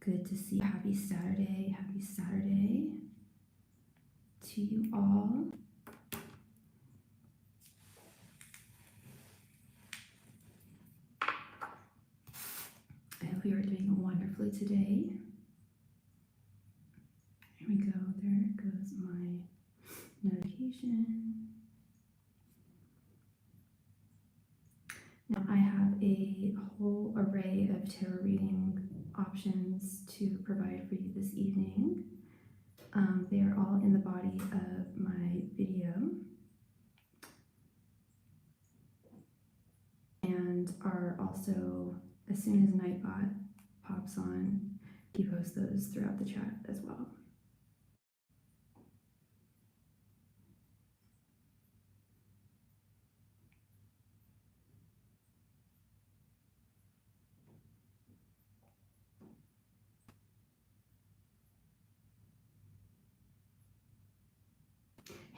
Good to see you. Happy Saturday. Happy Saturday to you all. I hope you are doing wonderfully today. Here we go. There goes my notification. Now I have a whole array of tarot reading options to provide for you this evening. They are all in the body of my video and are also, as soon as Nightbot pops on, you post those throughout the chat as well.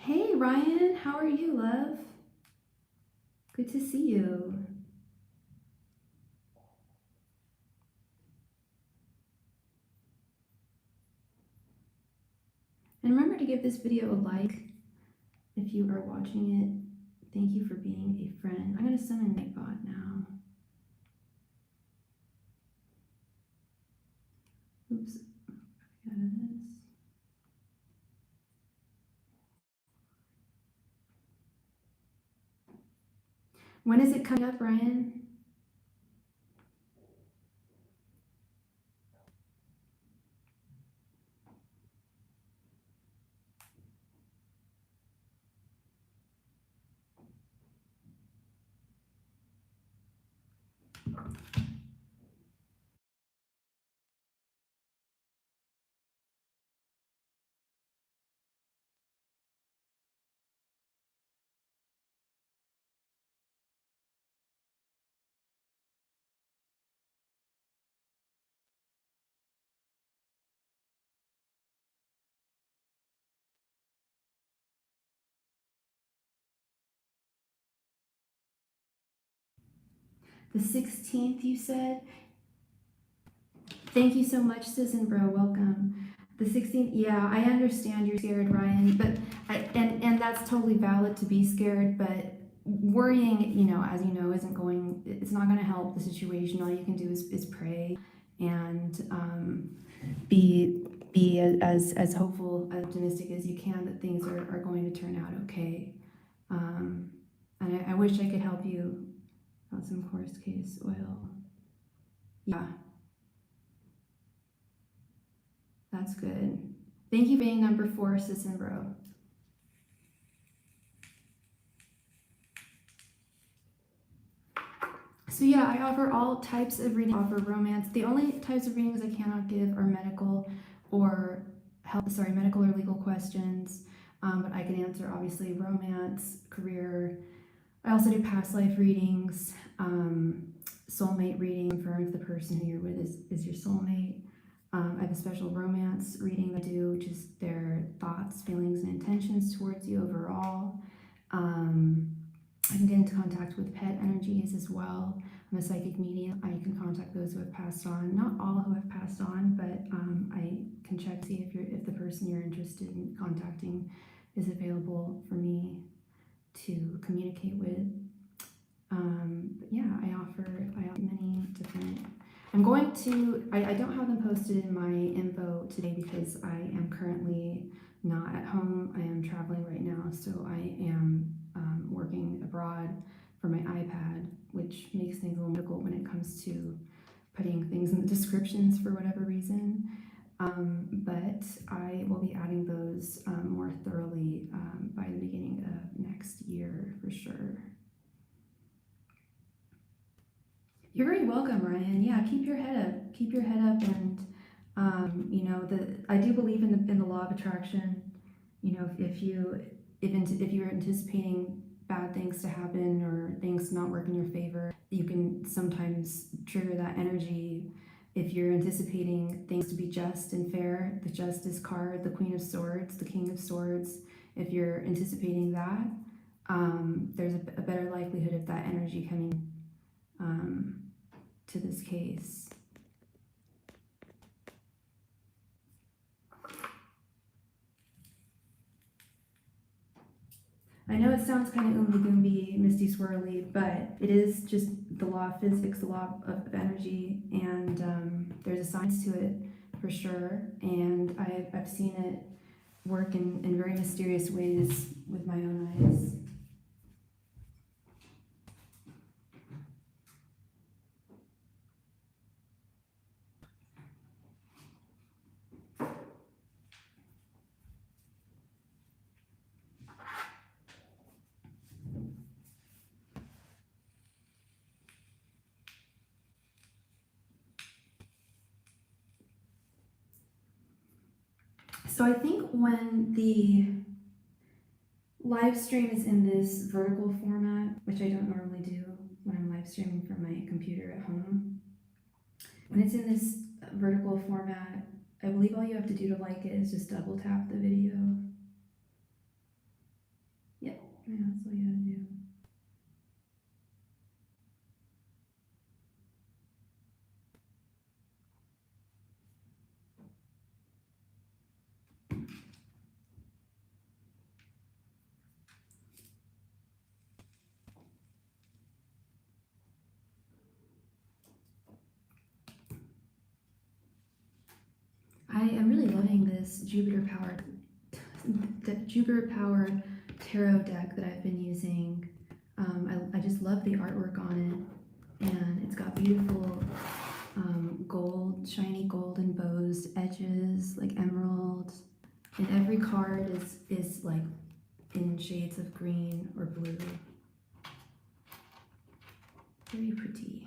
Hey Ryan, how are you, love? Good to see you. And remember to give this video a like if you are watching it. Thank you for being a friend. I'm going to summon Nightbot now. Oops. Get out of this. When is it coming up, Ryan? The 16th, you said? Thank you so much, Susan Bro. Welcome. The 16th, yeah, I understand you're scared, Ryan, but and that's totally valid to be scared, but worrying, you know, as you know, it's not going to help the situation. All you can do is pray and be as hopeful, as optimistic as you can that things are going to turn out okay. And I wish I could help you. Got some coarse case oil. Yeah. That's good. Thank you for being number 4, Sis and Bro. So yeah, I offer all types of readings. I offer romance. The only types of readings I cannot give are medical or medical or legal questions. But I can answer obviously romance, career. I also do past life readings, soulmate reading, confirm if the person who you're with is your soulmate. I have a special romance reading that I do, just their thoughts, feelings, and intentions towards you overall. I can get into contact with pet energies as well. I'm a psychic medium. I can contact those who have passed on. Not all who have passed on, but I can check to see if the person you're interested in contacting is available for me to communicate with. But yeah, I offer many different. I don't have them posted in my info today because I am currently not at home. I am traveling right now, so I am working abroad for my iPad, which makes things a little difficult when it comes to putting things in the descriptions for whatever reason. But I will be adding those more thoroughly by the beginning of next year for sure. You're very welcome, Ryan. Yeah, keep your head up. Keep your head up, and you know, I do believe in the law of attraction. You know, if you're anticipating bad things to happen or things not work in your favor, you can sometimes trigger that energy. If you're anticipating things to be just and fair, the Justice card, the Queen of Swords, the King of Swords, if you're anticipating that, there's a better likelihood of that energy coming to this case. I know it sounds kind of oomy-goomy, misty swirly, but it is just the law of physics, the law of energy, and there's a science to it for sure. And I've seen it work in very mysterious ways with my own eyes. So I think when the live stream is in this vertical format, which I don't normally do when I'm live streaming from my computer at home, when it's in this vertical format, I believe all you have to do to like it is just double tap the video. Yeah, that's all you have to do. I am really loving this Jupiter Power tarot deck that I've been using. I just love the artwork on it, and it's got beautiful gold, shiny gold embossed edges, like emerald, and every card is like in shades of green or blue. Very pretty.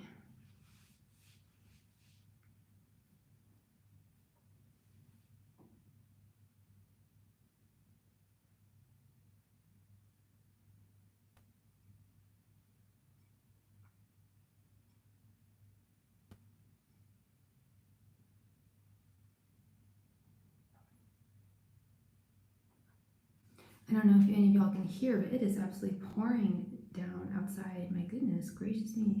I don't know if any of y'all can hear, but it is absolutely pouring down outside. My goodness gracious me.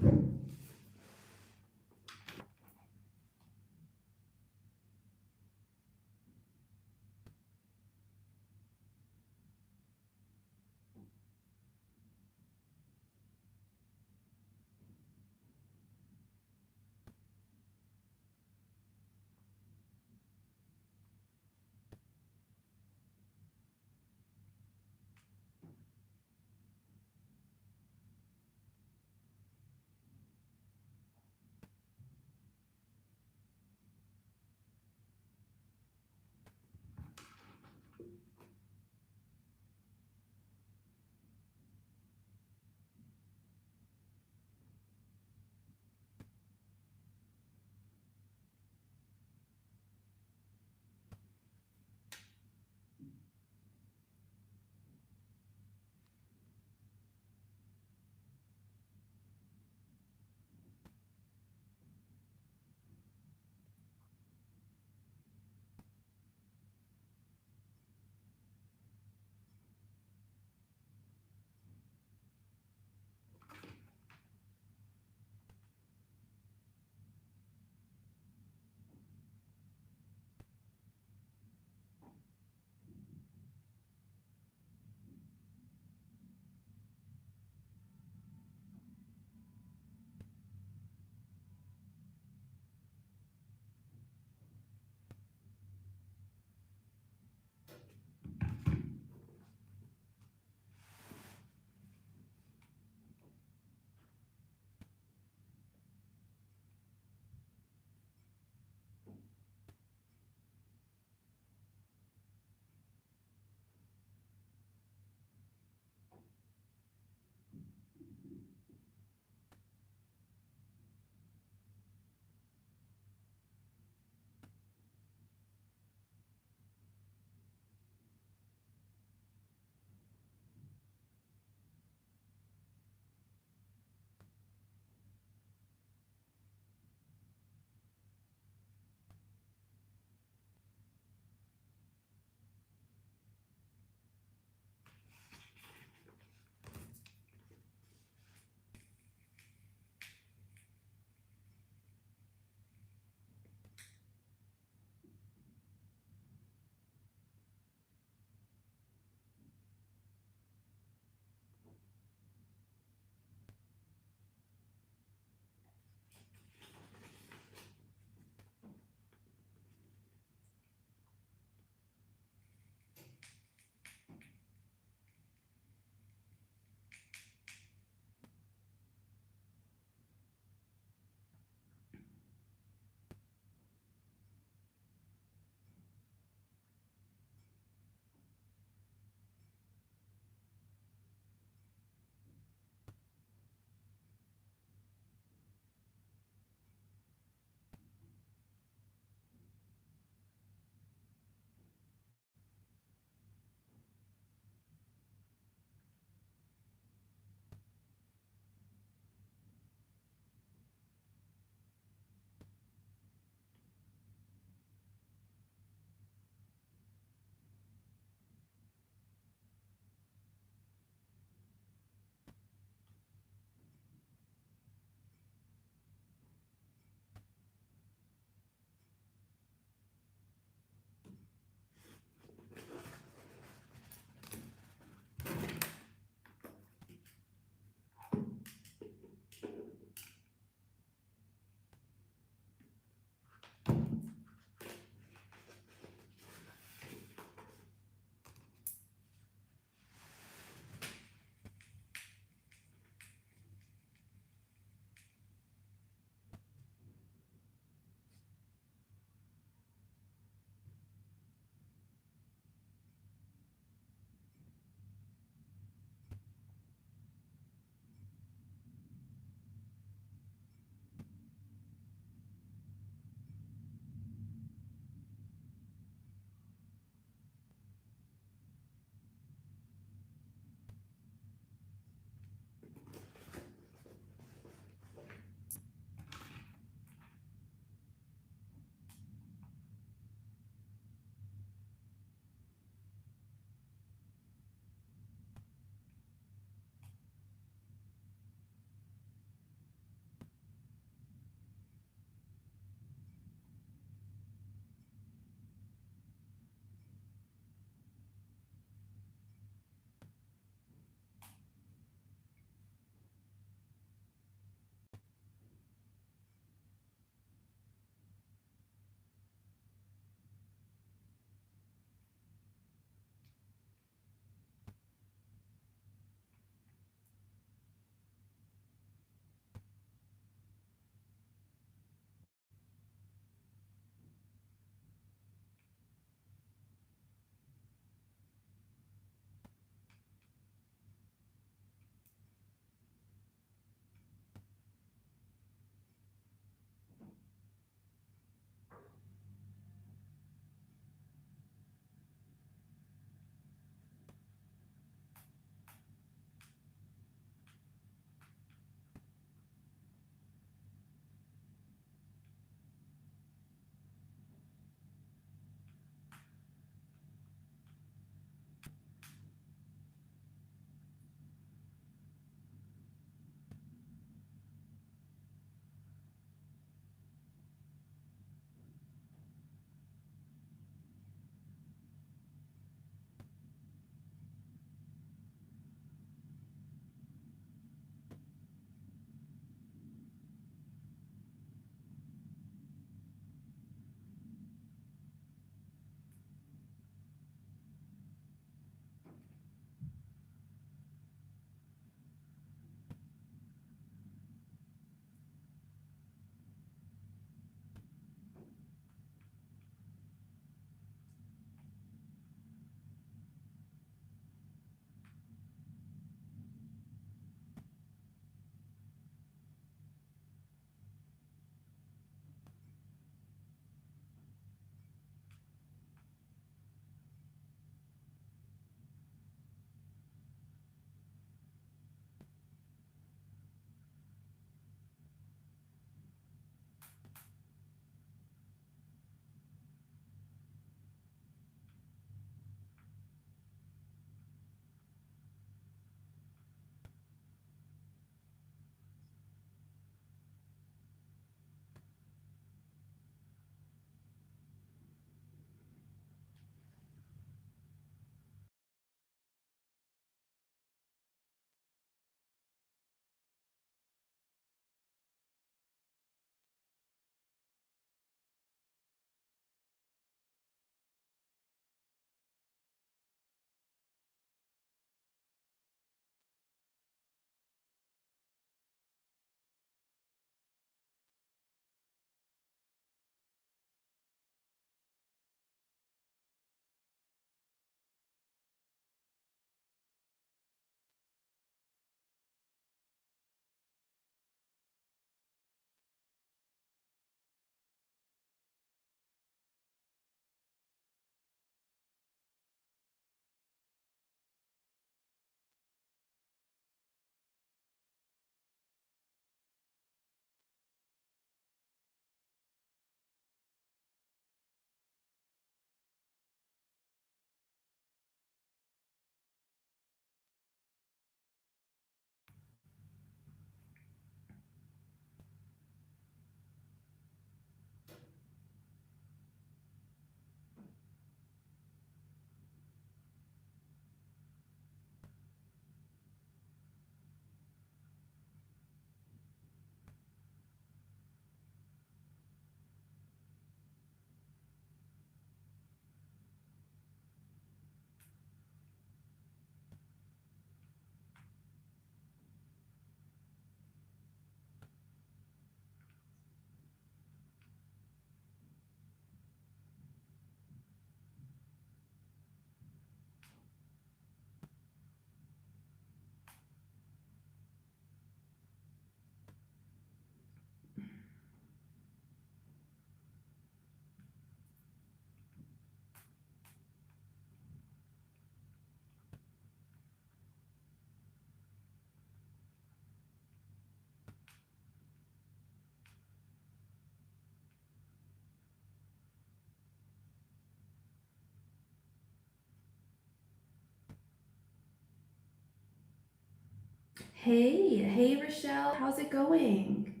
Hey Rochelle, how's it going?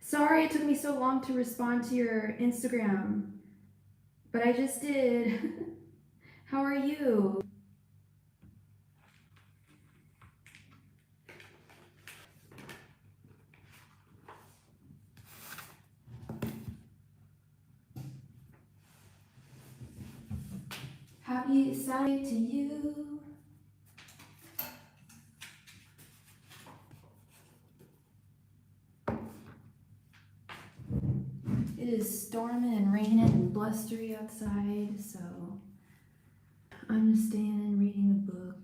Sorry it took me so long to respond to your Instagram, but I just did. How are you? Happy Saturday to you. It is storming and raining and blustery outside, so I'm just staying and reading a book.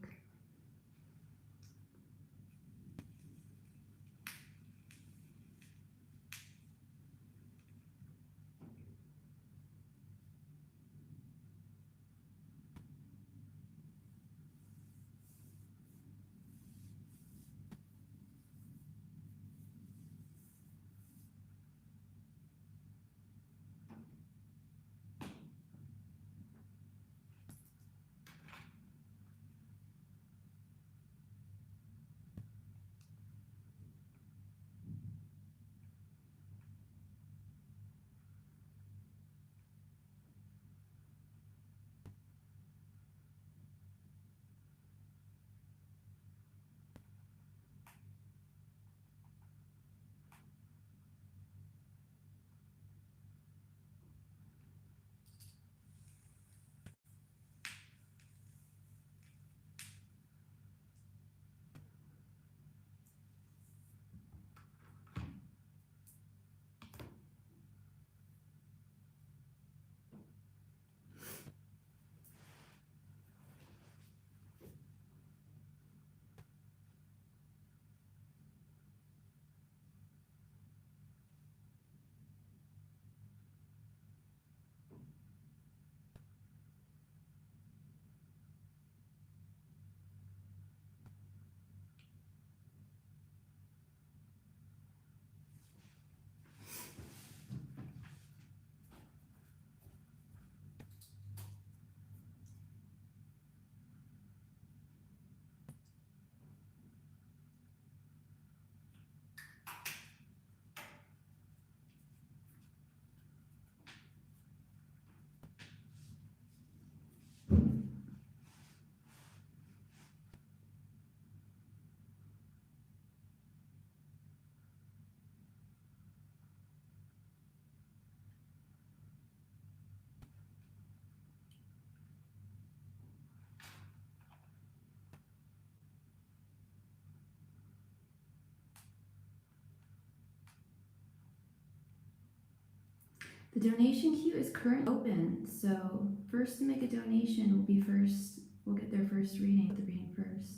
The donation queue is currently open, so first to make a donation will be first, we'll get their first reading, the reading first.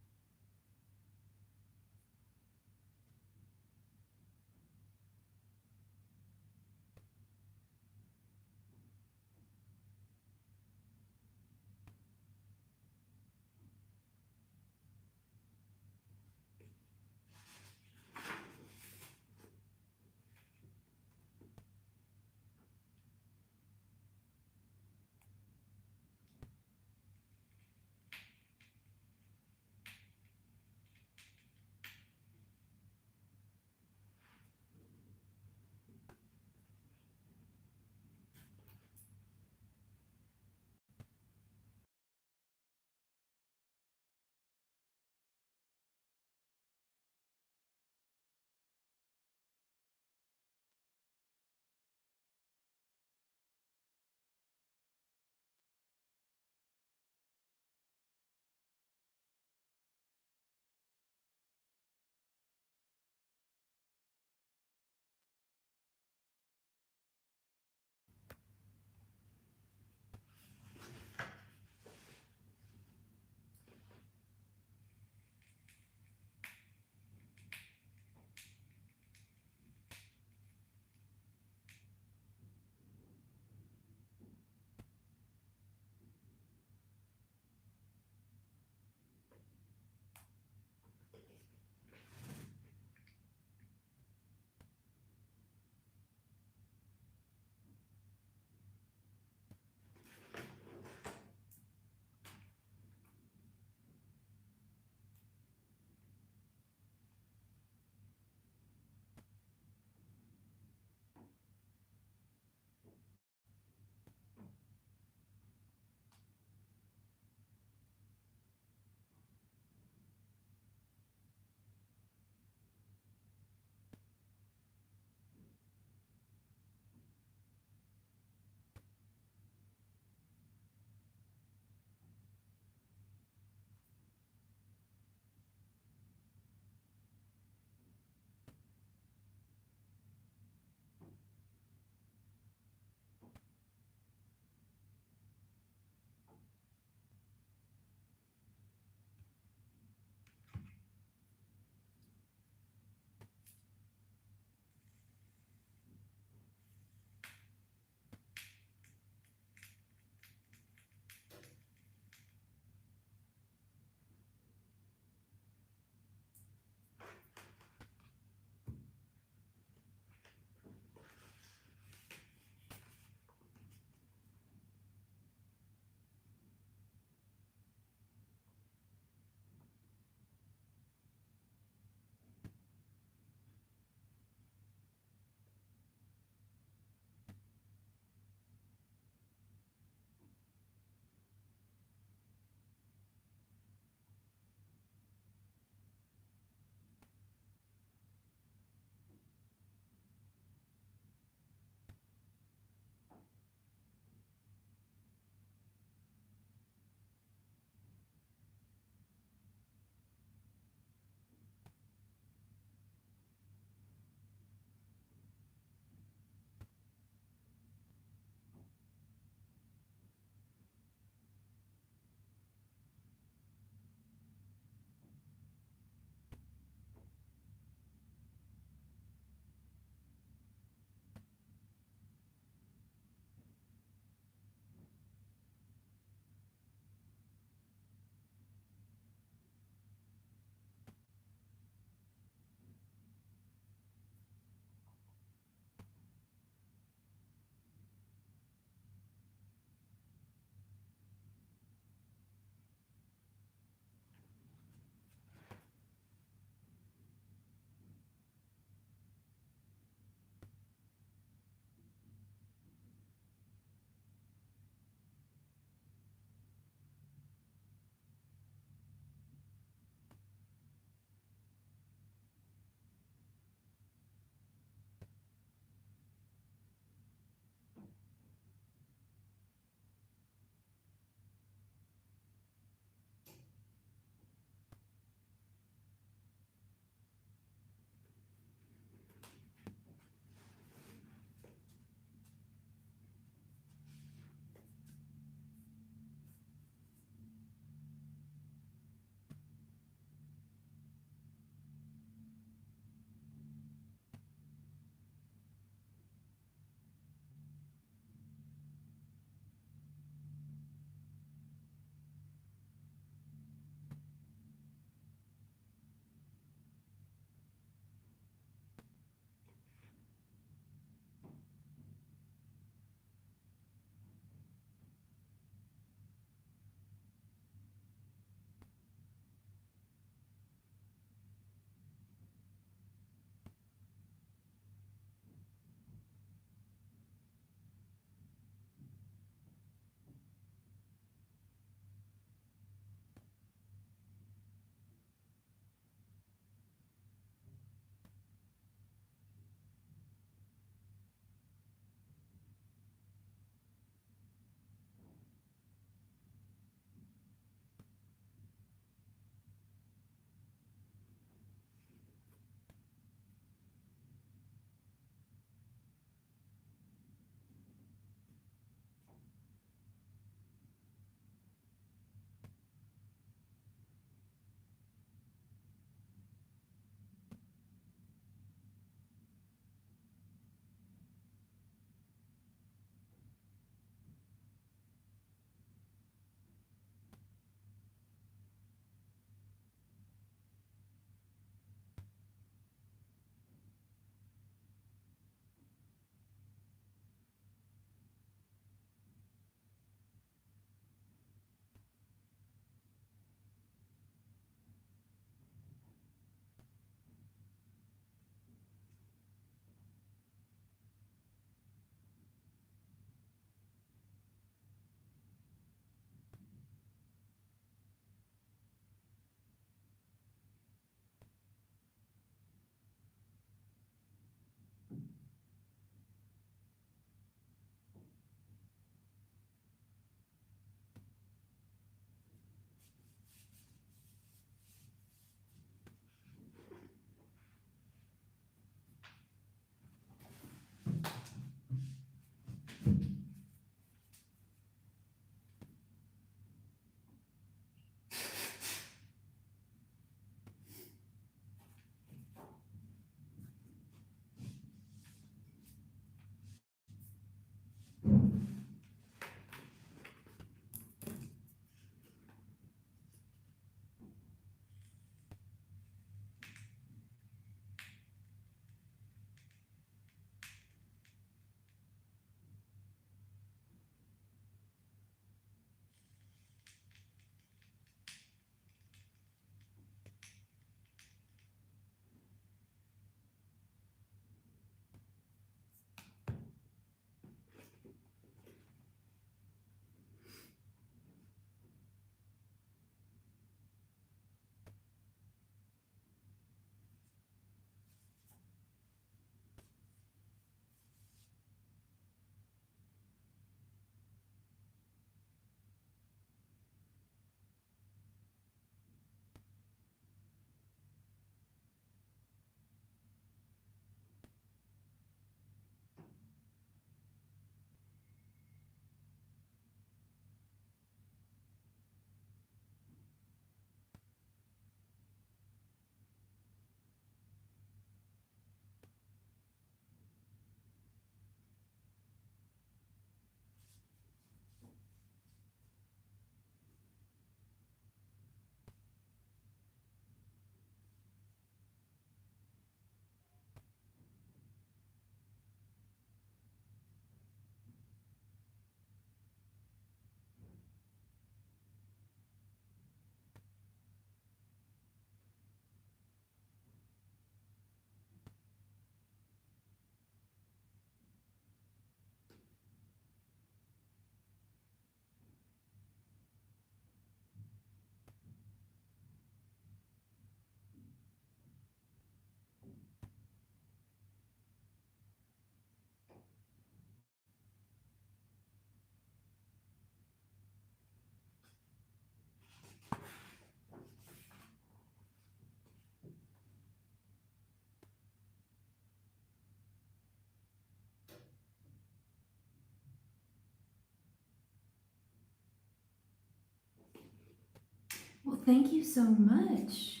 Well, thank you so much.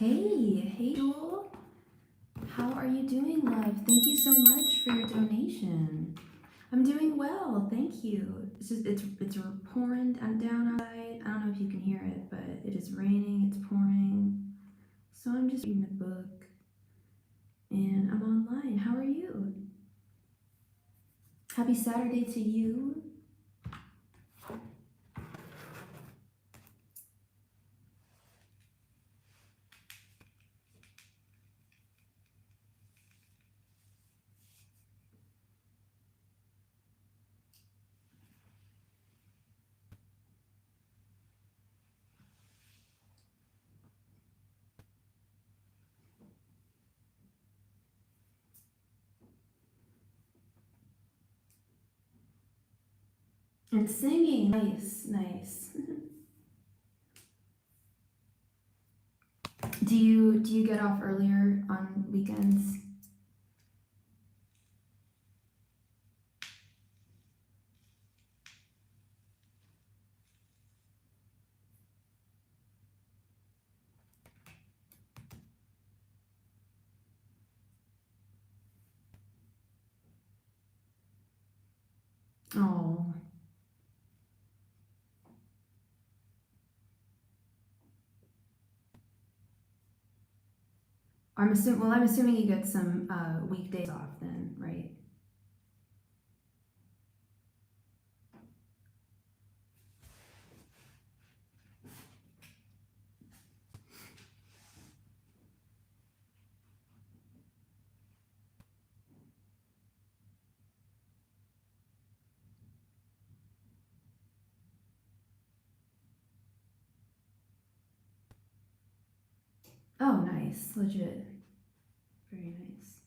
Hey, Joel. How are you doing, love? Thank you so much for your donation. I'm doing well, thank you. It's pouring. I'm down outside. I don't know if you can hear it, but it is raining. It's pouring. So I'm just reading a book, and I'm online. How are you? Happy Saturday to you. And singing. Nice. Do you get off earlier on weekends? Oh, I'm assuming you get some weekdays off then, right? Oh, nice, legit, very nice.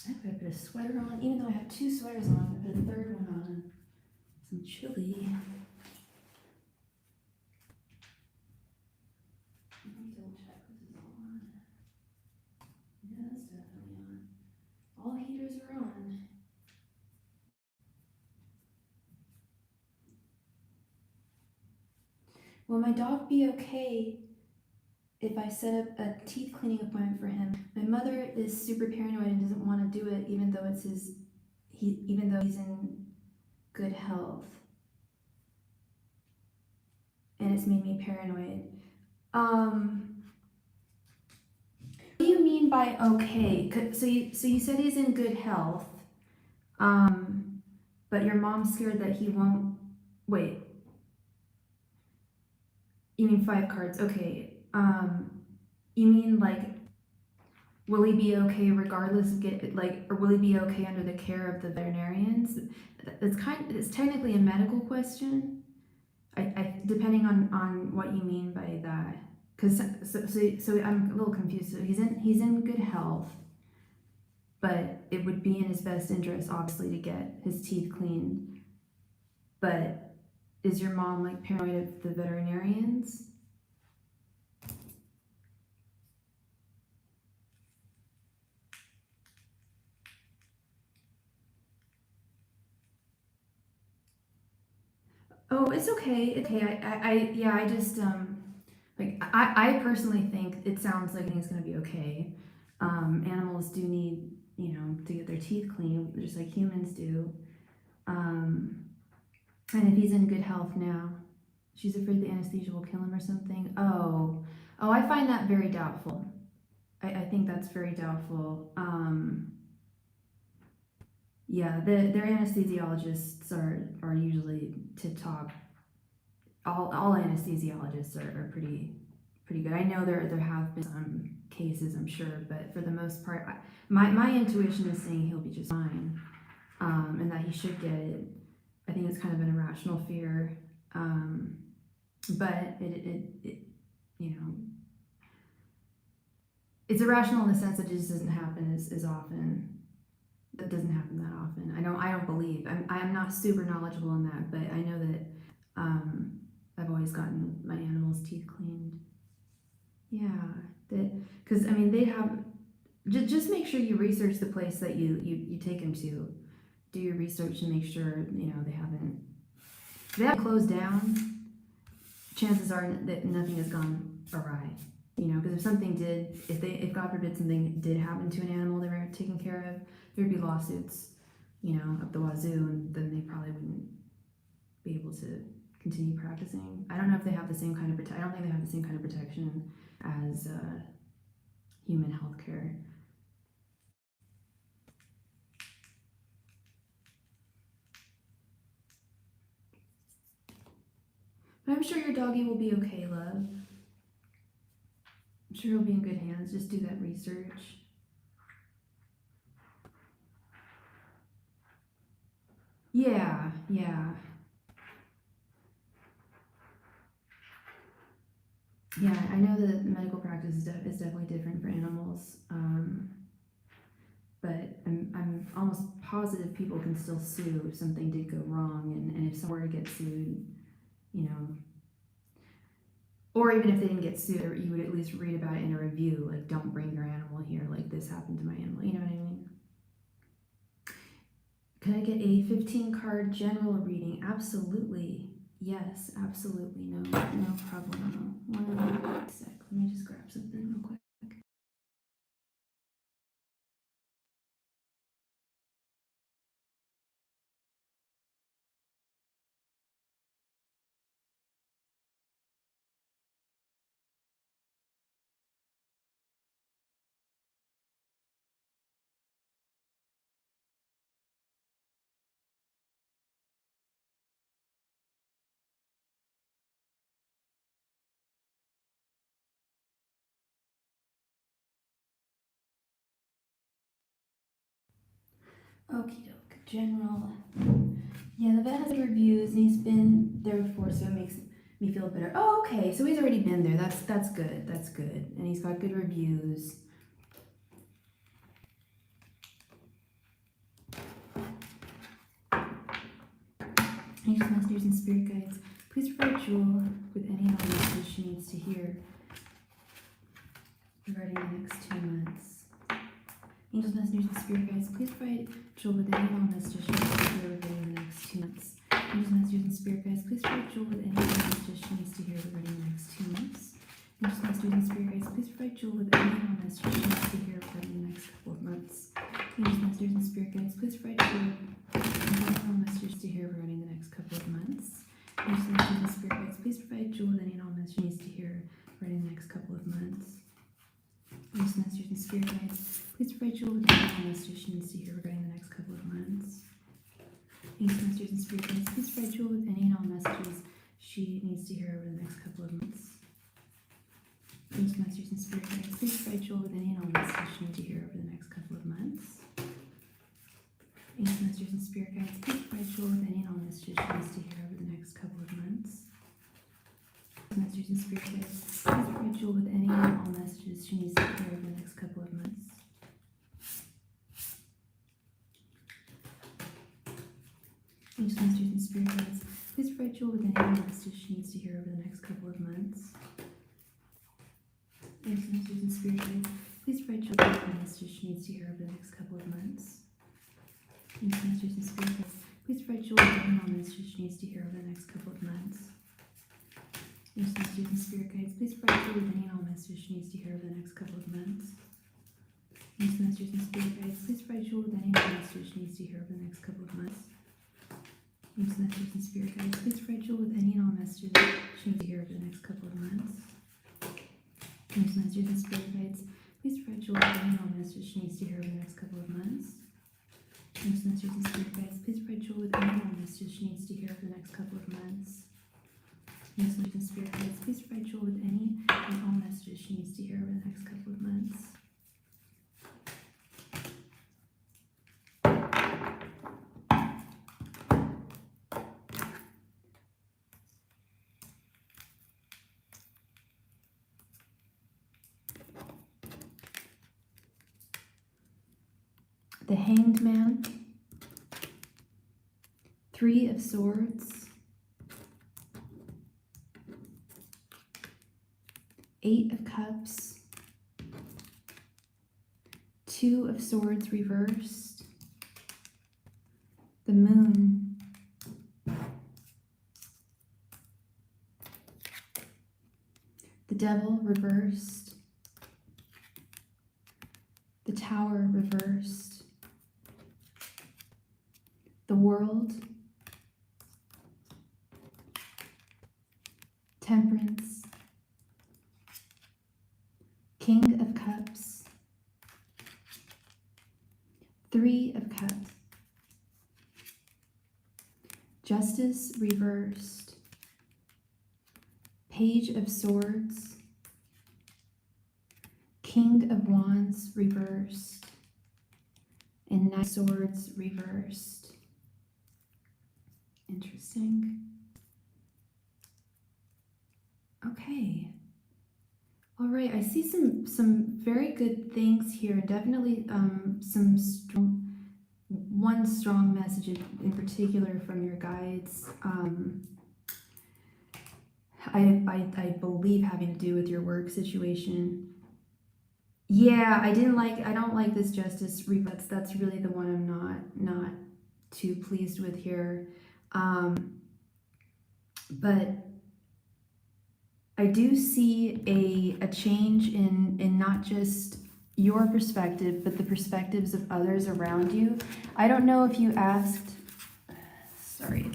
I gotta put a sweater on, even though I have two sweaters on. I put a third one on. Some chilly. Let me double check this is all on. Yeah, that's definitely on. All heaters are on. Will my dog be okay if I set up a teeth cleaning appointment for him? My mother is super paranoid and doesn't want to do it, even though even though he's in good health, and it's made me paranoid. What do you mean by okay? So you said he's in good health, but your mom's scared that he won't. Wait, you mean 5 cards? Okay. You mean like, will he be okay regardless of or will he be okay under the care of the veterinarians? It's technically a medical question. I depending on what you mean by that. Because so I'm a little confused. So he's in good health, but it would be in his best interest, obviously, to get his teeth cleaned. But is your mom like paranoid of the veterinarians? Oh, it's okay. Okay, yeah, I just I personally think it sounds like it's gonna be okay. Animals do need, to get their teeth cleaned, just like humans do. Um, and if he's in good health now, she's afraid the anesthesia will kill him or something. Oh, I find that very doubtful. I think that's very doubtful. Yeah, their anesthesiologists are usually tip top. All anesthesiologists are pretty good. I know there have been some cases, I'm sure, but for the most part, my intuition is saying he'll be just fine, and that he should get it. I think it's kind of an irrational fear, but it it's irrational in the sense that it just doesn't happen as often. That doesn't happen that often. I don't believe. I'm not super knowledgeable in that, but I know that I've always gotten my animals' teeth cleaned. Yeah, because I mean they have. Just make sure you research the place that you take them to. Do your research and make sure they haven't closed down. chances are that nothing has gone awry. You know, because if something did, if God forbid something did happen to an animal they were taking care of, there'd be lawsuits, you know, up the wazoo, and then they probably wouldn't be able to continue practicing. I don't know if they have the same kind of I don't think they have the same kind of protection as human healthcare. But I'm sure your doggy will be okay, love. I'm sure he'll be in good hands. Just do that research. Yeah. Yeah, I know that medical practice is definitely different for animals, but I'm almost positive people can still sue if something did go wrong, and if someone were to get sued, you know, or even if they didn't get sued, you would at least read about it in a review, like, don't bring your animal here, like, this happened to my animal, you know what I mean? Could I get a 15 card general reading? Absolutely. Yes, absolutely. No problem. 1 sec. Let me just grab something real quick. Okie doke. General. Yeah, the vet has reviews, and he's been there before, so it makes me feel better. Oh, okay. So he's already been there. That's good. That's good. And he's got good reviews. Angels, messengers, and spirit guides, please provide Jewel with any and all messages she needs to hear regarding the next 2 months. Angels, messengers, and spirit guides, please provide Jewel with any and all messages she needs to hear regarding the next 2 months. Angels, messengers, and spirit guides, please provide Jewel with any and all messages she needs to hear regarding the next 2 months. Angels, messengers, and spirit guides, please provide Jewel with any and all messages she needs to hear regarding the next couple of months. Angels, messengers, and spirit guides, please provide Jewel with any and all messages to hear regarding the next couple of months. Angels, messengers, and spirit guides, please provide Jewel with any and all messages she needs to hear regarding the next couple of months. Angels, messengers, and spirit guides, please provide Jewel with any and all messages she needs to hear regarding the next couple of months. Angels, messengers, and spirit guides, please provide Jewel with any and all messages she needs to hear over the next couple of months. Angels, messengers, and spirit guides, please provide Jewel with any and all messages she needs to hear over the next couple of months. Angels, messengers, and spirit guides, please provide Jewel with any and all messages she needs to hear over the next couple of months. Messengers, and spirit guides, please provide Jewel with any and all messages she needs to hear over the next couple of months. Angels, messengers, and spirit guides, please provide Jewel with any and all messages she needs to hear over the next couple of months. Angels, messengers, and spirit guides, please provide Jewel with any and all messages she needs to hear over the next couple of months. Angels, messengers, and spirit guides, please provide Jewel with any and all messages she needs to hear over the next couple of months. Angels, messengers, and spirit guides, please provide Jewel with any and all messages she needs to hear over the next couple of months. Angels, messengers, and spirit guides, please provide Jewel with any and all messages she needs to hear over the next couple of months. Angels, messengers, and spirit guides, please provide Jewel with any and all messages she needs to hear over the next couple of months. Angels, messengers, and spirit guides, please provide Jewel with any and all messages she needs to hear over the next couple of months. Angels, messengers, and spirit guides, please provide Jewel with any and all messages she needs to hear over the next couple of months. Angels, messengers, and spirit guides, please provide Jewel with any and all messages she needs to hear over the next couple of months. The Hanged Man, 3 of Swords, 8 of Cups, 2 of Swords reversed, the Moon, Devil reversed, the Tower reversed, the World, Temperance, King of Cups, Three of Cups, Justice reversed, Page of Swords, King of Wands reversed, and Knight of Swords reversed. Interesting. Okay. All right, I see some very good things here. Definitely one strong message in particular from your guides. I believe having to do with your work situation. Yeah, I don't like this justice reverse. That's really the one I'm not too pleased with here. But I do see a change in not just your perspective, but the perspectives of others around you. I don't know if you asked, sorry, I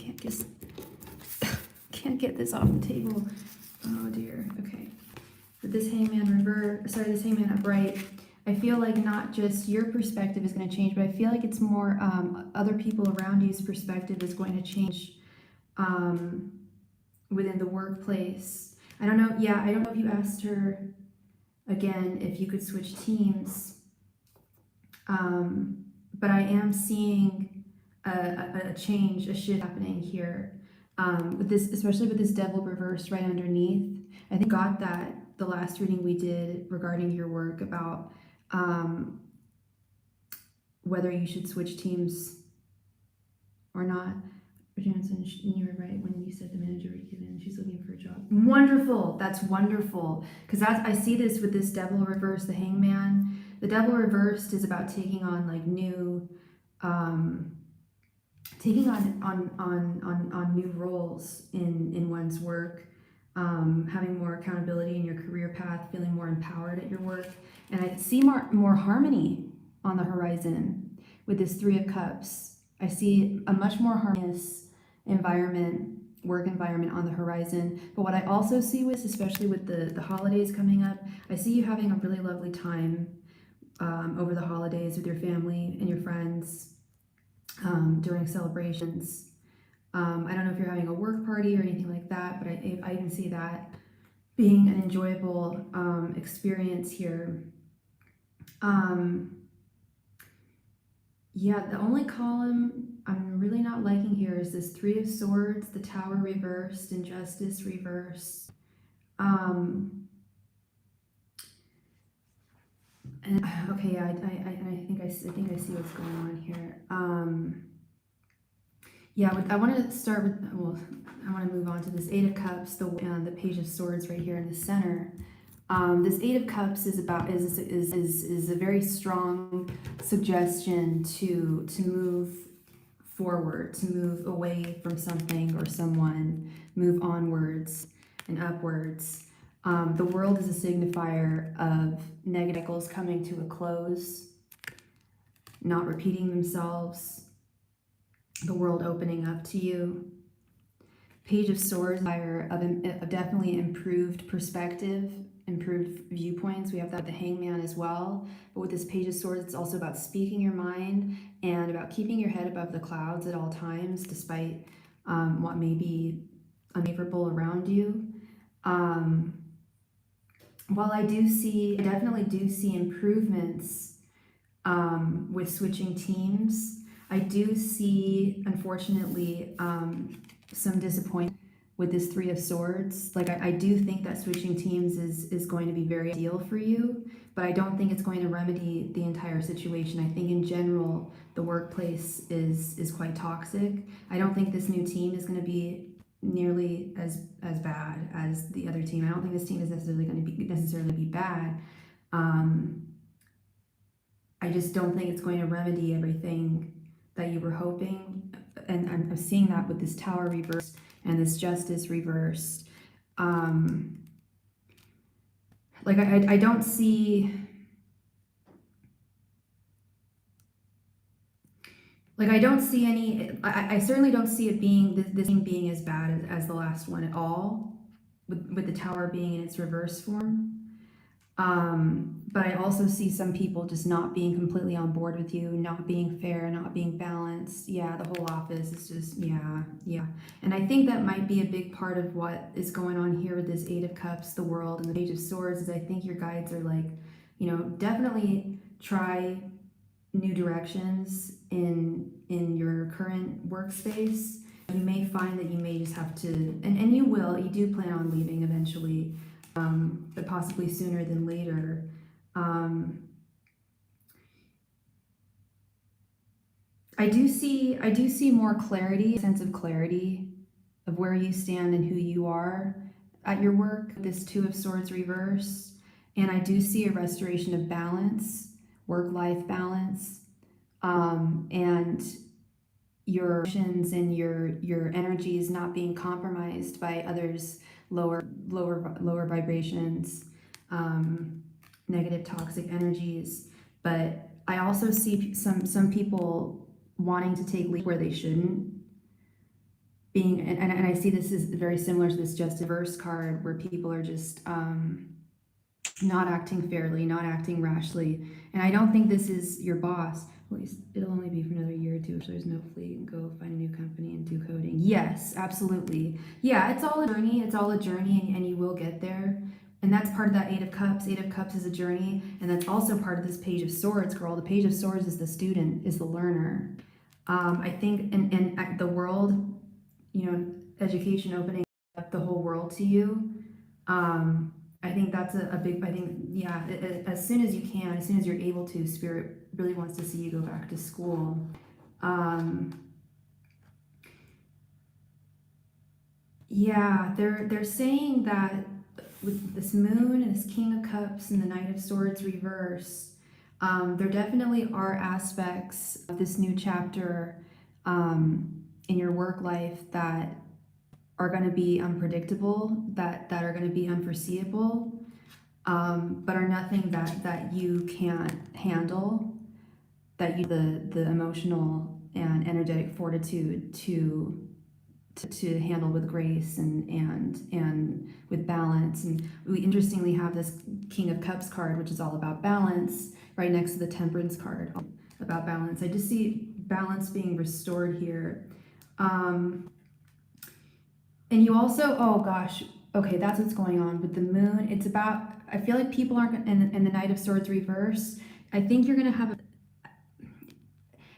can't get this off the table. Oh dear, okay. But this hangman this hangman upright, I feel like not just your perspective is going to change, but I feel like it's more other people around you's perspective is going to change within the workplace. I don't know, yeah, I don't know if you asked her again if you could switch teams, but I am seeing a change, a shift happening here with this, especially with this devil reversed right underneath. I think got that the last reading we did regarding your work about whether you should switch teams or not. Jansen, you were right when you said the manager would give in. She's looking for a job. Wonderful. That's wonderful. Because I see this with this devil reversed, the hangman. The devil reversed is about taking on like new, taking on new roles in one's work, having more accountability in your career path, feeling more empowered at your work. And I see more harmony on the horizon with this Three of Cups. I see a much more harmonious work environment on the horizon. But what I also see with, especially with the holidays coming up, I see you having a really lovely time over the holidays with your family and your friends during celebrations. I don't know if you're having a work party or anything like that, but I even see that being an enjoyable experience here. Yeah, the only column I'm really not liking here is this Three of Swords, the Tower reversed, and Justice reversed. And okay, yeah, I think I see what's going on here. Yeah, I want to start with, well, I want to move on to this Eight of Cups, the Page of Swords right here in the center. This Eight of Cups is a very strong suggestion to move forward, to move away from something or someone, move onwards and upwards. The World is a signifier of negative cycles coming to a close, not repeating themselves, the world opening up to you. Page of Swords, of definitely improved perspective, improved viewpoints. We have that with the Hangman as well. But with this Page of Swords, it's also about speaking your mind and about keeping your head above the clouds at all times, despite what may be unfavorable around you. While I definitely do see improvements with switching teams, I do see, unfortunately, some disappointment with this Three of Swords. Like I do think that switching teams is going to be very ideal for you, but I don't think it's going to remedy the entire situation. I think in general the workplace is quite toxic. I don't think this new team is going to be nearly as bad as the other team. I don't think this team is necessarily going to be bad. I just don't think it's going to remedy everything that you were hoping, and I'm seeing that with this Tower reversed and this Justice reversed. like I don't see, like I don't see any, I certainly don't see it being, this thing being as bad as the last one at all, with the tower being in its reverse form. But I also see some people just not being completely on board with you, not being fair, not being balanced. Yeah, the whole office is just, yeah. And I think that might be a big part of what is going on here with this Eight of Cups, the world, and the Page of Swords, is I think your guides are like, definitely try new directions in your current workspace. You may find that you may just have to, and you do plan on leaving eventually, but possibly sooner than later. I do see more clarity, a sense of clarity of where you stand and who you are at your work, this Two of Swords reverse. And I do see a restoration of balance, work-life balance, and your emotions and your energies not being compromised by others' lower vibrations, negative toxic energies. But I also see some people wanting to take lead where they shouldn't, being, and I see this is very similar to this Just Reverse card, where people are just not acting fairly, not acting rashly. And I don't think this is your boss. At least it'll only be for another year or two, so there's no fleet, and go find a new company and do coding. Yes, absolutely. Yeah, it's all a journey. It's all a journey, and you will get there. And that's part of that Eight of Cups. Eight of Cups is a journey, and that's also part of this Page of Swords, girl. The Page of Swords is the student, is the learner. I think in the world, education opening up the whole world to you. I think that's a big, I think, yeah, as soon as you can, as soon as you're able to, Spirit really wants to see you go back to school. Yeah, they're saying that with this Moon and this King of Cups and the Knight of Swords reverse, there definitely are aspects of this new chapter in your work life that are going to be unpredictable, that are going to be unforeseeable, but are nothing that you can't handle, that you the emotional and energetic fortitude to handle with grace and with balance. And we interestingly have this King of Cups card, which is all about balance, right next to the Temperance card, about balance. I just see balance being restored here. And you also, oh gosh, okay, that's what's going on with the Moon. It's about, I feel like people aren't, and the Knight of Swords reverse, I think you're going to have, I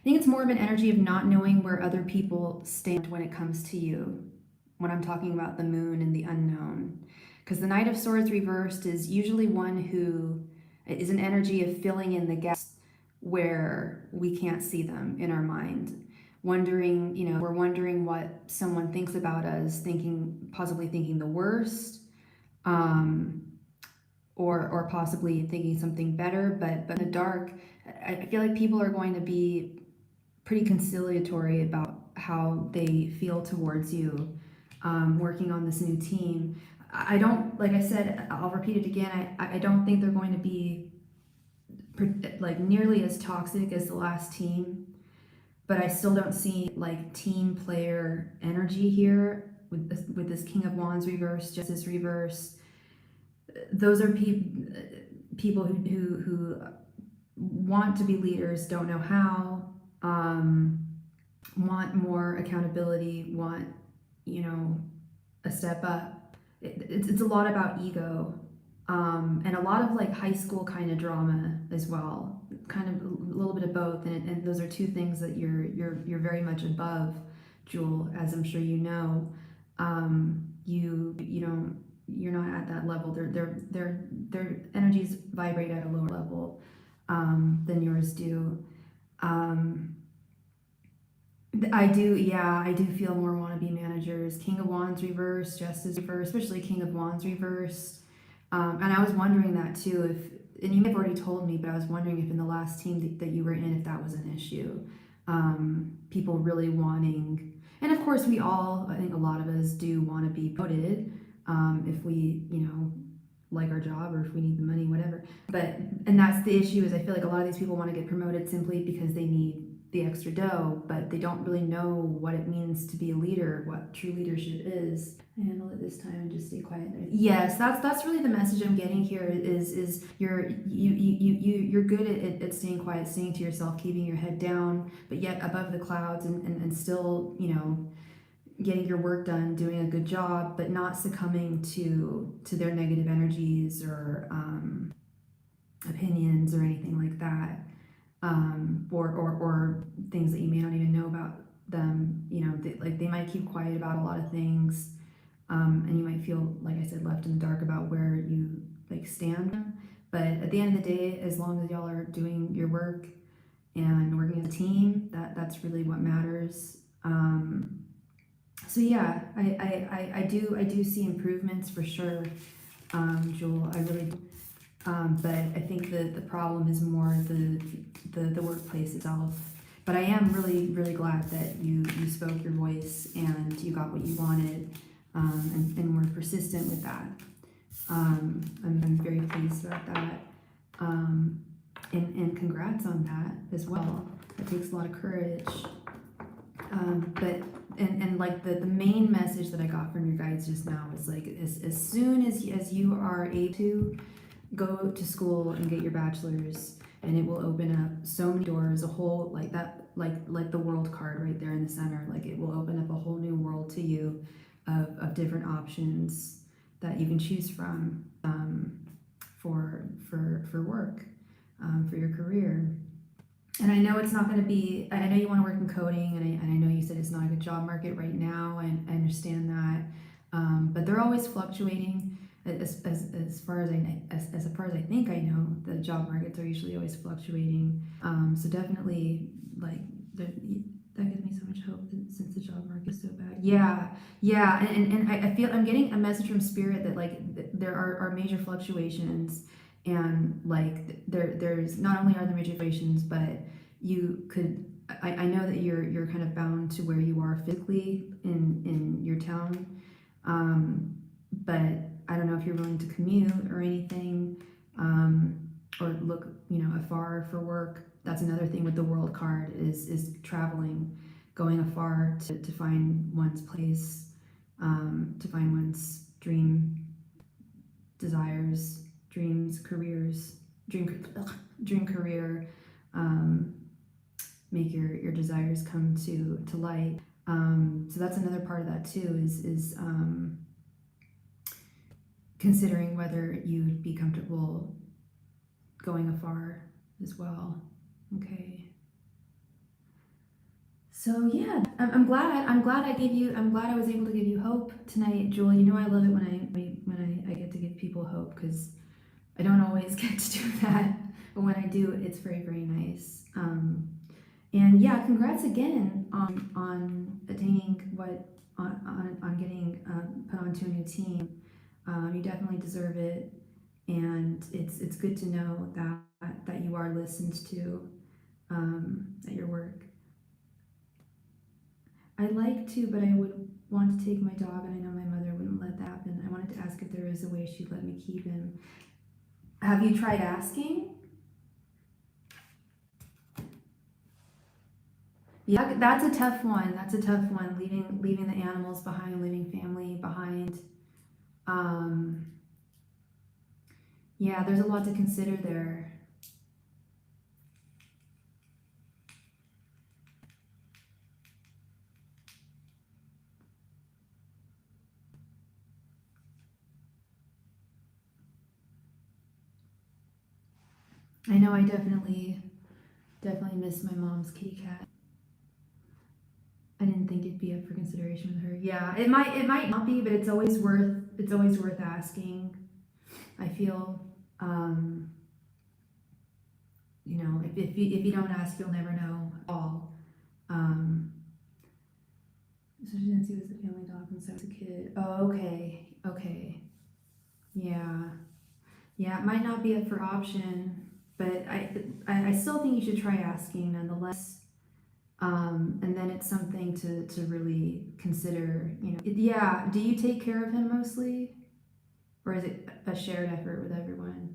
think it's more of an energy of not knowing where other people stand when it comes to you, when I'm talking about the Moon and the unknown. Because the Knight of Swords reversed is usually one who is an energy of filling in the gaps where we can't see them in our mind. Wondering, we're wondering what someone thinks about us, possibly thinking the worst, or possibly thinking something better. But in the dark, I feel like people are going to be pretty conciliatory about how they feel towards you, working on this new team. I don't, like I said, I'll repeat it again, I don't think they're going to be like nearly as toxic as the last team. But I still don't see like team player energy here with this King of Wands reverse, Justice reverse. Those are people who want to be leaders, don't know how, want more accountability, want a step up. It's a lot about ego, and a lot of like high school kind of drama as well, kind of a little bit of both, and those are two things that you're very much above, Jewel, as I'm sure you know. You're not at that level. Their energies vibrate at a lower level than yours do. I do feel more wannabe managers. King of Wands reverse, Justice reverse, especially King of Wands reverse. And I was wondering that too, and you may have already told me, but I was wondering if in the last team that you were in, if that was an issue. People really wanting, and of course I think a lot of us do want to be promoted. If we, like our job or if we need the money, whatever. And that's the issue, is I feel like a lot of these people want to get promoted simply because they need the extra dough, but they don't really know what it means to be a leader, what true leadership is. I handle it this time and just stay quiet. Yes, that's really the message I'm getting here, is you're good at staying quiet, staying to yourself, keeping your head down, but yet above the clouds, and still, getting your work done, doing a good job, but not succumbing to their negative energies or opinions or anything like that, or things that you may not even know about them. They might keep quiet about a lot of things, and you might feel, like I said, left in the dark about where you stand. But at the end of the day, as long as y'all are doing your work and working as a team, that's really what matters. So yeah, I do see improvements for sure, Jewel. I really do. But I think the problem is more the workplace itself. But I am really, really glad that you spoke your voice and you got what you wanted, and were persistent with that. I'm very pleased about that. And congrats on that as well. It takes a lot of courage. But the main message that I got from your guides just now is as soon as you are able to go to school and get your bachelor's, and it will open up so many doors, a whole like the world card right there in the center, it will open up a whole new world to you of different options that you can choose from, for work, for your career. And I know it's not going to be, I know you want to work in coding, and I know you said it's not a good job market right now, and I understand that, but they're always fluctuating. As far as I think I know, the job markets are usually always fluctuating. So definitely, that gives me so much hope, since the job market is so bad. Yeah, and I feel I'm getting a message from Spirit that there are major fluctuations, and there's not only are there major fluctuations, but you could. I know that you're kind of bound to where you are physically in your town, but I don't know if you're willing to commute or anything, or look, afar for work. That's another thing with the world card, is traveling, going afar to find one's place, to find one's desires, dreams, careers, dream career, make your desires come to light. So that's another part of that too, is considering whether you'd be comfortable going afar as well. Okay. So yeah, I'm glad I was able to give you hope tonight, Jewel. I love it when I get to give people hope, because I don't always get to do that, but when I do, it's very, very nice. And yeah, congrats again on attaining on getting put onto a new team. You definitely deserve it, and it's good to know that you are listened to at your work. I'd like to, but I would want to take my dog, and I know my mother wouldn't let that happen. I wanted to ask if there is a way she'd let me keep him. Have you tried asking? Yeah, that's a tough one. Leaving the animals behind, leaving family behind. Yeah, there's a lot to consider there. I know I definitely miss my mom's kitty cat. I didn't think it'd be up for consideration with her. Yeah, it might not be, but it's always worth asking. I feel, if you don't ask, you'll never know all. So she didn't see was the family dog since I was a kid. Oh, okay. Yeah, it might not be up for option, but I still think you should try asking nonetheless. And then it's something to really consider. Yeah. Do you take care of him mostly? Or is it a shared effort with everyone?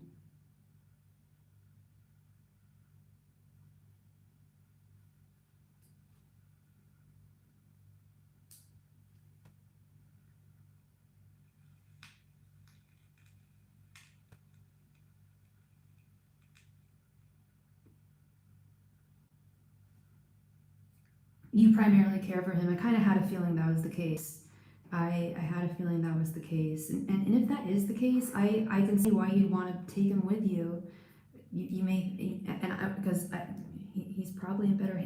You primarily care for him. I kind of had a feeling that was the case. I had a feeling that was the case. And if that is the case, I can see why you'd want to take him with you. You may, because he's probably in better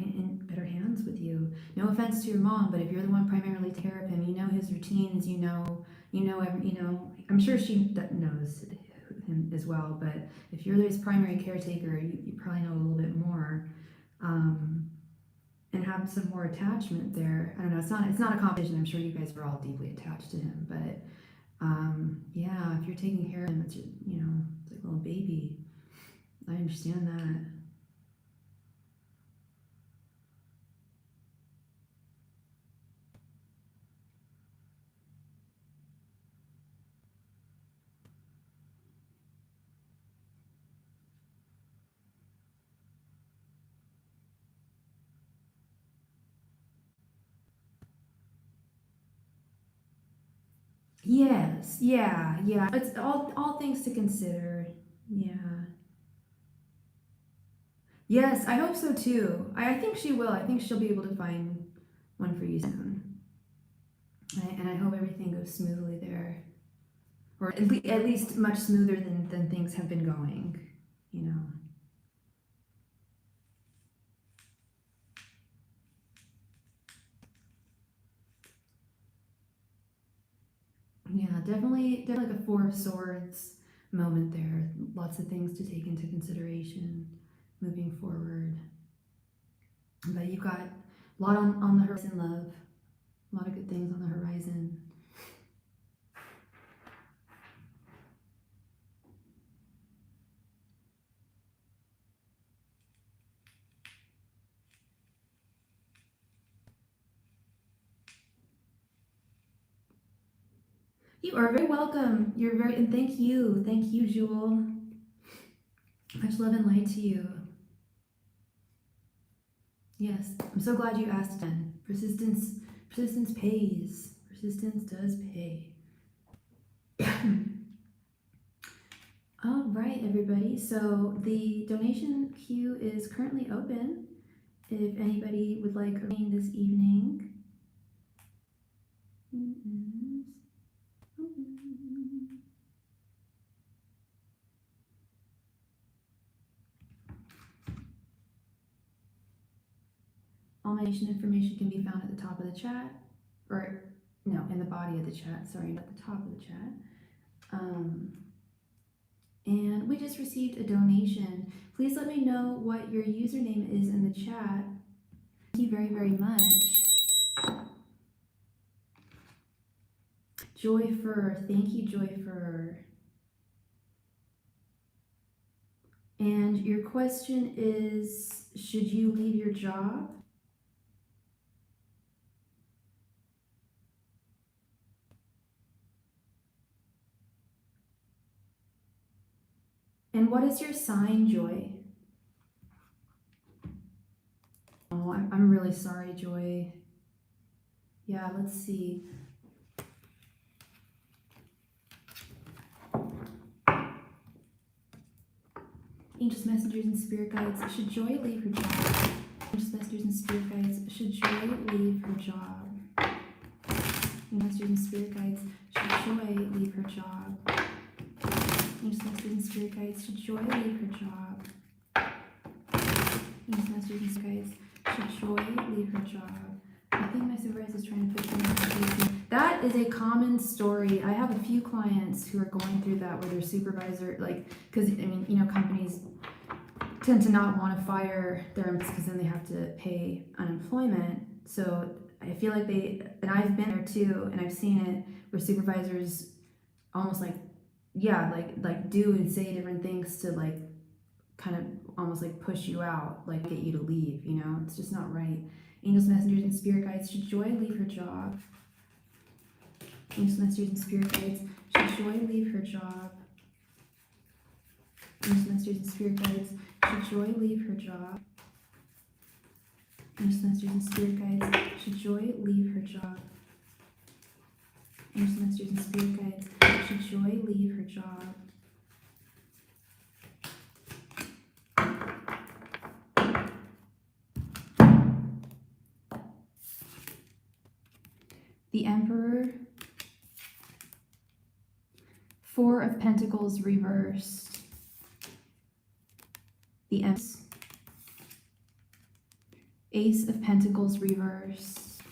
hands with you. No offense to your mom, but if you're the one primarily taking care of him, you know his routines, I'm sure she knows him as well, but if you're his primary caretaker, you probably know a little bit more. And have some more attachment there. I don't know. It's not a competition. I'm sure you guys are all deeply attached to him, but yeah, if you're taking care of him, it's like a little baby. I understand that. Yes, yeah. It's all things to consider. Yeah. Yes, I hope so too. I think she will. I think she'll be able to find one for you soon. And I hope everything goes smoothly there. Or at least much smoother than things have been going, you know. Yeah, definitely like a Four of Swords moment there. Lots of things to take into consideration moving forward. But you've got a lot on the horizon, love. A lot of good things on the horizon. You are very welcome. And thank you, Jewel. Much love and light to you. Yes, I'm so glad you asked again. Persistence pays. Persistence does pay. All right, everybody. So the donation queue is currently open. If anybody would like a reading this evening. All my donation information can be found at the top of the chat, or no, in the body of the chat. Sorry, not the top of the chat. And we just received a donation. Please let me know what your username is in the chat. Thank you very, very much. Joy Fur, thank you, Joy Fur. And your question is, should you leave your job? And what is your sign, Joy? Oh, I'm really sorry, Joy. Yeah, let's see. Angels, messengers, and spirit guides, should Joy leave her job? Angels, messengers, and spirit guides, should Joy leave her job? Angels, messengers, and spirit guides, should Joy leave her job? Angels, messengers, and spirit guides, should Joy leave her job? Angels, messengers, and spirit guides, should Joy leave her job? I think my supervisor is trying to push me into. That is a common story. I have a few clients who are going through that where their supervisor, because companies tend to not want to fire their employees because then they have to pay unemployment. So I feel like and I've been there too, and I've seen it where supervisors almost do and say different things to kind of almost push you out, get you to leave. It's just not right. Angels, messengers, and spirit guides, should Joy leave her job? Angels, messengers, and spirit guides, Should Joy leave her job? Angels, masters, and spirit guides. Should Joy leave her job? Angels, masters, and spirit guides. Should Joy leave her job? Angels, masters, and spirit guides. Should Joy leave her job? The Emperor. Four of Pentacles reversed. The Empress. Ace of Pentacles reversed.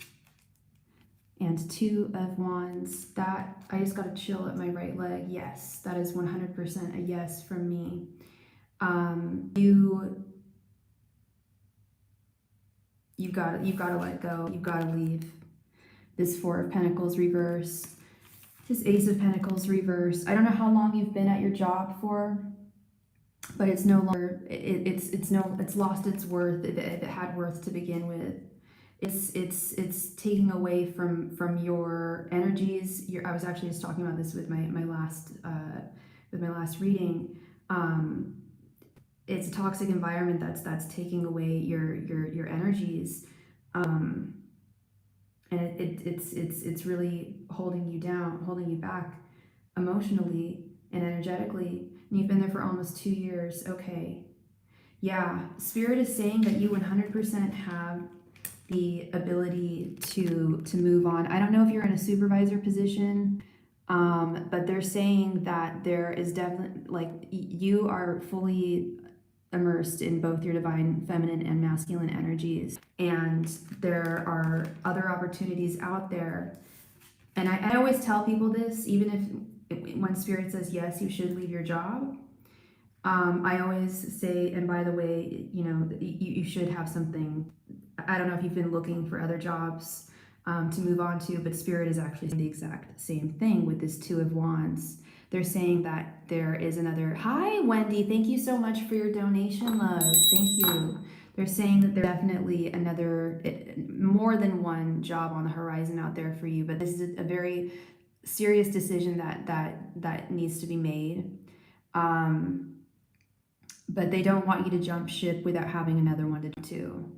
And Two of Wands. That, I just got to chill at my right leg. Yes, that is 100% a yes from me. You've got to let go. You've got to leave. This Four of Pentacles reversed. This Ace of Pentacles reversed. I don't know how long you've been at your job for, but it's no longer, it's lost its worth if it had worth to begin with. It's taking away from your energies. I was actually just talking about this with my last reading. It's a toxic environment that's taking away your energies, and it's really holding you down, holding you back emotionally and energetically. And you've been there for almost 2 years. Okay, yeah, Spirit is saying that you 100% have the ability to move on. I don't know if you're in a supervisor position, but they're saying that there is definitely, like, you are fully immersed in both your divine feminine and masculine energies, and there are other opportunities out there. And I always tell people this, even if when Spirit says yes, you should leave your job, I always say, and by the way, you should have something. I don't know if you've been looking for other jobs to move on to, but Spirit is actually the exact same thing with this Two of Wands. They're saying that there is another, hi Wendy, thank you so much for your donation, love, thank you. They're saying that there's definitely more than one job on the horizon out there for you, but this is a very serious decision that needs to be made. But they don't want you to jump ship without having another one to do.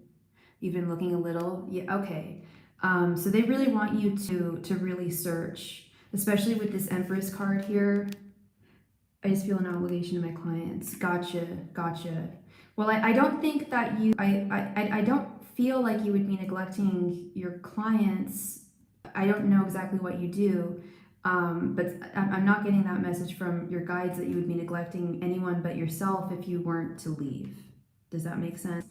You've been looking a little, yeah, okay. So they really want you to really search, especially with this Empress card here. I just feel an obligation to my clients. Gotcha. Well, I don't think that I don't feel like you would be neglecting your clients. I don't know exactly what you do, but I'm not getting that message from your guides that you would be neglecting anyone but yourself if you weren't to leave. Does that make sense?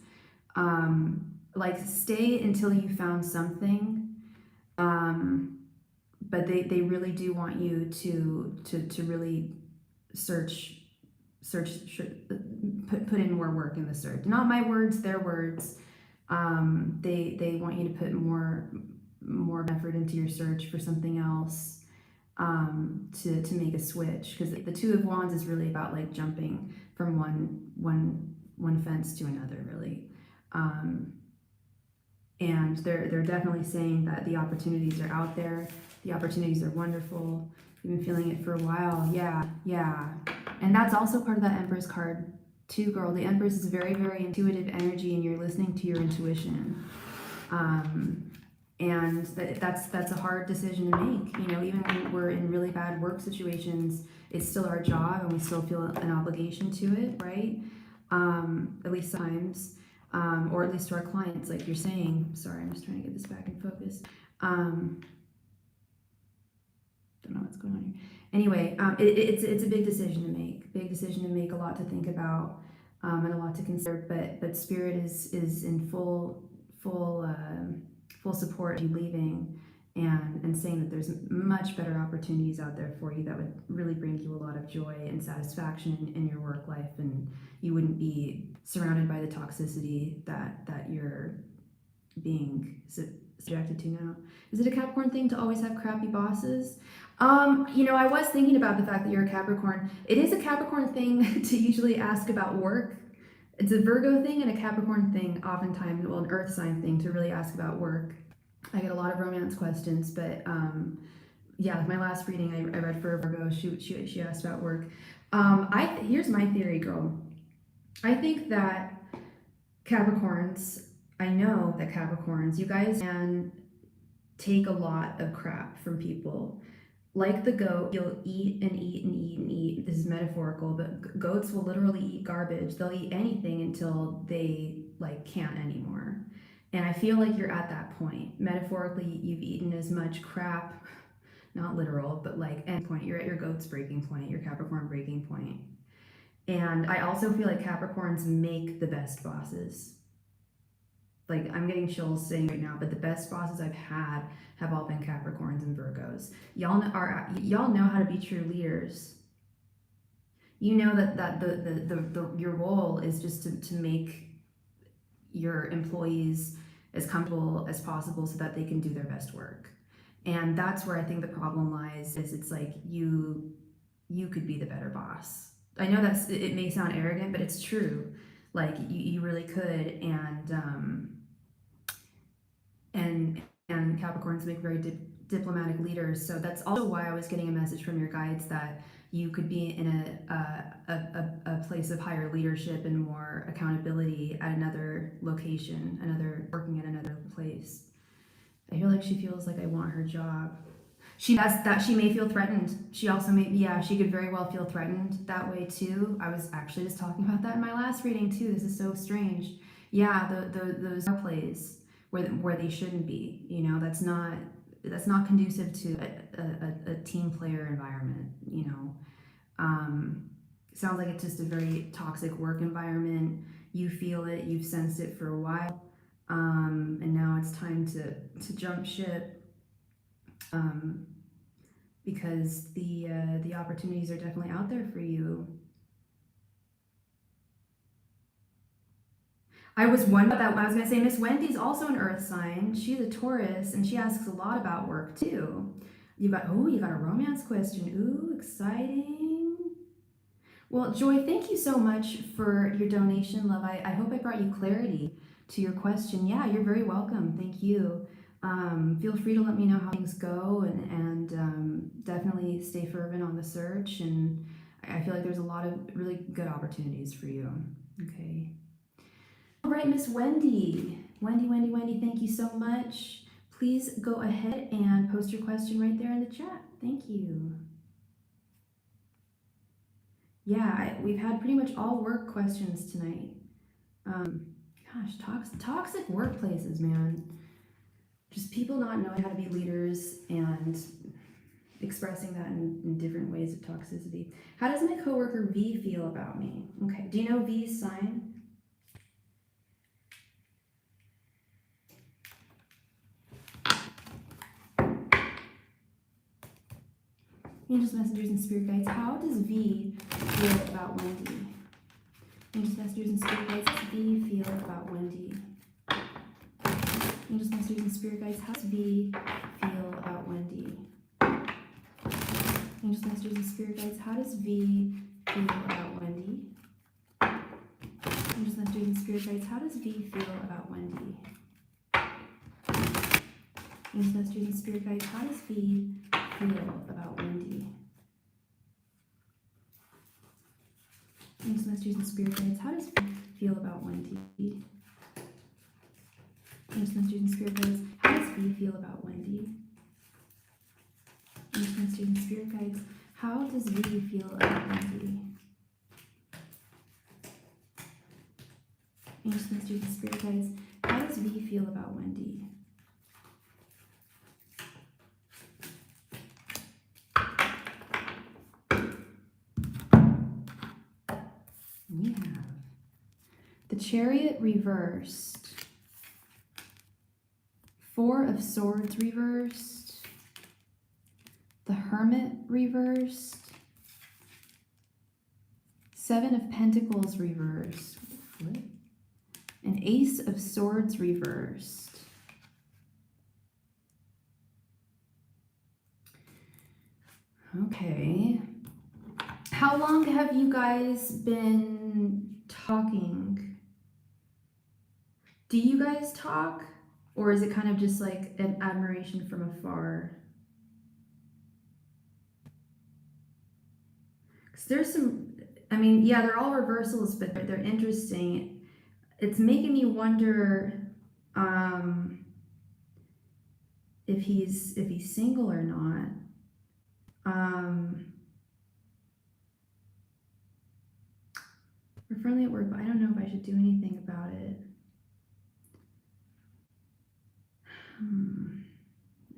Like, stay until you found something, but they really do want you to really search, put in more work in the search. Not my words, their words. They want you to put more effort into your search for something else, to make a switch, because the Two of Wands is really about like jumping from one fence to another, really. And they're definitely saying that the opportunities are out there. The opportunities are wonderful. You've been feeling it for a while. Yeah. And that's also part of that Empress card too, girl. The Empress is very, very intuitive energy, and you're listening to your intuition. And that's a hard decision to make. Even when we're in really bad work situations, it's still our job, and we still feel an obligation to it, right? At least sometimes. Or at least to our clients, like you're saying. Sorry, I'm just trying to get this back in focus. Don't know what's going on here. Anyway, it's a big decision to make, a lot to think about, and a lot to consider. But Spirit is in full support of you leaving, and saying that there's much better opportunities out there for you that would really bring you a lot of joy and satisfaction in your work life, and you wouldn't be surrounded by the toxicity that you're being subjected to now. Is it a Capricorn thing to always have crappy bosses? I was thinking about the fact that you're a Capricorn. It is a Capricorn thing to usually ask about work. It's a Virgo thing and a Capricorn thing, oftentimes, well, an Earth sign thing to really ask about work. I get a lot of romance questions, but yeah, my last reading I read for Virgo, she asked about work. Here's my theory, girl. I think that Capricorns, I know that Capricorns, you guys can take a lot of crap from people. Like the goat, you'll eat and eat and eat and eat. This is metaphorical, but goats will literally eat garbage. They'll eat anything until they like can't anymore. And I feel like you're at that point. Metaphorically, you've eaten as much crap, not literal, but like any point. You're at your goat's breaking point, your Capricorn breaking point. And I also feel like Capricorns make the best bosses. Like, I'm getting chills saying right now, but the best bosses I've had have all been Capricorns and Virgos. Y'all know how to be true leaders. You know that your role is just to make your employees as comfortable as possible so that they can do their best work. And that's where I think the problem lies, is it's like you could be the better boss. I know it may sound arrogant, but it's true. Like you really could, and Capricorns make very diplomatic leaders. So that's also why I was getting a message from your guides that you could be in a place of higher leadership and more accountability at another location, working at another place. I feel like she feels like I want her job. She may feel threatened. She also she could very well feel threatened that way too. I was actually just talking about that in my last reading too. This is so strange. Yeah, those are plays where they shouldn't be. You know, that's not conducive to a team player environment. You know, sounds like it's just a very toxic work environment. You feel it. You've sensed it for a while, and now it's time to jump ship. Because the opportunities are definitely out there for you. I was wondering that. I was gonna say Miss Wendy's also an Earth sign. She's a Taurus, and she asks a lot about work too. You got a romance question. Ooh, exciting. Well, Joy, thank you so much for your donation, love. I hope I brought you clarity to your question. Yeah, you're very welcome. Thank you. Feel free to let me know how things go, and definitely stay fervent on the search. And I feel like there's a lot of really good opportunities for you. Okay. All right, Miss Wendy. Wendy, thank you so much. Please go ahead and post your question right there in the chat. Thank you. Yeah, we've had pretty much all work questions tonight. Gosh, toxic workplaces, man. Just people not knowing how to be leaders and expressing that in different ways of toxicity. How does my coworker V feel about me? Okay, do you know V's sign? Angels, messengers, and spirit guides, how does V feel about Wendy? Angels, messengers, and spirit guides, how does V feel about Wendy? Angels, messengers, and spirit guides, how does V feel about Wendy? Angels, messengers, and spirit guides, how does V feel about Wendy? Angels, messengers, and spirit guides, how does V feel about Wendy? Angels, messengers, and spirit guides, how does V feel about Wendy? Angels, messengers, and spirit guides, how does V feel about Wendy? Angels, messengers, and spirit guides, how does V feel about Wendy? Angels, messengers, and spirit guides, how does V feel about Wendy? Angels, messengers, and spirit guides, how does V feel about Wendy? We have the Chariot reversed, Four of Swords reversed, the Hermit reversed, Seven of Pentacles reversed, flip, and Ace of Swords reversed. Okay. How long have you guys been talking? Do you guys talk? Or is it kind of just like an admiration from afar? there's some, I mean, yeah, they're all reversals, but they're interesting. It's making me wonder if he's single or not. We're friendly at work, but I don't know if I should do anything about it.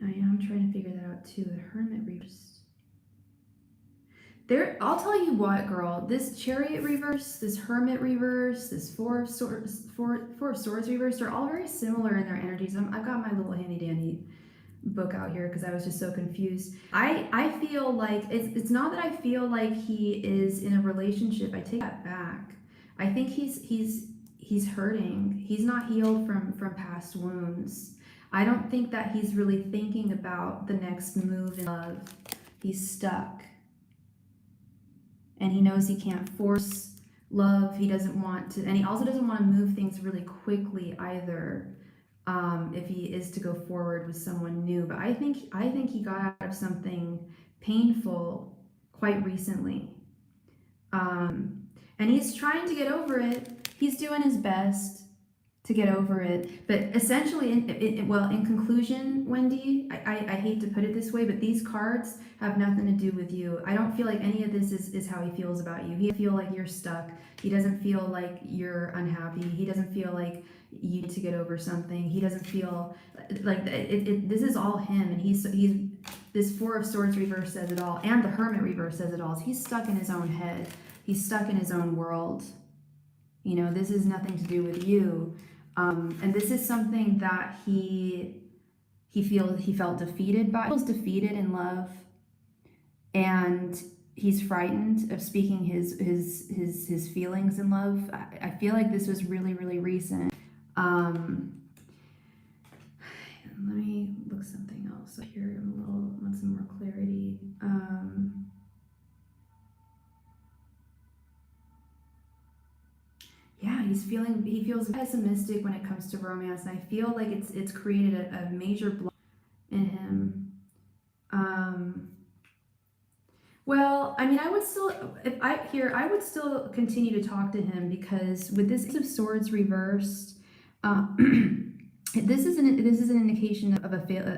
I am trying to figure that out too. The Hermit reverse. There, I'll tell you what, girl. This Chariot reverse, this Hermit reverse, this Four of Swords reverse, they're all very similar in their energies. I've got my little handy dandy book out here because I was just so confused. I feel like it's not that I feel like he is in a relationship. I take that back. I think he's hurting. He's not healed from past wounds. I don't think that he's really thinking about the next move in love. He's stuck. And he knows he can't force love. He doesn't want to, and he also doesn't want to move things really quickly either. If he is to go forward with someone new, but I think he got out of something painful quite recently, and he's trying to get over it. He's doing his best to get over it, but essentially, in conclusion, Wendy, I hate to put it this way, but these cards have nothing to do with you. I don't feel like any of this is how he feels about you. He doesn't feel like you're stuck. He doesn't feel like you're unhappy. He doesn't feel like you need to get over something. He doesn't feel like this is all him, and he's this Four of Swords reverse says it all, and the Hermit reverse says it all. He's stuck in his own head. He's stuck in his own world. You know, this is nothing to do with you. And this is something that he felt defeated by. He feels defeated in love, and he's frightened of speaking his feelings in love. I feel like this was really, really recent. Let me look something else up here. I want some more clarity. Yeah, he feels pessimistic when it comes to romance, and I feel like it's created a major block in him. Well, I mean, I would still, I would still continue to talk to him, because with this Ace of Swords reversed, this is an indication of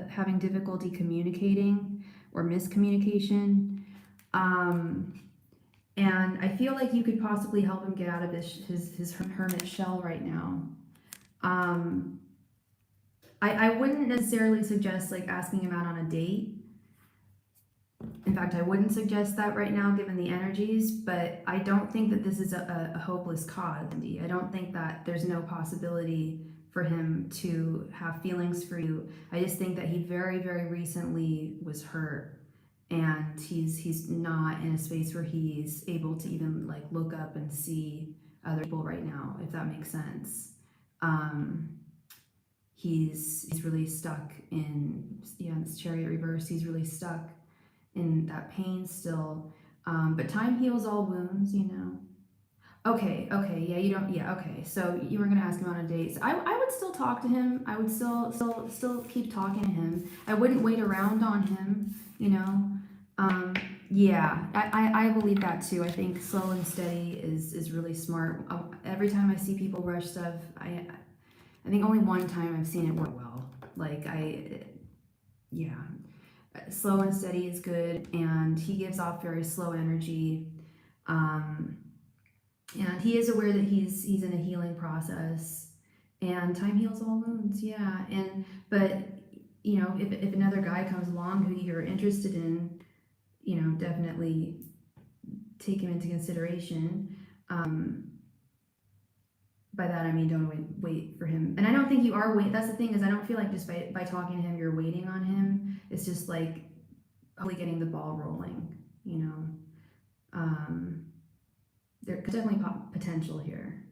having difficulty communicating or miscommunication. And I feel like you could possibly help him get out of his hermit shell right now. I wouldn't necessarily suggest like asking him out on a date. In fact, I wouldn't suggest that right now given the energies, but I don't think that this is a hopeless cause. I don't think that there's no possibility for him to have feelings for you. I just think that he very, very recently was hurt, and he's not in a space where he's able to even like look up and see other people right now, if that makes sense. He's really stuck in this Chariot reverse. He's really stuck in that pain still, but time heals all wounds, you know. Okay, yeah, you don't, yeah, okay, so you were gonna ask him on a date. So I would still talk to him. I would still keep talking to him. I wouldn't wait around on him, you know. Yeah, I believe that too. I think slow and steady is really smart. Every time I see people rush stuff, I think only one time I've seen it work well. Like yeah. Slow and steady is good, and he gives off very slow energy, and he is aware that he's in a healing process, and time heals all wounds. Yeah, but you know, if another guy comes along who you're interested in, you know, definitely take him into consideration. By that I mean don't wait for him, and I don't think you are waiting. That's the thing, is I don't feel like just by talking to him you're waiting on him. It's just like hopefully getting the ball rolling, you know. There's definitely potential here.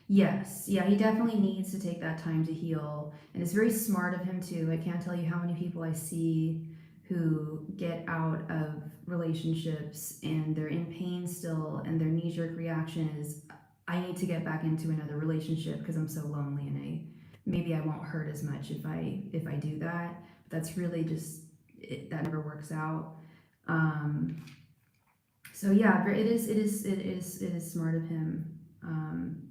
Yes, yeah, he definitely needs to take that time to heal, and it's very smart of him too. I can't tell you how many people I see who get out of relationships and they're in pain still, and their knee-jerk reaction is, I need to get back into another relationship because I'm so lonely, and maybe I won't hurt as much if I do that. But that's really just that never works out. So yeah, it is smart of him,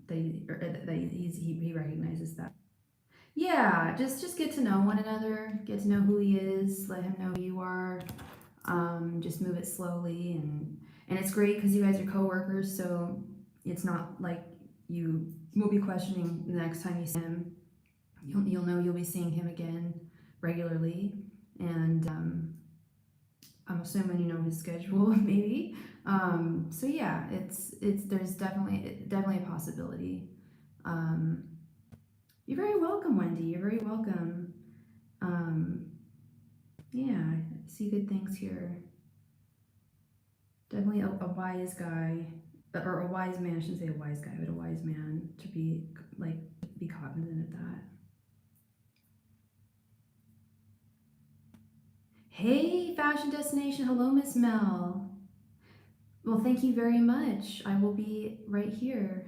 that he recognizes that. Yeah, just get to know one another, get to know who he is, let him know who you are. Just move it slowly, and it's great because you guys are coworkers, so it's not like you will be questioning the next time you see him. You'll know you'll be seeing him again regularly, and I'm assuming you know his schedule maybe. So yeah, it's there's definitely a possibility. Um, you're very welcome, Wendy. You're very welcome. Um, yeah, I see good things here. Definitely a wise guy, or a wise man. I shouldn't say a wise guy, but a wise man to be like be cognizant of that. Hey, fashion destination. Hello, Miss Mel. Well, thank you very much. I will be right here,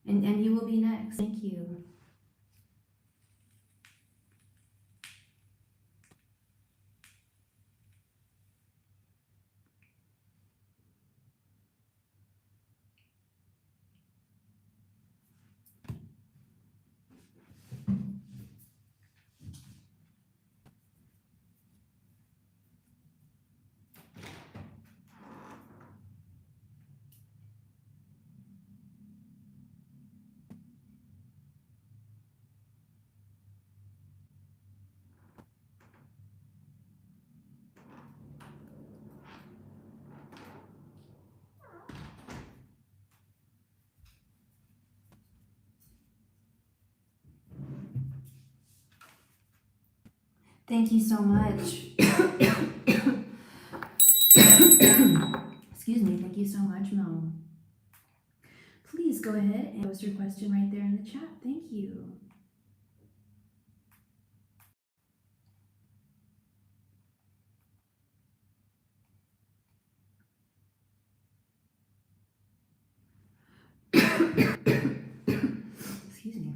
and you will be next. Thank you. Thank you so much. Excuse me. Thank you so much, Mel. Please go ahead and post your question right there in the chat. Thank you. Excuse me.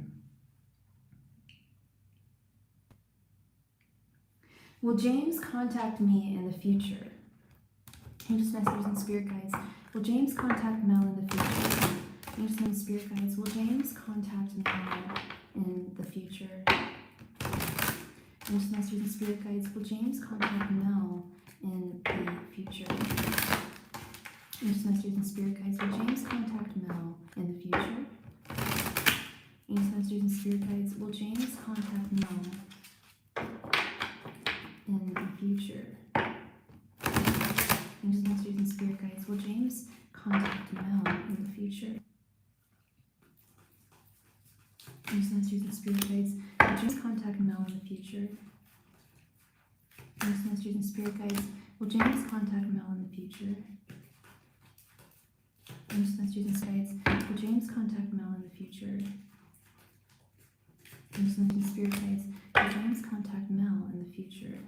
Will James contact me in the future? Angels, messengers, and spirit guides. Will James contact Mel in the future? Angels and spirit guides. Will James contact Mel in the future? Angels, messengers, and spirit guides. Will James contact Mel in the future? Angels, messengers, and spirit guides. Will James contact Mel in the future? Angels, messengers, and spirit guides. Will James contact Mel in the future? Angels, messengers, and spirit guides. Will James contact Mel in the future? Angels, messengers, and spirit guides. Will James contact Mel in the future? Angels, messengers, and spirit guides. Will James contact Mel in the future? Angels, messengers, and spirit guides. Will James contact Mel in the future? Angels, messengers, and spirit guides. Will James contact Mel in the future?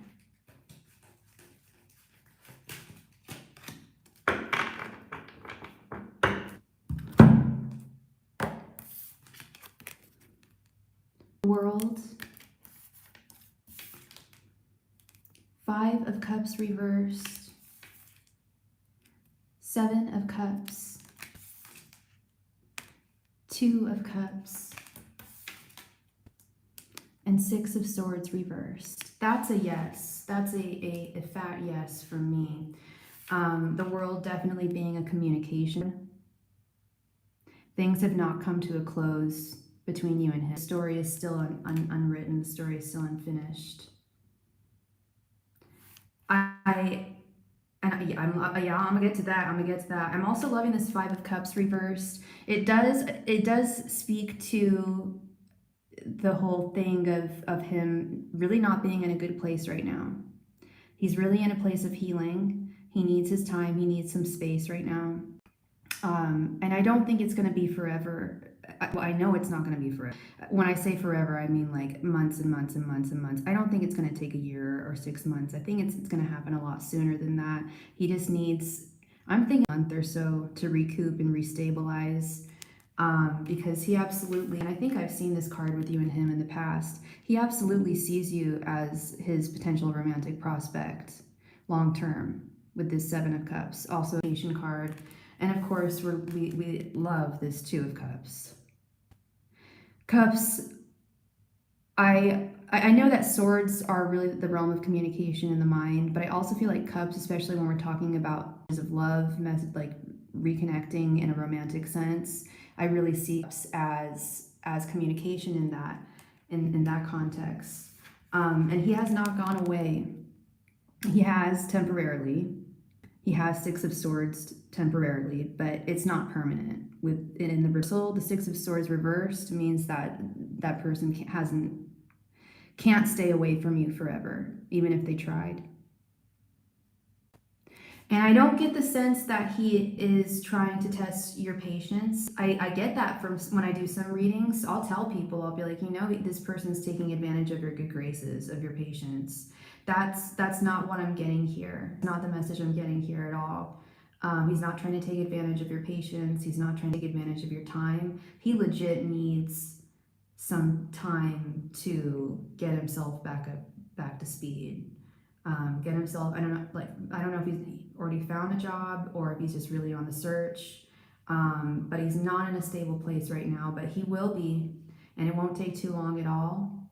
World. 5 of Cups reversed. 7 of Cups. 2 of Cups. And 6 of Swords reversed. That's a yes. That's a fat yes for me. The world definitely being a communication. Things have not come to a close between you and him. The story is still unwritten. The story is still unfinished. I'm gonna get to that. I'm also loving this 5 of Cups reversed. It does speak to the whole thing of him really not being in a good place right now. He's really in a place of healing. He needs his time. He needs some space right now. And I don't think it's going to be forever. Well, I know it's not going to be forever. When I say forever, I mean like months and months and months and months. I don't think it's going to take a year or 6 months. I think it's going to happen a lot sooner than that. He just needs, I'm thinking, a month or so to recoup and restabilize. Because he absolutely, and I think I've seen this card with you and him in the past, he absolutely sees you as his potential romantic prospect long term. with this Seven of Cups, also a Nation card. And of course, we love this Two of Cups. Cups, I know that swords are really the realm of communication in the mind, but I also feel like cups, especially when we're talking about of love, like reconnecting in a romantic sense, I really see cups as communication in that context. And he has not gone away. He has temporarily. He has Six of Swords temporarily, but it's not permanent. With in the reversal, the Six of Swords reversed means that that person can't stay away from you forever, even if they tried. And I don't get the sense that he is trying to test your patience. I get that from when I do some readings. I'll tell people, I'll be like, this person's taking advantage of your good graces, of your patience. That's not what I'm getting here. Not the message I'm getting here at all. He's not trying to take advantage of your patience. He's not trying to take advantage of your time. He legit needs some time to get himself back to speed. Get himself, I don't know if he's already found a job or if he's just really on the search, but he's not in a stable place right now, but he will be, and it won't take too long at all.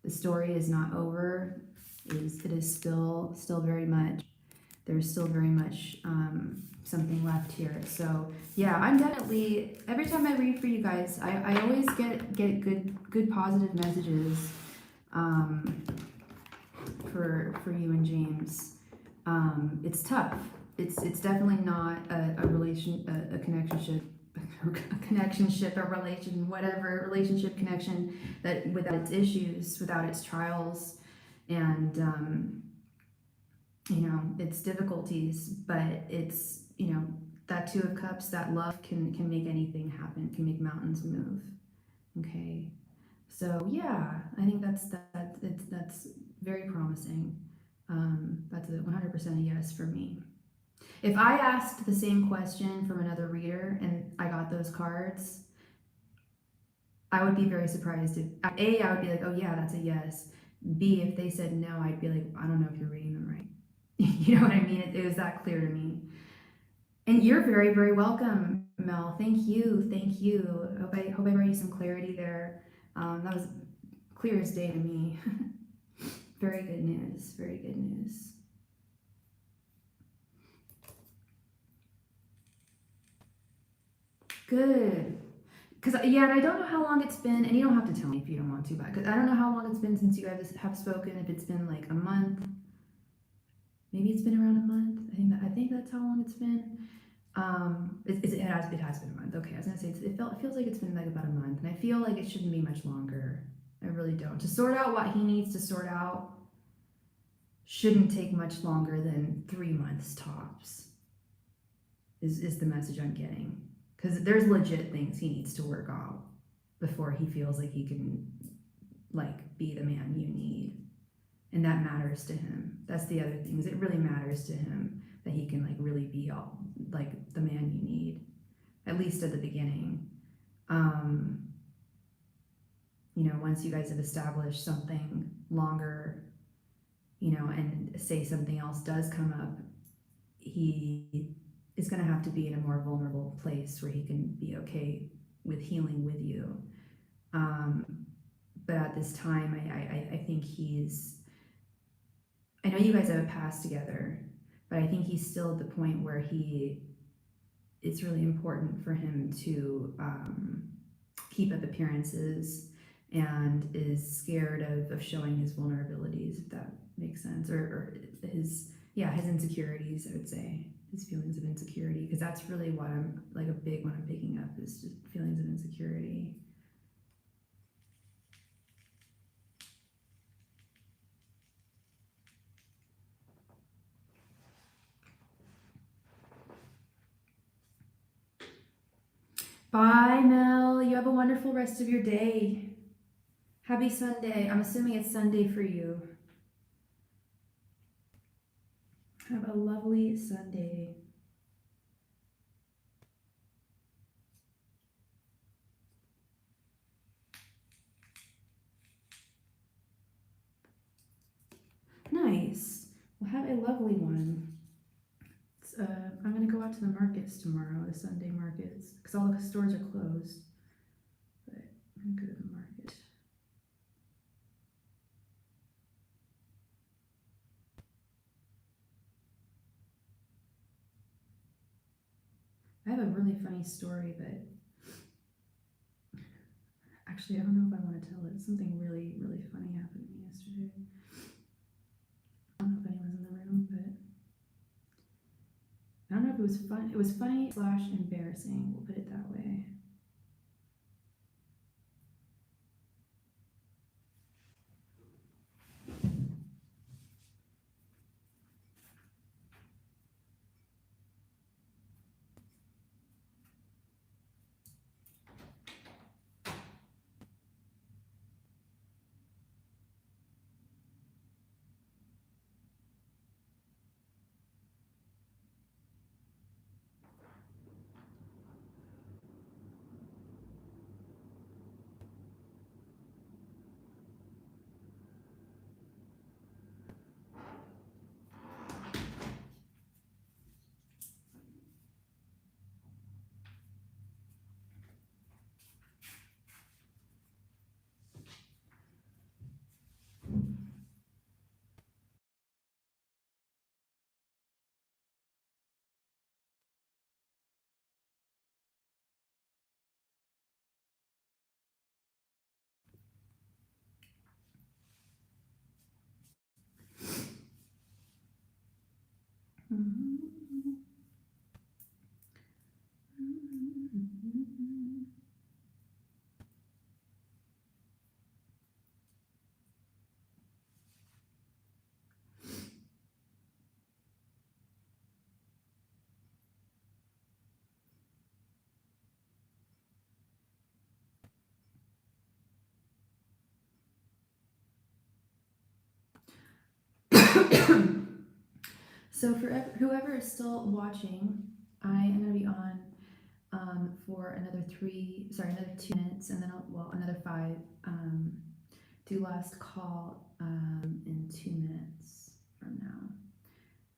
The story is not over. It is still very much, there's still very much something left here. So yeah, I'm definitely, every time I read for you guys, I always get good positive messages for you and James. It's tough. It's definitely not a relationship connection that without its issues, without its trials, and its difficulties. But it's that Two of Cups, that love can make anything happen, can make mountains move. Okay. So yeah, I think that's very promising. That's a 100% a yes for me. If I asked the same question from another reader and I got those cards, I would be very surprised. If A, I would be like, oh yeah, that's a yes. B, if they said no, I'd be like, I don't know if you're reading them right. You know what I mean? It was that clear to me. And you're very, very welcome, Mel. Thank you. Hope I brought you some clarity there. That was clear as day to me. Very good news. Very good news. Good. Because, yeah, and I don't know how long it's been, and you don't have to tell me if you don't want to, but I don't know how long it's been since you guys have spoken, if it's been like a month. Maybe it's been around a month. I think that's how long it's been. It has been a month. Okay, I was gonna say it feels like it's been like about a month, and I feel like it shouldn't be much longer. I really don't. To sort out what he needs to sort out shouldn't take much longer than 3 months tops. Is the message I'm getting, because there's legit things he needs to work out before he feels like he can be the man you need, and that matters to him. That's the other thing, is it really matters to him that he can really be all the man you need, at least at the beginning. Once you guys have established something longer, and say something else does come up, he is going to have to be in a more vulnerable place where he can be okay with healing with you. But at this time, I think I know you guys have a past together, but I think he's still at the point where it's really important for him to keep up appearances and is scared of showing his vulnerabilities, if that makes sense, or his insecurities, I would say, his feelings of insecurity, because that's really what I'm a big one I'm picking up, is just feelings of insecurity. Bye, Mel. You have a wonderful rest of your day. Happy Sunday. I'm assuming it's Sunday for you. Have a lovely Sunday. Nice. Well, have a lovely one. I'm gonna go out to the markets tomorrow, the Sunday markets, because all the stores are closed. But I'm gonna go to the market. I have a really funny story, but actually, I don't know if I want to tell it. Something really, really funny happened to me yesterday. I don't know if anyone's in the room, but I don't know if it was fun. It was funny / embarrassing. We'll put it that way. So for whoever is still watching, I am going to be on for another 2 minutes, and then another 5. Do last call in 2 minutes from now.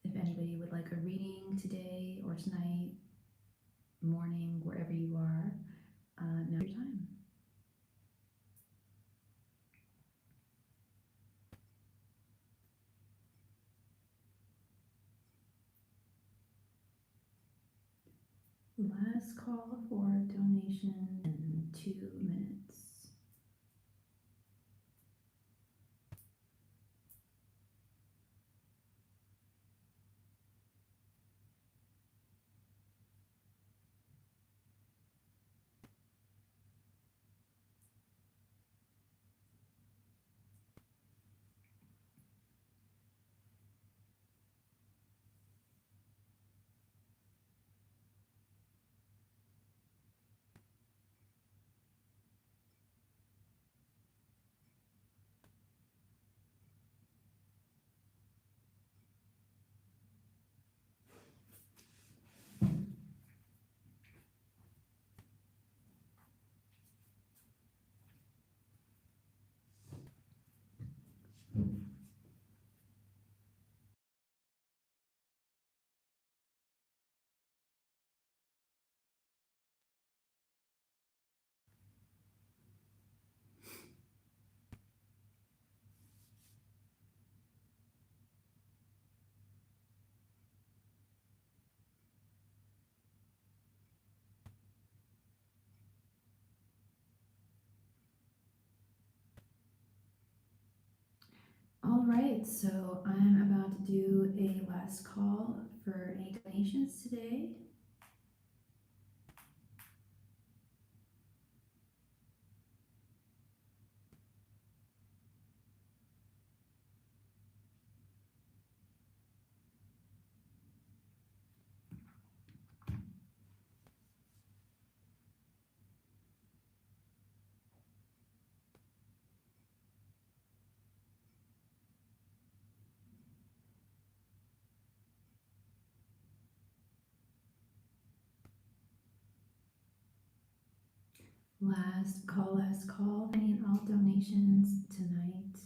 If anybody would like a reading today or tonight, morning, wherever you are, now's your time. Last call for donation in 2 minutes. All right, so I'm about to do a last call for any donations today. Last call. Any and all donations tonight.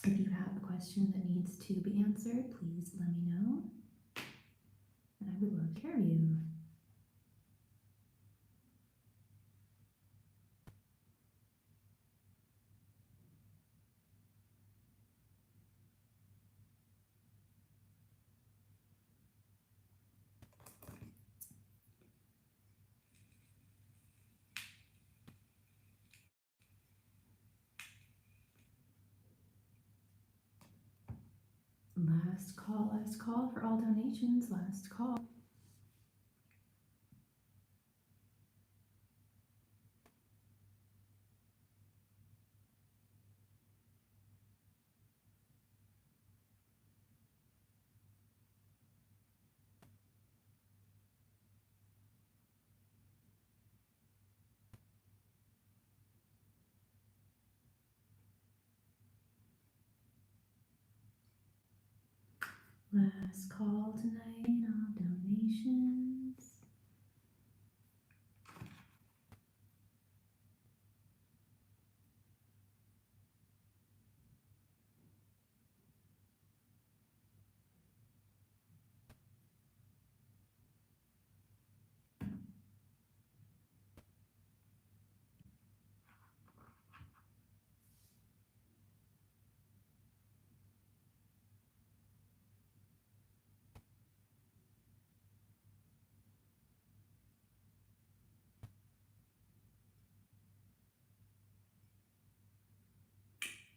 If you have a question that needs to be answered, please let me know. and I would love to hear you. Last call for all donations, last call. Last call tonight on donations.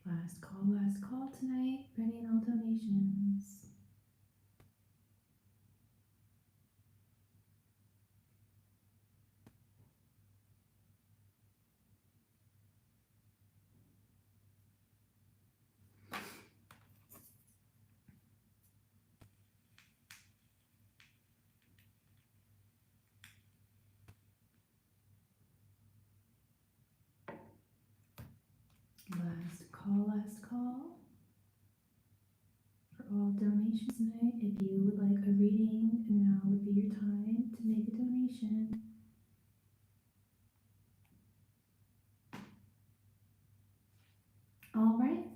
Last call tonight, ready on all donations. Last call for all donations tonight. If you would like a reading, now would be your time to make a donation. All right.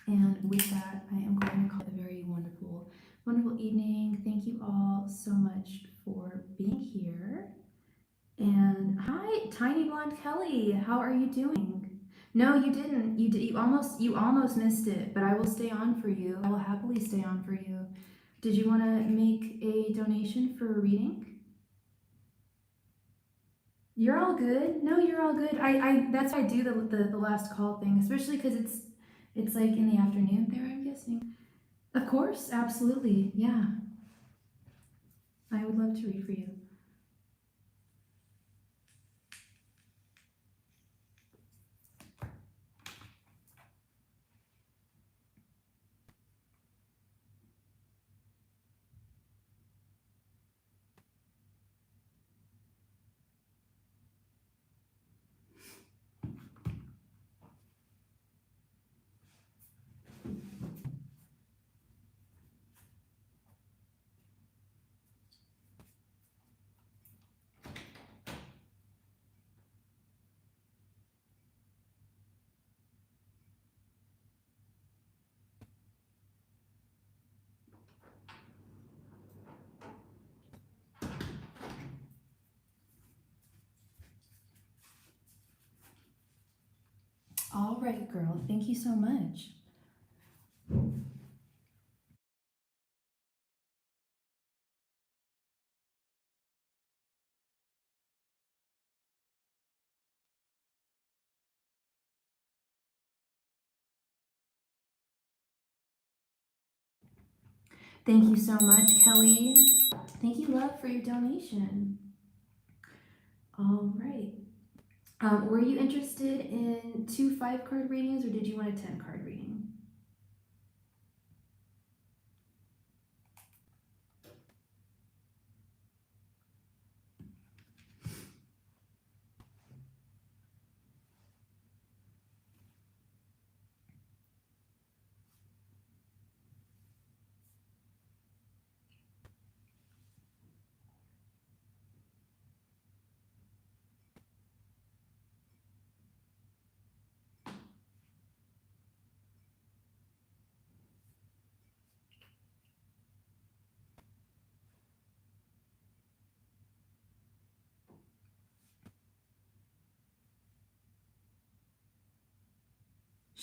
And with that, I am going to call it a very wonderful, wonderful evening. Thank you all so much for being here. And hi, Tiny Blonde Kelly. How are you doing? No, you didn't. You almost missed it, but I will stay on for you. I will happily stay on for you. Did you want to make a donation for a reading? You're all good. No, you're all good. I that's why I do the last call thing, especially because it's like in the afternoon there, I'm guessing. Of course, absolutely. Yeah. I would love to read for you. All right, girl. Thank you so much. Thank you so much, Kelly. Thank you, love, for your donation. All right. Were you interested in 2 5-card readings or did you want a 10-card reading?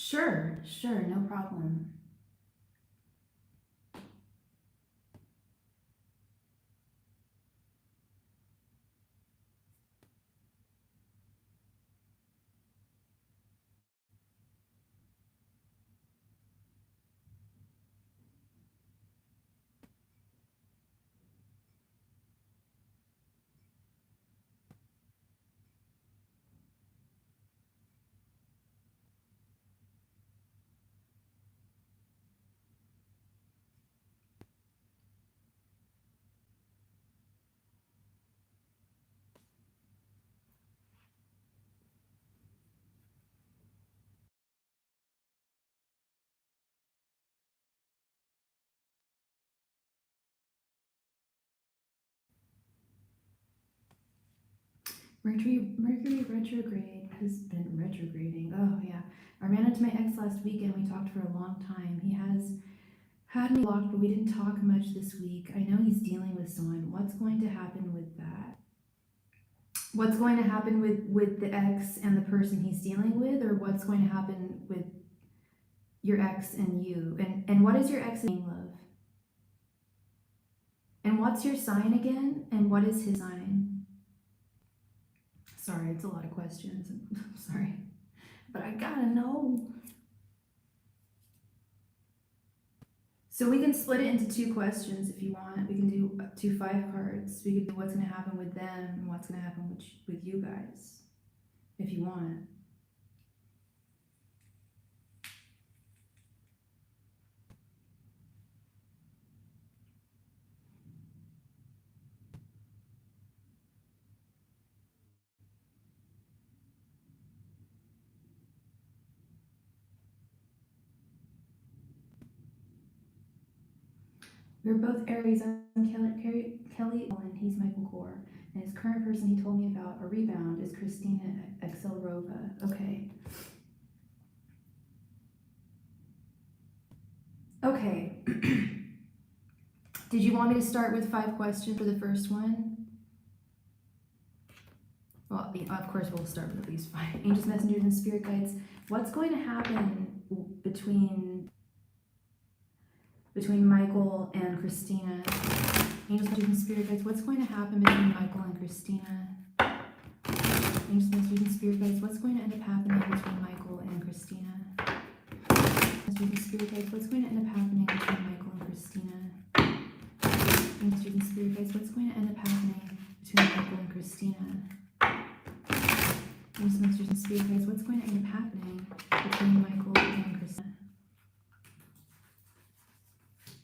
Sure, no problem. Mercury retrograde has been retrograding. Oh yeah. I ran into my ex last weekend. We talked for a long time. He has had me blocked, but we didn't talk much this week. I know he's dealing with someone. What's going to happen with that? What's going to happen with the ex and the person he's dealing with, or what's going to happen with your ex and you? And what is your ex's name, love? And what's your sign again? And what is his sign? Sorry, it's a lot of questions. I'm sorry. But I gotta know. So we can split it into 2 questions if you want. We can do 2 5 cards. We could do what's gonna happen with them and what's gonna happen with you guys, if you want. We're both Aries. I'm Kelly Owen. He's Michael Core. And his current person he told me about a rebound is Christina Excelrova. Okay. Okay. Did you want me to start with 5 questions for the first one? Well, of course we'll start with at least 5. Angels, messengers, and spirit guides. What's going to happen between Michael and Christina? Angels, messengers, and spirit guides. What's going to happen between Michael and Christina? Angels, messengers, and spirit guides. What's going to end up happening between Michael and Christina? Messengers, and spirit guides. What's going to end up happening between Michael and Christina? Messengers, and spirit guides. What's going to end up happening between Michael and Christina? Messengers, and spirit guides. What's going to end up happening between Michael and Christina?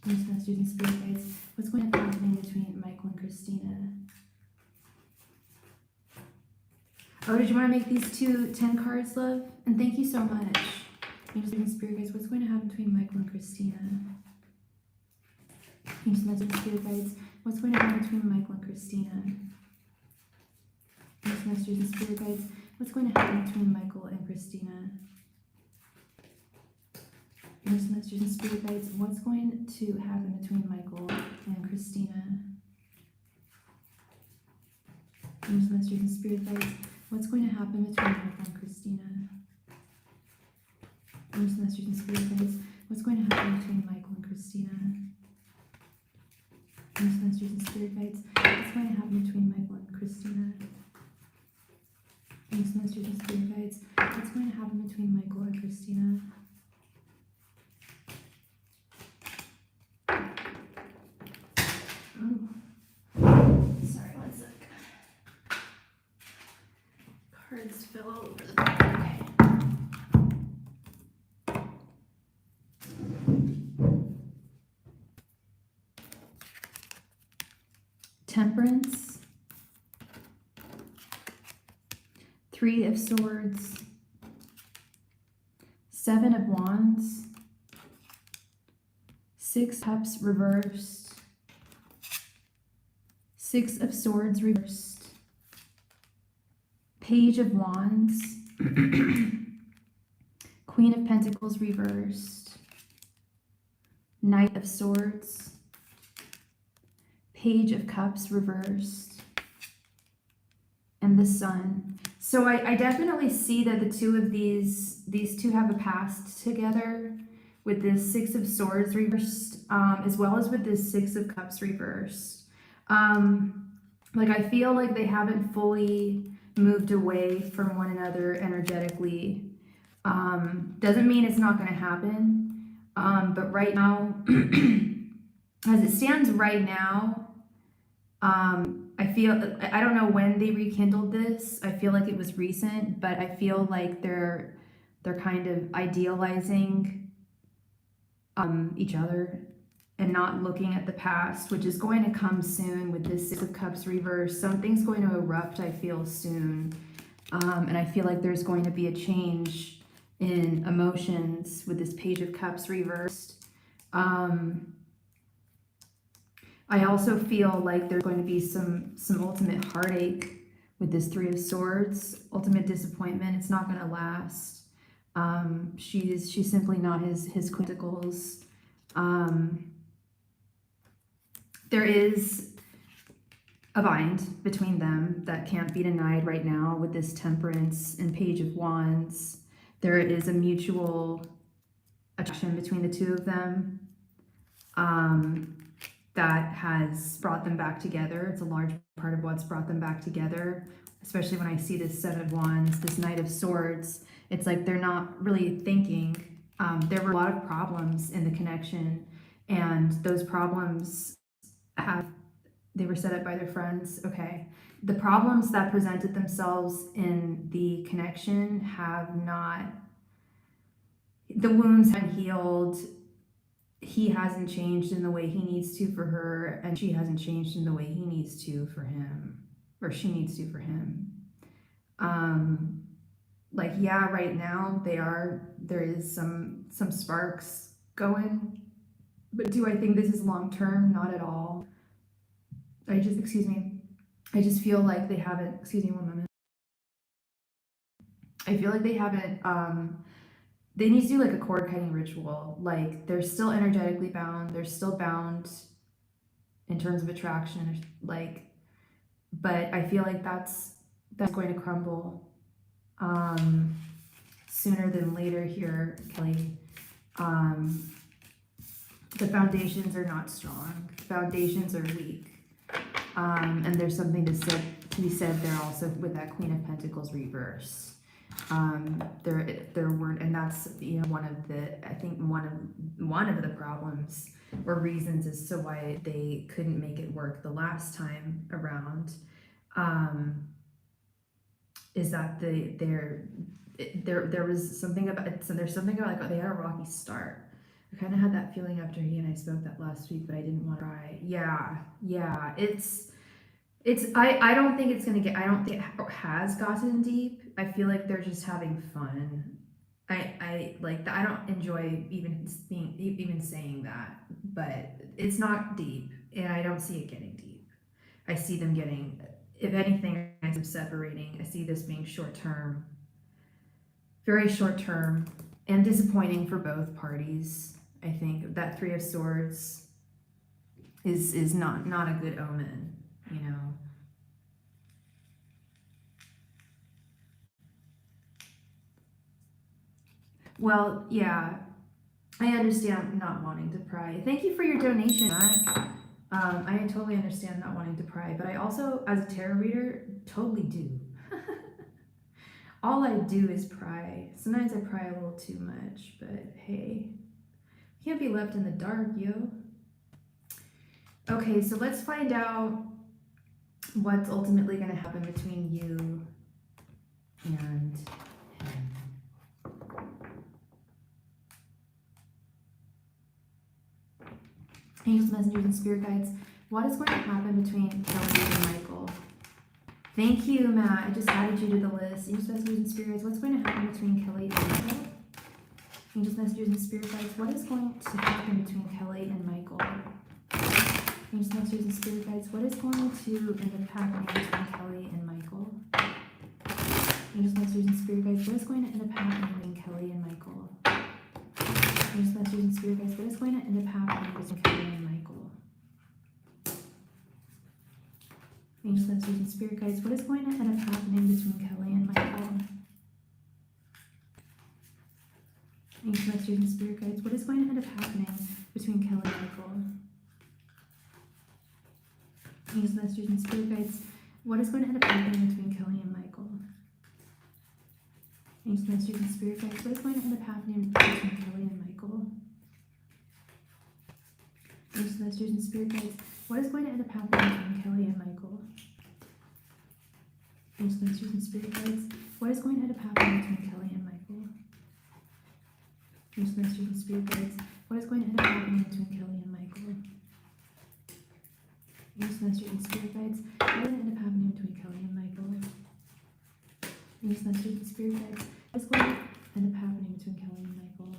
Messengers, and spirit guides. What's going to end up happening between Michael and Christina? Oh, did you want to make these 2 10 cards, love? And thank you so much. Angels, and spirit guides. What's going to happen between Michael and Christina? Angels, messengers, and spirit guides. What's going to happen between Michael and Christina? Angels, messengers, and spirit guides. What's going to happen between Michael and Christina? Angels, messengers, and spirit guides. What's going to happen between Michael and Christina? Angels, messengers, and spirit guides. What's going to happen between Michael and Christina? Angels, messengers, and spirit guides. What's going to happen between Michael and Christina? Angels, messengers, and spirit guides. What's going to happen between Michael and Christina? Angels, messengers, and spirit guides. What's going to happen between Michael and Christina? Sorry, one sec. Cards fell all over the place. Okay. Temperance, 3 of Swords, 7 of Wands, 6 Cups reversed, 6 of Swords reversed, Page of Wands, Queen of Pentacles reversed, Knight of Swords, Page of Cups reversed, and the Sun. So I definitely see that the two of these two have a past together with this Six of Swords reversed, as well as with this Six of Cups reversed. Like I feel like they haven't fully moved away from one another energetically. Doesn't mean it's not going to happen. But right now, as it stands right now, I feel, I don't know when they rekindled this. I feel like it was recent, but I feel like they're kind of idealizing each other and not looking at the past, which is going to come soon with this Six of Cups reverse. Something's going to erupt, I feel, soon. And I feel like there's going to be a change in emotions with this Page of Cups reversed. I also feel like there's going to be some ultimate heartache with this Three of Swords, ultimate disappointment. It's not going to last. She's simply not his Queen of Pentacles. There is a bind between them that can't be denied right now with this Temperance and Page of Wands. There is a mutual attraction between the two of them. That has brought them back together. It's a large part of what's brought them back together, especially when I see this Seven of Wands, this Knight of Swords. It's like they're not really thinking. There were a lot of problems in the connection, and those problems they were set up by their friends. Okay. The problems that presented themselves in the connection the wounds haven't healed. He hasn't changed in the way he needs to for her, and she hasn't changed in the way he needs to for him, or she needs to for him. Like, yeah, right now there is some sparks going, but do I think this is long term? Not at all. I just feel like they haven't, excuse me one moment. I feel like they haven't, they need to do like a cord cutting ritual. Like they're still energetically bound. They're still bound in terms of attraction, like, but I feel like that's going to crumble sooner than later here, Kelly. The foundations are not strong. Foundations are weak. And there's something to be said there also with that Queen of Pentacles reverse. There weren't, and that's, you know, one of the problems or reasons as to why they couldn't make it work the last time around, is that there was something about it. So there's something about, like, they had a rocky start. I kind of had that feeling after he and I spoke that last week, but I didn't want to try. Yeah, I don't think it's gonna I don't think it has gotten deep. I feel like they're just having fun. I like that. I don't enjoy even saying that, but it's not deep, and I don't see it getting deep. I see them getting, if anything, I see them separating. I see this being short term, very short term, and disappointing for both parties. I think that Three of Swords is not a good omen, you know. Well, yeah, I understand not wanting to pry. Thank you for your donation. I totally understand not wanting to pry, but I also, as a tarot reader, totally do. All I do is pry. Sometimes I pry a little too much, but hey, can't be left in the dark, yo. Okay, so let's find out what's ultimately going to happen between you and him. Angels, messengers, and spirit guides. What is going to happen between Kelly and Michael? Thank you, Matt. I just added you to the list. Angels, messengers, and spirit guides. What's going to happen between Kelly and Michael? Angels, messengers, and spirit guides. What is going to happen between Kelly and Michael? Angels, messengers, and spirit guides. What is going to end up happening between Kelly and Michael? Angels, messengers, and spirit guides. What is going to end up happening between Kelly and Michael? Angels, messengers, and spirit guides. What is going to end up happening between Kelly and Michael? Angels, messengers, and spirit guides. What is going to end up happening between Kelly and Michael? Ancient masters and spirit guides, what is going to end up happening between Kelly and Michael? Ancient masters and spirit guides, what is going to end up happening between Kelly and Michael? Ancient masters and spirit guides, what is going to end up happening between Kelly and Michael? Ancient masters and spirit guides, what is going to end up happening between Kelly and Michael? Ancient masters and spirit guides, what is going to end up happening between Kelly and Michael? Ancient masters and spirit guides, what is going to end up happening between Kelly and Michael? Ancient masters and spirit guides, what is going to end up happening between Kelly and Michael? Ancient masters and spirit guides, what is going to end up happening between Kelly and Michael?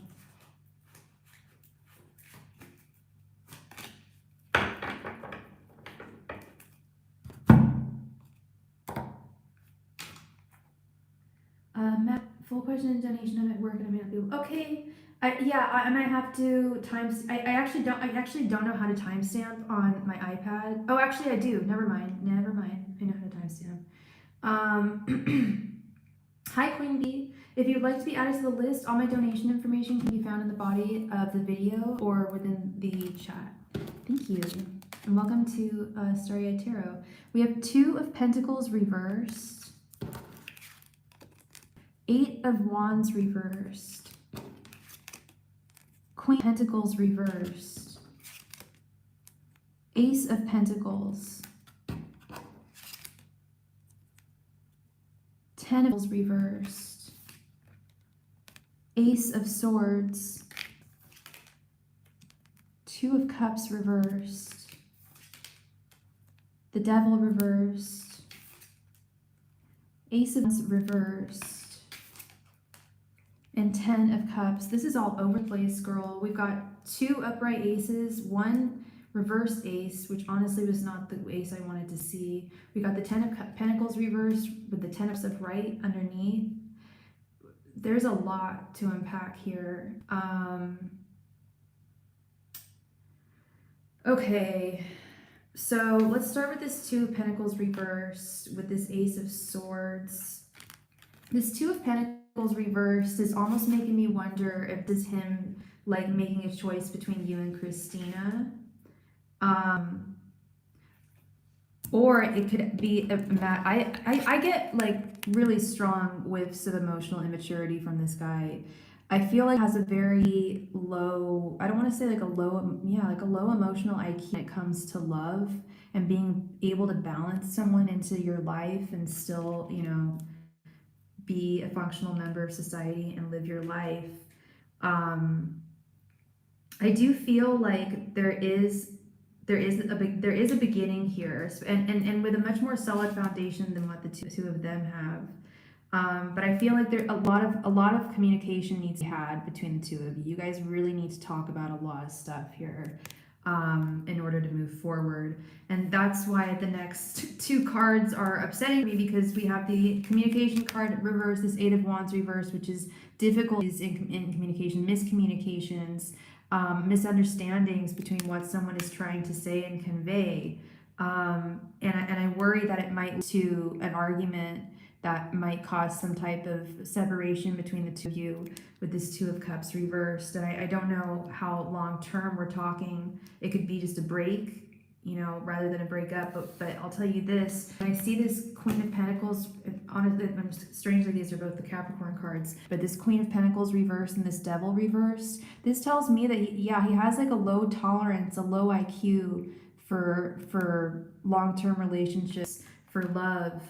Matt, full question and donation. I'm at work and I may not be able. Okay, I might have to I actually don't know how to timestamp on my iPad. Oh, actually I do. Never mind. I know how to timestamp. Hi Queen Bee. If you'd like to be added to the list, all my donation information can be found in the body of the video or within the chat. Thank you. And welcome to Starry-Eyed Tarot. We have 2 of Pentacles reversed. 8 of Wands reversed. Queen of Pentacles reversed. Ace of Pentacles. 10 of Pentacles reversed. Ace of Swords. 2 of Cups reversed. The Devil reversed. Ace of Wands reversed. And 10 of Cups. This is all over the place, girl. We've got 2 upright aces, 1 reverse ace, which honestly was not the ace I wanted to see. We got the 10 of Pentacles reversed with the 10 of upright underneath. There's a lot to unpack here. Okay, so let's start with this 2 of Pentacles reversed with this Ace of Swords. This 2 of Pentacles reversed is almost making me wonder if this is him like making a choice between you and Christina. Or it could be I get like really strong whiffs of emotional immaturity from this guy. I feel like has a very low, I don't want to say like a low, yeah, like a low emotional IQ when it comes to love and being able to balance someone into your life and still, you know, be a functional member of society and live your life. I do feel like there is a beginning here, and with a much more solid foundation than what the two of them have. But I feel like there a lot of communication needs to be had between the two of you. You guys really need to talk about a lot of stuff here in order to move forward. And that's why the next 2 cards are upsetting me, because we have the communication card reversed, this 8 of Wands reversed, which is difficulties in communication, miscommunications, misunderstandings between what someone is trying to say and convey. And I worry that it might lead to an argument that might cause some type of separation between the two of you with this 2 of Cups reversed. And I don't know how long term we're talking. It could be just a break, you know, rather than a breakup. But I'll tell you this, when I see this Queen of Pentacles, honestly, strangely, these are both the Capricorn cards, but this Queen of Pentacles reversed and this Devil reversed, this tells me that he has like a low tolerance, a low IQ for long-term relationships, for love.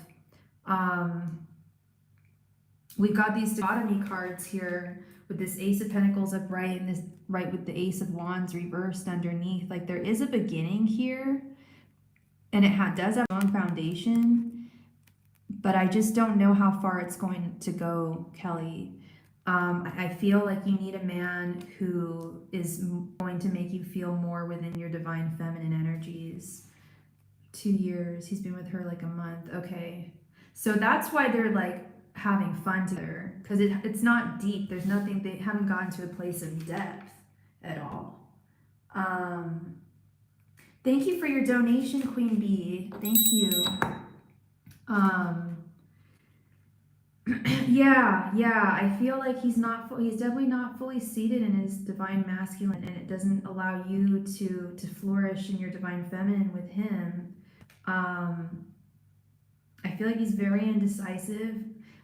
We've got these dichotomy cards here with this Ace of Pentacles upright and this right with the Ace of Wands reversed underneath. Like there is a beginning here, and it does have a strong foundation, but I just don't know how far it's going to go, Kelly. I feel like you need a man who is going to make you feel more within your divine feminine energies. 2 years, he's been with her like a month. Okay. So that's why they're like having fun together, because it's not deep. There's nothing, they haven't gotten to a place of depth at all. Thank you for your donation, Queen Bee. Thank you. Yeah, I feel like he's definitely not fully seated in his divine masculine, and it doesn't allow you to flourish in your divine feminine with him. Um, I feel like he's very indecisive.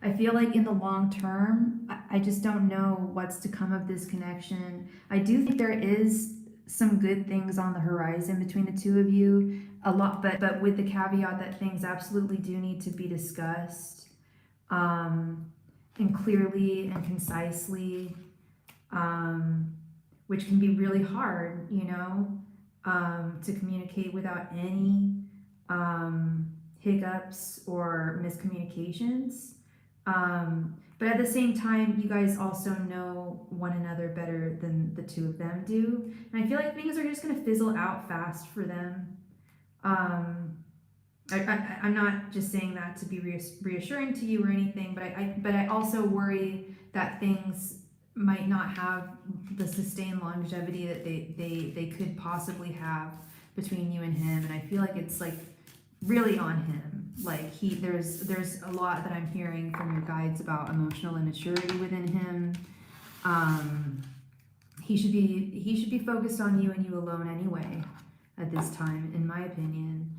I feel like in the long term, I just don't know what's to come of this connection. I do think there is some good things on the horizon between the two of you, a lot, but with the caveat that things absolutely do need to be discussed, um, and clearly and concisely, um, which can be really hard, to communicate without any hiccups or miscommunications. But at the same time, you guys also know one another better than the two of them do. And I feel like things are just going to fizzle out fast for them. I'm not just saying that to be reassuring to you or anything, but I also worry that things might not have the sustained longevity that they could possibly have between you and him. And I feel like it's like really on him. Like there's a lot that I'm hearing from your guides about emotional immaturity within him. He should be focused on you and you alone anyway at this time, in my opinion.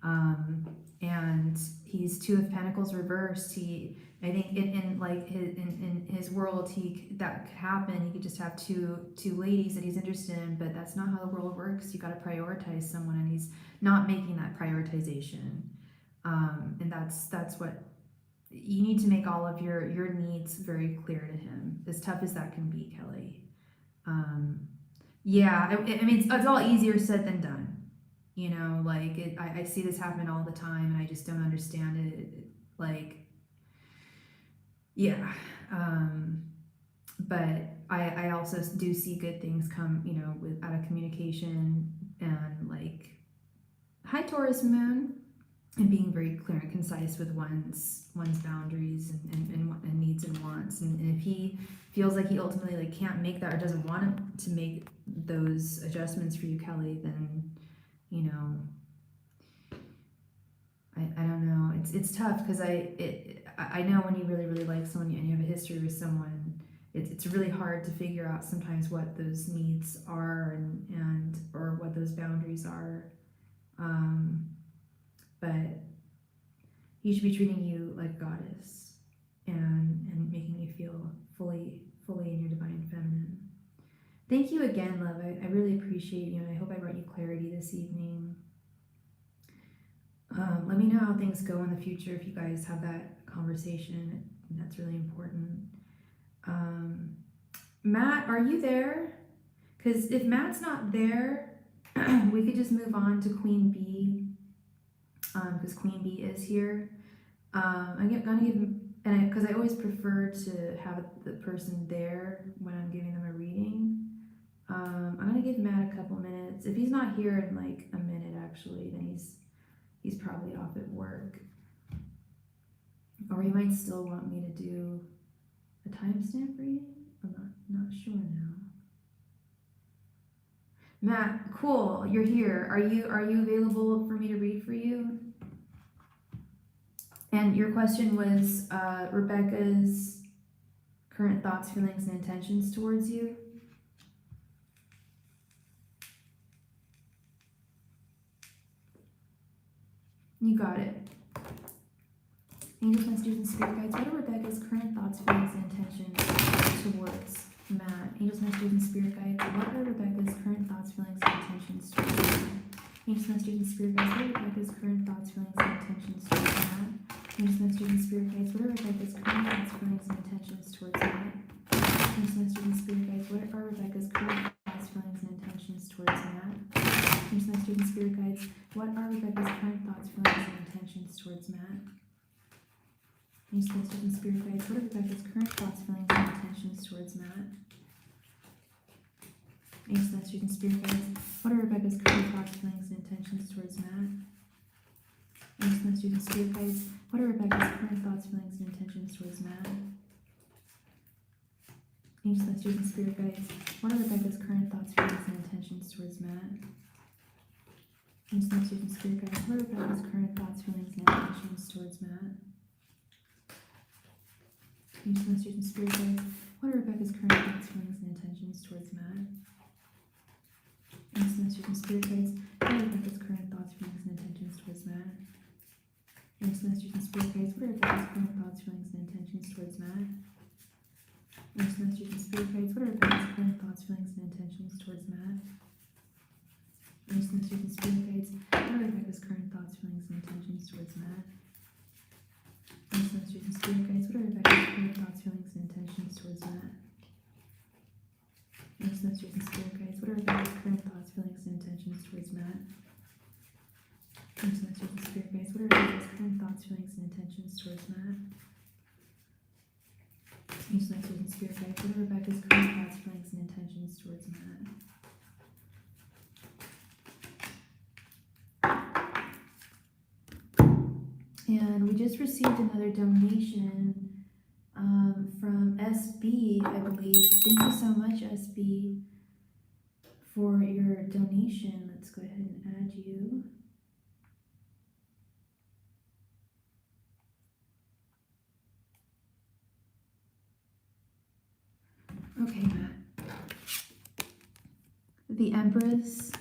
And he's Two of Pentacles reversed. I think in his world, that could happen. He could just have two ladies that he's interested in, but that's not how the world works. You got to prioritize someone, and he's not making that prioritization. And that's what you need to make all of your needs very clear to him. As tough as that can be, Kelly. I mean, it's all easier said than done. I see this happen all the time, and I just don't understand it. But I also do see good things come, out of communication and hi Taurus moon, and being very clear and concise with one's boundaries and needs and wants. And if he feels like he ultimately can't make that or doesn't want to make those adjustments for you, Kelly, then I don't know. It's tough because I know when you really like someone and you have a history with someone, it's really hard to figure out sometimes what those needs are and or what those boundaries are. But he should be treating you like a goddess and making you feel fully in your divine feminine. Thank you again, love. I really appreciate you, and I hope I brought you clarity this evening. Let me know how things go in the future if you guys have that conversation. That's really important. Matt, are you there? Because if Matt's not there, we could just move on to Queen B. Because Queen B is here. I'm gonna give him, and because I always prefer to have the person there when I'm giving them a reading. I'm gonna give Matt a couple minutes. If he's not here in a minute, actually, then he's probably off at work. Or he might still want me to do a timestamp reading. I'm not sure now. Matt, cool, you're here. Are you available for me to read for you? And your question was Rebecca's current thoughts, feelings, and intentions towards you. You got it. Angels, messengers, and spirit guides, what are Rebecca's current thoughts, feelings, and intentions towards Matt? Angels, messengers, and spirit guides, what are Rebecca's current thoughts, feelings, and intentions towards Matt? Angels, messengers, and spirit guides, what are Rebecca's current thoughts, feelings, and intentions towards Matt? Angels, messengers, and spirit guides, what are Rebecca's current thoughts, feelings, and intentions towards Matt? Angels, messengers, and spirit guides, what are Rebecca's current thoughts, feelings, and intentions towards Matt? Angels, messengers, and spirit guides, what are Rebecca's current thoughts, feelings, and intentions towards Matt? Angels, messengers, and spirit guides, what are Rebecca's current thoughts, feelings, and intentions towards Matt? Angels, messengers, and spirit guides, what are Rebecca's current thoughts, feelings, and intentions towards Matt? Angels, messengers, and spirit guides, what are Rebecca's current thoughts, feelings, and intentions towards Matt? Angels, messengers, and spirit guides, what are Rebecca's current thoughts, feelings, and intentions towards Matt? Angels, messengers, and spirit guides, what are Rebecca's current thoughts, feelings, and intentions towards Matt? Change messages and spirit guides. What are Rebecca's current thoughts, feelings, and intentions towards Matt? Change messages and spirit guides. What are Rebecca's current thoughts, feelings, and intentions towards Matt? Change messages and spirit guides. What are Rebecca's current thoughts, feelings, and intentions towards Matt? Change messages and spirit guides. What are Rebecca's current thoughts, feelings, and intentions towards Matt? Change messages and spirit guides. What are Rebecca's current thoughts, feelings, and intentions towards Matt? Change messages and spirit guides. What are Rebecca's current thoughts, feelings, and intentions towards Matt? Change messages and spirit guides. What are Rebecca's current thoughts, feelings, and intentions towards Matt? Change messages and spirit guides. What are Rebecca's current thoughts, feelings, and intentions towards Matt? Change messages and spirit guides. What are Rebecca's current thoughts, feelings, and intentions towards Matt? And we just received another donation from SB, I believe. Thank you so much, SB, for your donation. Let's go ahead and add you. Okay, Matt. The Empress,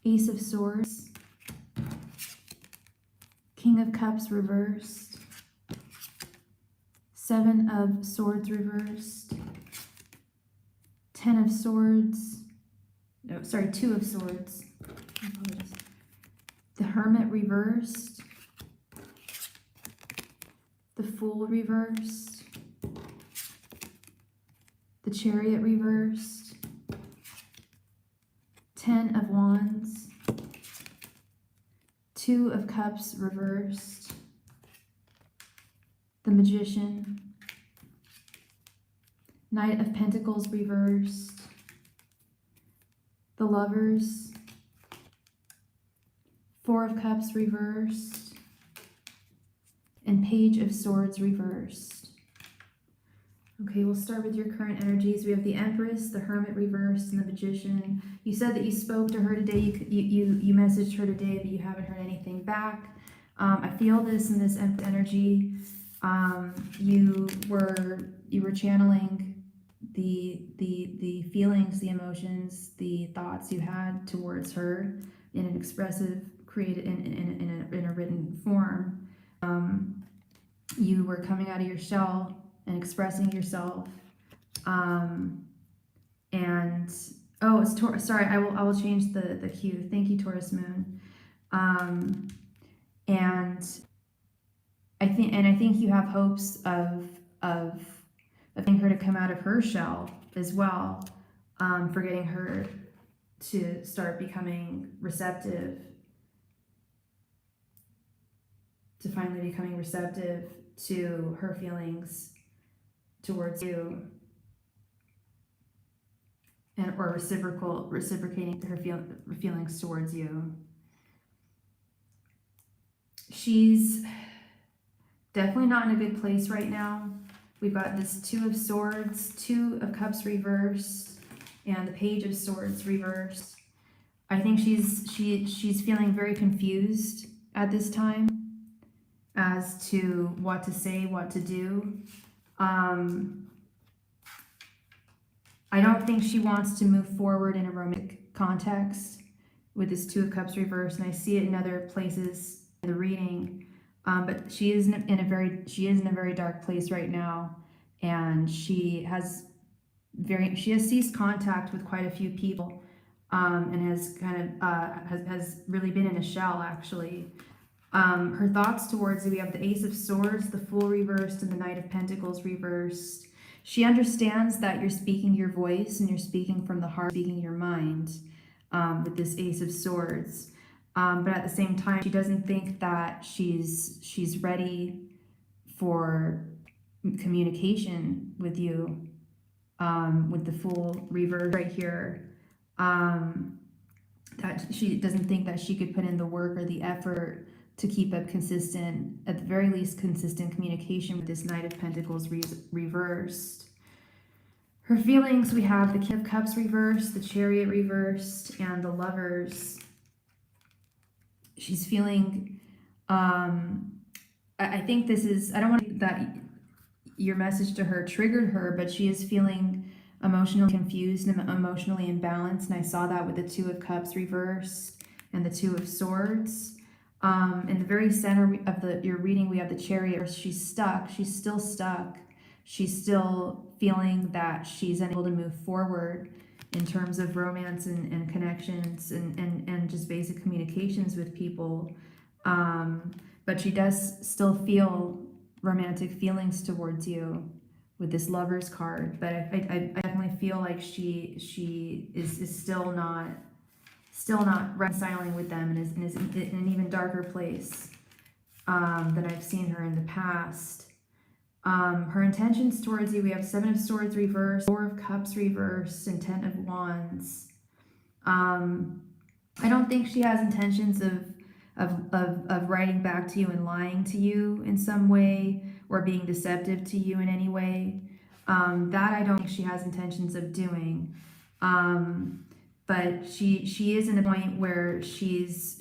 Ace of Swords, King of Cups reversed, Seven of Swords reversed, Ten of Swords, no, sorry, Two of Swords, I apologize. The Hermit reversed, the Fool reversed, the Chariot reversed, Ten of Wands, Two of Cups reversed, the Magician, Knight of Pentacles reversed, the Lovers, Four of Cups reversed, and Page of Swords reversed. Okay, we'll start with your current energies. We have the Empress, the Hermit reversed, and the Magician. You said that you spoke to her today, you messaged her today, but you haven't heard anything back. I feel this in this energy. You were channeling the feelings, the emotions, the thoughts you had towards her in an expressive, created in a written form. You were coming out of your shell and expressing yourself, and oh, it's Taurus. Sorry, I will change the cue. Thank you, Taurus Moon. And I think you have hopes of getting her to come out of her shell as well, for getting her to start becoming receptive, to finally becoming receptive to her feelings towards you, and or reciprocating her feelings towards you. She's definitely not in a good place right now. We've got this Two of Swords, Two of Cups reversed, and the Page of Swords reversed. I think she's feeling very confused at this time as to what to say, what to do. I don't think she wants to move forward in a romantic context with this Two of Cups reversed, and I see it in other places in the reading. But she is in a very dark place right now, and she has ceased contact with quite a few people, and has kind of has really been in a shell actually. Her thoughts towards you, we have the Ace of Swords, the Fool reversed, and the Knight of Pentacles reversed. She understands that you're speaking your voice and you're speaking from the heart, speaking your mind, with this Ace of Swords. But at the same time, she doesn't think that she's ready for communication with you, with the Fool reversed right here. That she doesn't think that she could put in the work or the effort to keep up consistent, at the very least, consistent communication with this Knight of Pentacles reversed. Her feelings, we have the King of Cups reversed, the Chariot reversed, and the Lovers. She's feeling I think this is, I don't want that your message to her triggered her, but she is feeling emotionally confused and emotionally imbalanced. And I saw that with the Two of Cups reverse and the Two of Swords. In the very center of your reading, we have the Chariot. She's stuck. She's still stuck. She's still feeling that she's unable to move forward in terms of romance and connections and just basic communications with people. But she does still feel romantic feelings towards you with this Lover's card. But I definitely feel like she is still not reconciling with them, and is in an even darker place than I've seen her in the past. Her intentions towards you, we have Seven of Swords reversed, Four of Cups reversed, and Ten of Wands. I don't think she has intentions of writing back to you and lying to you in some way, or being deceptive to you in any way. That I don't think she has intentions of doing. But she is in a point where she is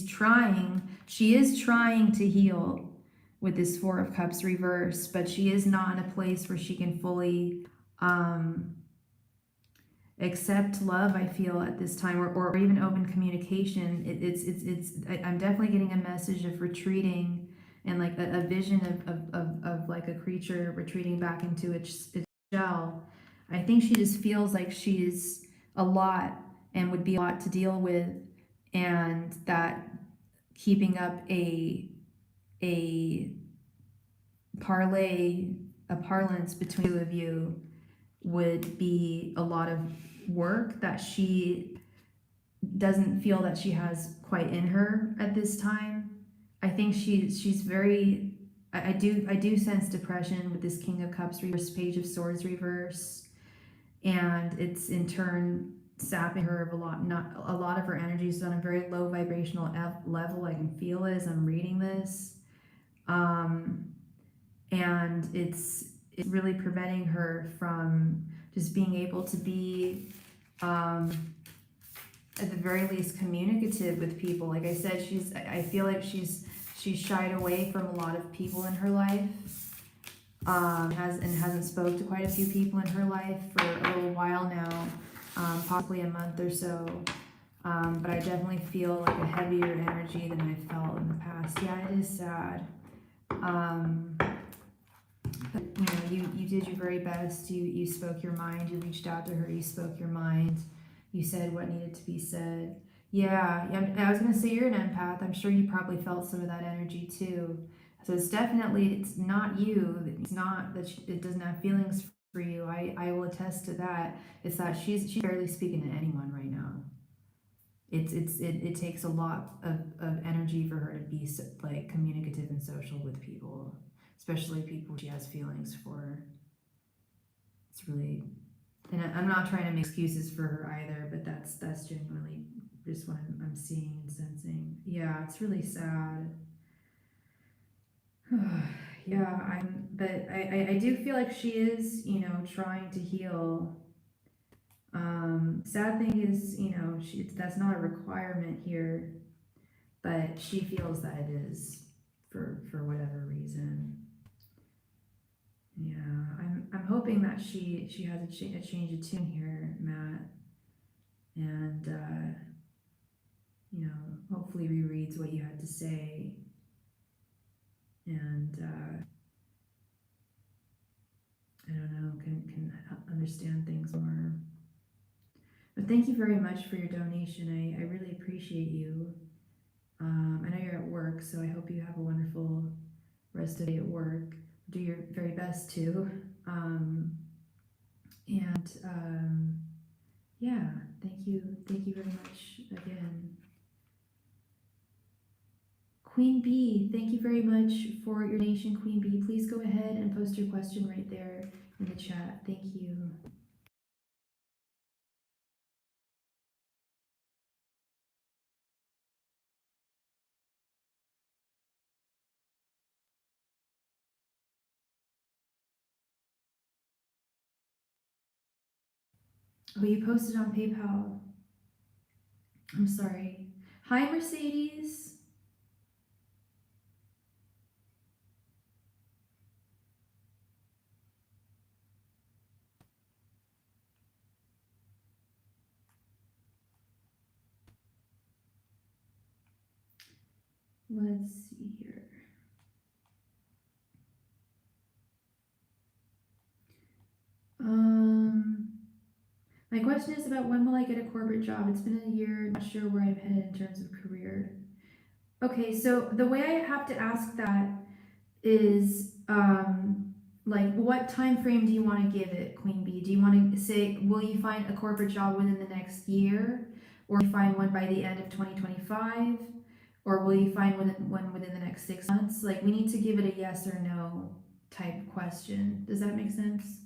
trying to heal with this Four of Cups reverse, but she is not in a place where she can fully accept love, I feel, at this time, or even open communication. I'm definitely getting a message of retreating, and like a vision of like a creature retreating back into its shell. I think she just feels like she's a lot and would be a lot to deal with, and that keeping up a parlance between the two of you would be a lot of work that she doesn't feel that she has quite in her at this time. I think she's very, I do sense depression with this King of Cups reverse, Page of Swords reverse, and it's in turn sapping her of a lot of her energy is on a very low vibrational level. I can feel it as I'm reading this. And it's really preventing her from just being able to be at the very least communicative with people. Like I said, I feel like she's shied away from a lot of people in her life, hasn't spoke to quite a few people in her life for a little while now, possibly a month or so. But I definitely feel like a heavier energy than I felt in the past. Yeah, it is sad. But you did your very best. You spoke your mind. You reached out to her. You spoke your mind. You said what needed to be said. Yeah, I was gonna say you're an empath. I'm sure you probably felt some of that energy too. So it's not you. It's not that it doesn't have feelings for you. I will attest to that. It's that she's barely speaking to anyone right now. It takes a lot of energy for her to be like communicative and social with people, especially people she has feelings for. It's really, and I'm not trying to make excuses for her either, but that's genuinely just what I'm seeing and sensing. Yeah, it's really sad. Yeah, but I do feel like she is, trying to heal. Sad thing is, that's not a requirement here, but she feels that it is for whatever reason. Yeah, I'm hoping that she has a change of tune here, Matt, and hopefully rereads what you had to say, and I don't know, can understand things more. But thank you very much for your donation. I really appreciate you. I know you're at work, so I hope you have a wonderful rest of the day at work. Do your very best to. Yeah, thank you very much again. Queen Bee, thank you very much for your donation, Queen Bee. Please go ahead and post your question right there in the chat. Thank you. Oh, you posted on PayPal. I'm sorry. Hi, Mercedes. let's see here. My question is about when will I get a corporate job? It's been a year, not sure where I'm headed in terms of career. Okay, so the way I have to ask that is like what time frame do you want to give it, Queen Bee? Do you want to say, will you find a corporate job within the next year, or will you find one by the end of 2025, or will you find one within the next 6 months? Like, we need to give it a yes or no type question. Does that make sense?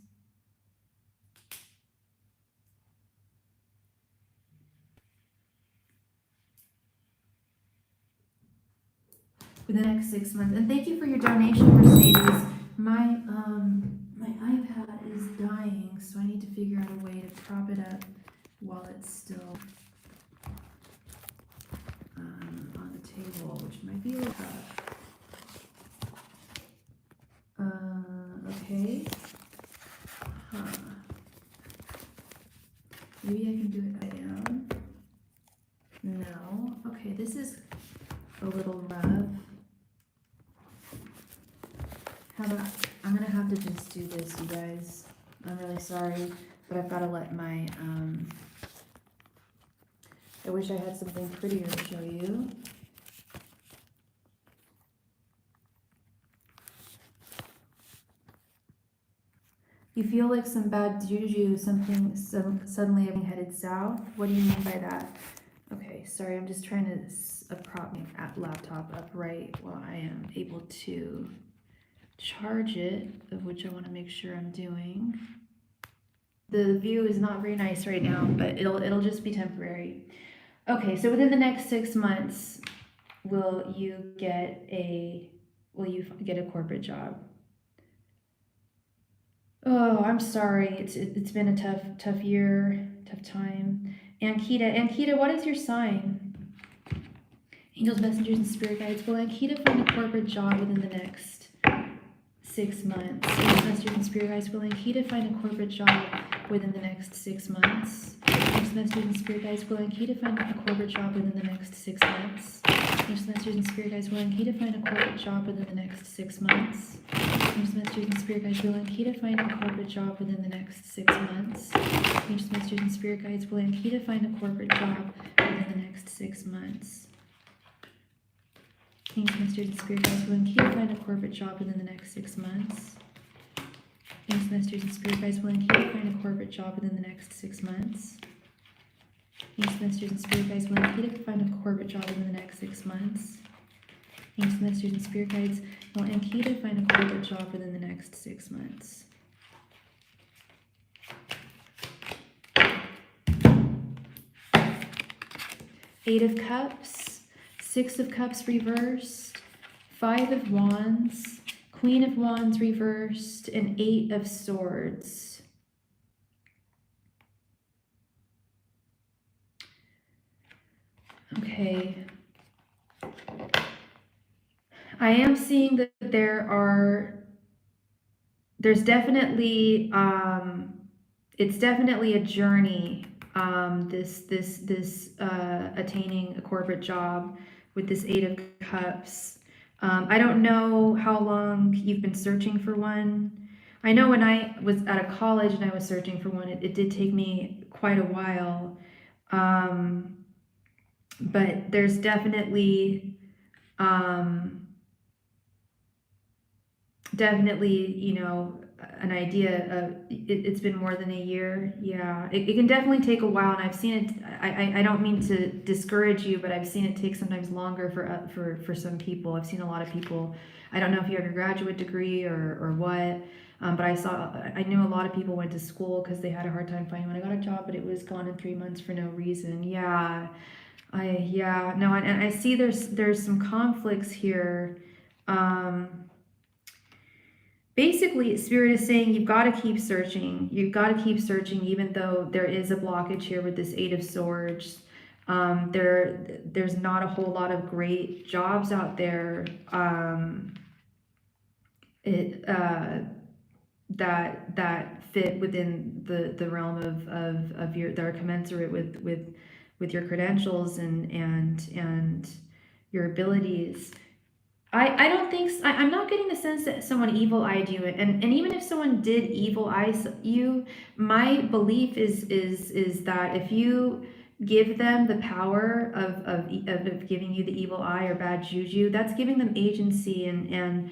Within the next 6 months. And thank you for your donation, Mercedes. My iPad is dying, so I need to figure out a way to prop it up while it's still on the table, which might be a little tough. Okay. Huh. Maybe I can do it upside down. No. Okay, this is a little rough. How about, I'm gonna have to just do this, you guys. I'm really sorry, but I've gotta let my, I wish I had something prettier to show you. You feel like some bad juju, suddenly having headed south? What do you mean by that? Okay, sorry, I'm just trying to prop my laptop upright while I am able to charge it, of which I want to make sure I'm doing. The view is not very nice right now, but it'll just be temporary. Okay, so within the next 6 months, will you get a corporate job? Oh, I'm sorry. It's been a tough year, tough time. Ankita, what is your sign? Angels, messengers, and spirit guides. Will Ankita find a corporate job within the next 6 months? Angels, messengers, and spirit guides. Will Ankita find a corporate job within the next 6 months? Angels, messengers, and spirit guides. Will Ankita find a corporate job within the next 6 months? Angels, messengers, and spirit guides. Will Ankita find a corporate job within the next 6 months? Angels, messengers, and spirit guides. Will Ankita find a corporate job within the next 6 months? Angels, messengers, and spirit guides. Will Ankita find a corporate job within the next 6 months? Angels, messengers, and spirit guides. Will Ankita find a corporate job within the next 6 months? Angels, messengers, and spirit guides. Will Ankita find a corporate job within the next 6 months? Angels, messengers, and spirit guides. Will Ankita find a corporate job within the next 6 months? Angels, messengers, and spirit guides. Will Ankita find a corporate job within the next 6 months? Eight of Cups, Six of Cups reversed, Five of Wands, Queen of Wands reversed, and Eight of Swords. Okay. I am seeing that there's definitely, it's definitely a journey, this attaining a corporate job with this Eight of Cups. I don't know how long you've been searching for one. I know when I was out of college and I was searching for one, it did take me quite a while. But there's definitely, you know, an idea of it's been more than a year. Yeah, it can definitely take a while, and I've seen it. I don't mean to discourage you, but I've seen it take sometimes longer for some people. I've seen a lot of people. I don't know if you have your graduate degree or what, but I knew a lot of people went to school because they had a hard time finding when I got a job, but it was gone in 3 months for no reason. Yeah, no, and I see there's some conflicts here. Basically, Spirit is saying you've got to keep searching. You've got to keep searching, even though there is a blockage here with this Eight of Swords. There's not a whole lot of great jobs out there that fit within the realm of your that are commensurate with your credentials and your abilities. I don't think I'm not getting the sense that someone evil eyed you, and even if someone did evil eye you, my belief is that if you give them the power of giving you the evil eye or bad juju, that's giving them agency. And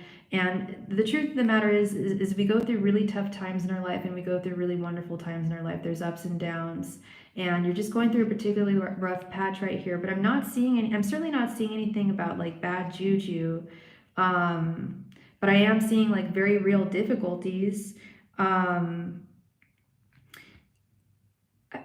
the truth of the matter is we go through really tough times in our life, and we go through really wonderful times in our life. There's ups and downs, and you're just going through a particularly rough patch right here. But I'm certainly not seeing anything about like bad juju. But I am seeing like very real difficulties.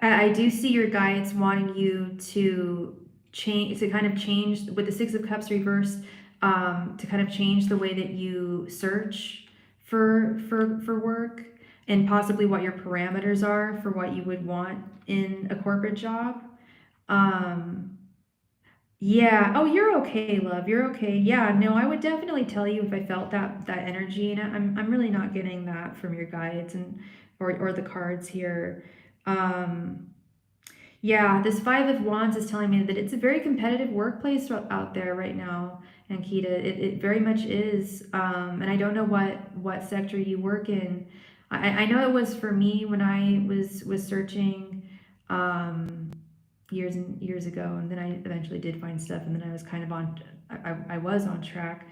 I do see your guides wanting you to kind of change with the Six of Cups reversed, to kind of change the way that you search for work, and possibly what your parameters are for what you would want in a corporate job. Um, yeah. Oh, you're okay, love. You're okay. Yeah. No, I would definitely tell you if I felt that energy, and I'm really not getting that from your guides and or the cards here. Um, yeah, this Five of Wands is telling me that it's a very competitive workplace out there right now, Ankita. It very much is. And I don't know what sector you work in. I know it was for me when I was searching years and years ago, and then I eventually did find stuff, and then I was kind of I was on track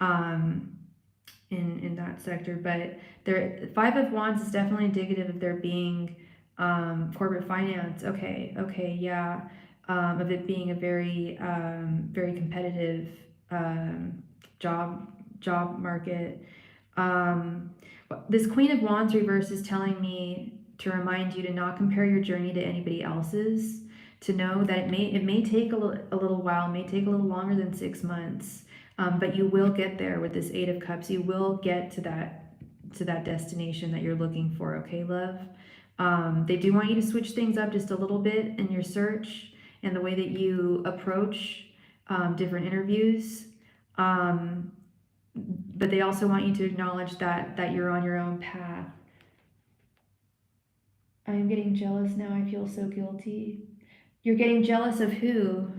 in that sector. But there, Five of Wands is definitely indicative of there being corporate finance. Okay, yeah, of it being a very competitive um, job market. Um, this Queen of Wands reverse is telling me to remind you to not compare your journey to anybody else's. To know that it may take a little while, may take a little longer than 6 months, but you will get there with this Eight of Cups. You will get to that destination that you're looking for. Okay, love. They do want you to switch things up just a little bit in your search and the way that you approach different interviews. But they also want you to acknowledge that you're on your own path. I am getting jealous now. I feel so guilty. You're getting jealous of who?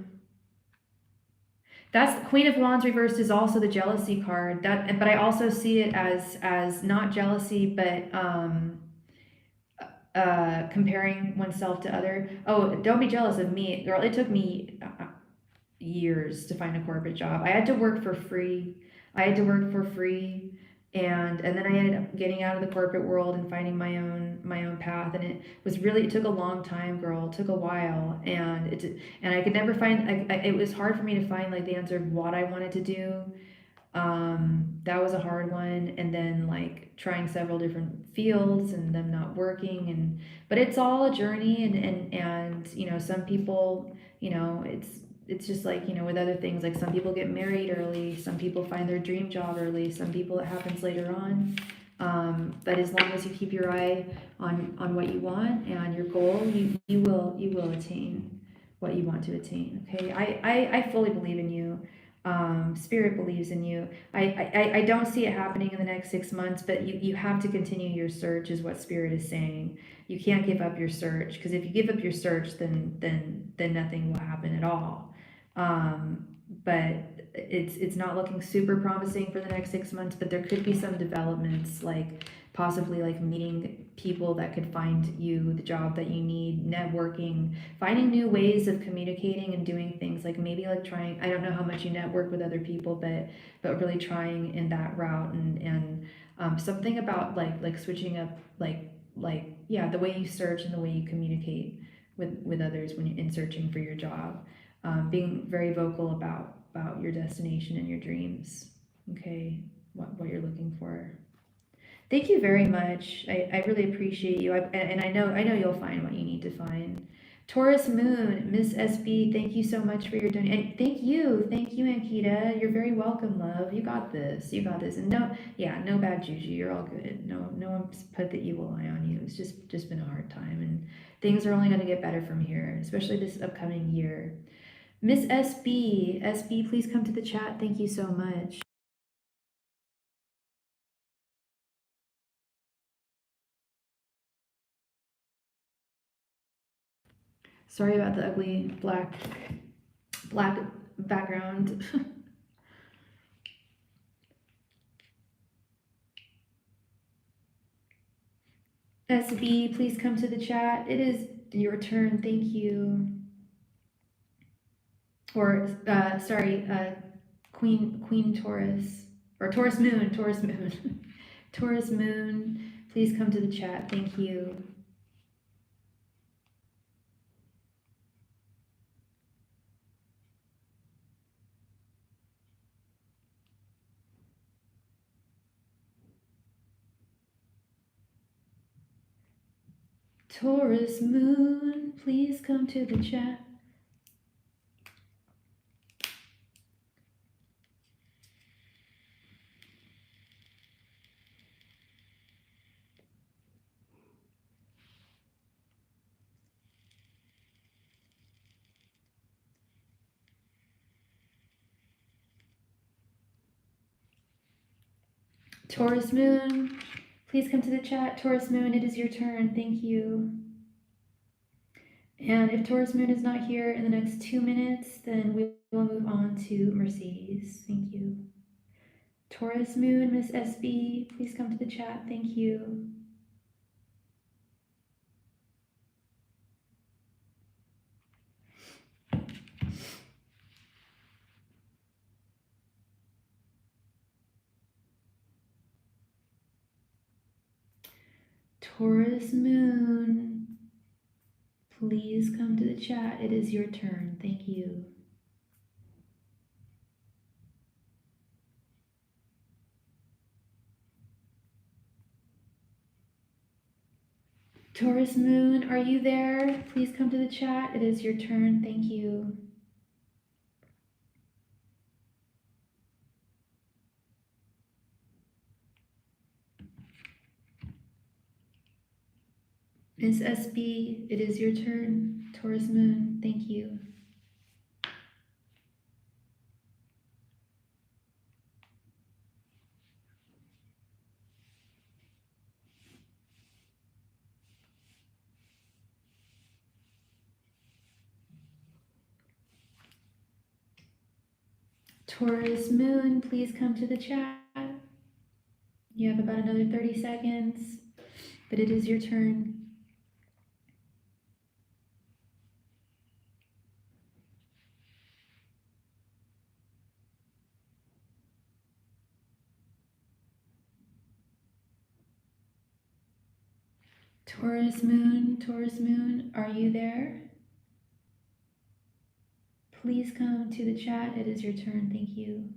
That's Queen of Wands reversed is also the jealousy card. But I also see it as not jealousy, but comparing oneself to other. Oh, don't be jealous of me, girl. It took me years to find a corporate job. I had to work for free. And then I ended up getting out of the corporate world and finding my own path. And it took a long time, girl. It took a while, and I could never find. It was hard for me to find like the answer of what I wanted to do. That was a hard one. And then like trying several different fields and them not working, but it's all a journey. And some people, it's just like, with other things, like some people get married early, some people find their dream job early, some people it happens later on. But as long as you keep your eye on what you want and your goal, you will attain what you want to attain. Okay, I fully believe in you. Spirit believes in you. I don't see it happening in the next 6 months, but you have to continue your search, is what Spirit is saying. You can't give up your search, because if you give up your search, then nothing will happen at all. But it's not looking super promising for the next 6 months, but there could be some developments, like possibly like meeting people that could find you the job that you need, networking, finding new ways of communicating and doing things, like maybe like trying, I don't know how much you network with other people, but really trying in that route, and something about like switching up, yeah, the way you search and the way you communicate with others when you're in searching for your job. Being very vocal about your destination and your dreams. Okay, what you're looking for. Thank you very much. I really appreciate you. And I know you'll find what you need to find. Taurus Moon, Miss SB, thank you so much for your donation. And thank you, Ankita. You're very welcome, love. You got this. And no bad juju. You're all good. No one's put the evil eye on you. It's just been a hard time, and things are only going to get better from here, especially this upcoming year. Miss SB, please come to the chat. Thank you so much. Sorry about the ugly black background. SB, please come to the chat. It is your turn. Thank you. Or, sorry, Queen Taurus. Or Taurus Moon. Taurus Moon, please come to the chat. Thank you. Taurus Moon, please come to the chat. Taurus Moon, please come to the chat. Taurus Moon, it is your turn. Thank you. And if Taurus Moon is not here in the next 2 minutes, then we will move on to Mercedes. Thank you. Taurus Moon, Miss SB, please come to the chat. Thank you. Taurus Moon, please come to the chat. It is your turn. Thank you. Taurus Moon, are you there? Please come to the chat. It is your turn. Thank you. Miss SB, it is your turn. Taurus Moon, thank you. Taurus Moon, please come to the chat. You have about another 30 seconds, but it is your turn. Taurus Moon, are you there? Please come to the chat. It is your turn. Thank you.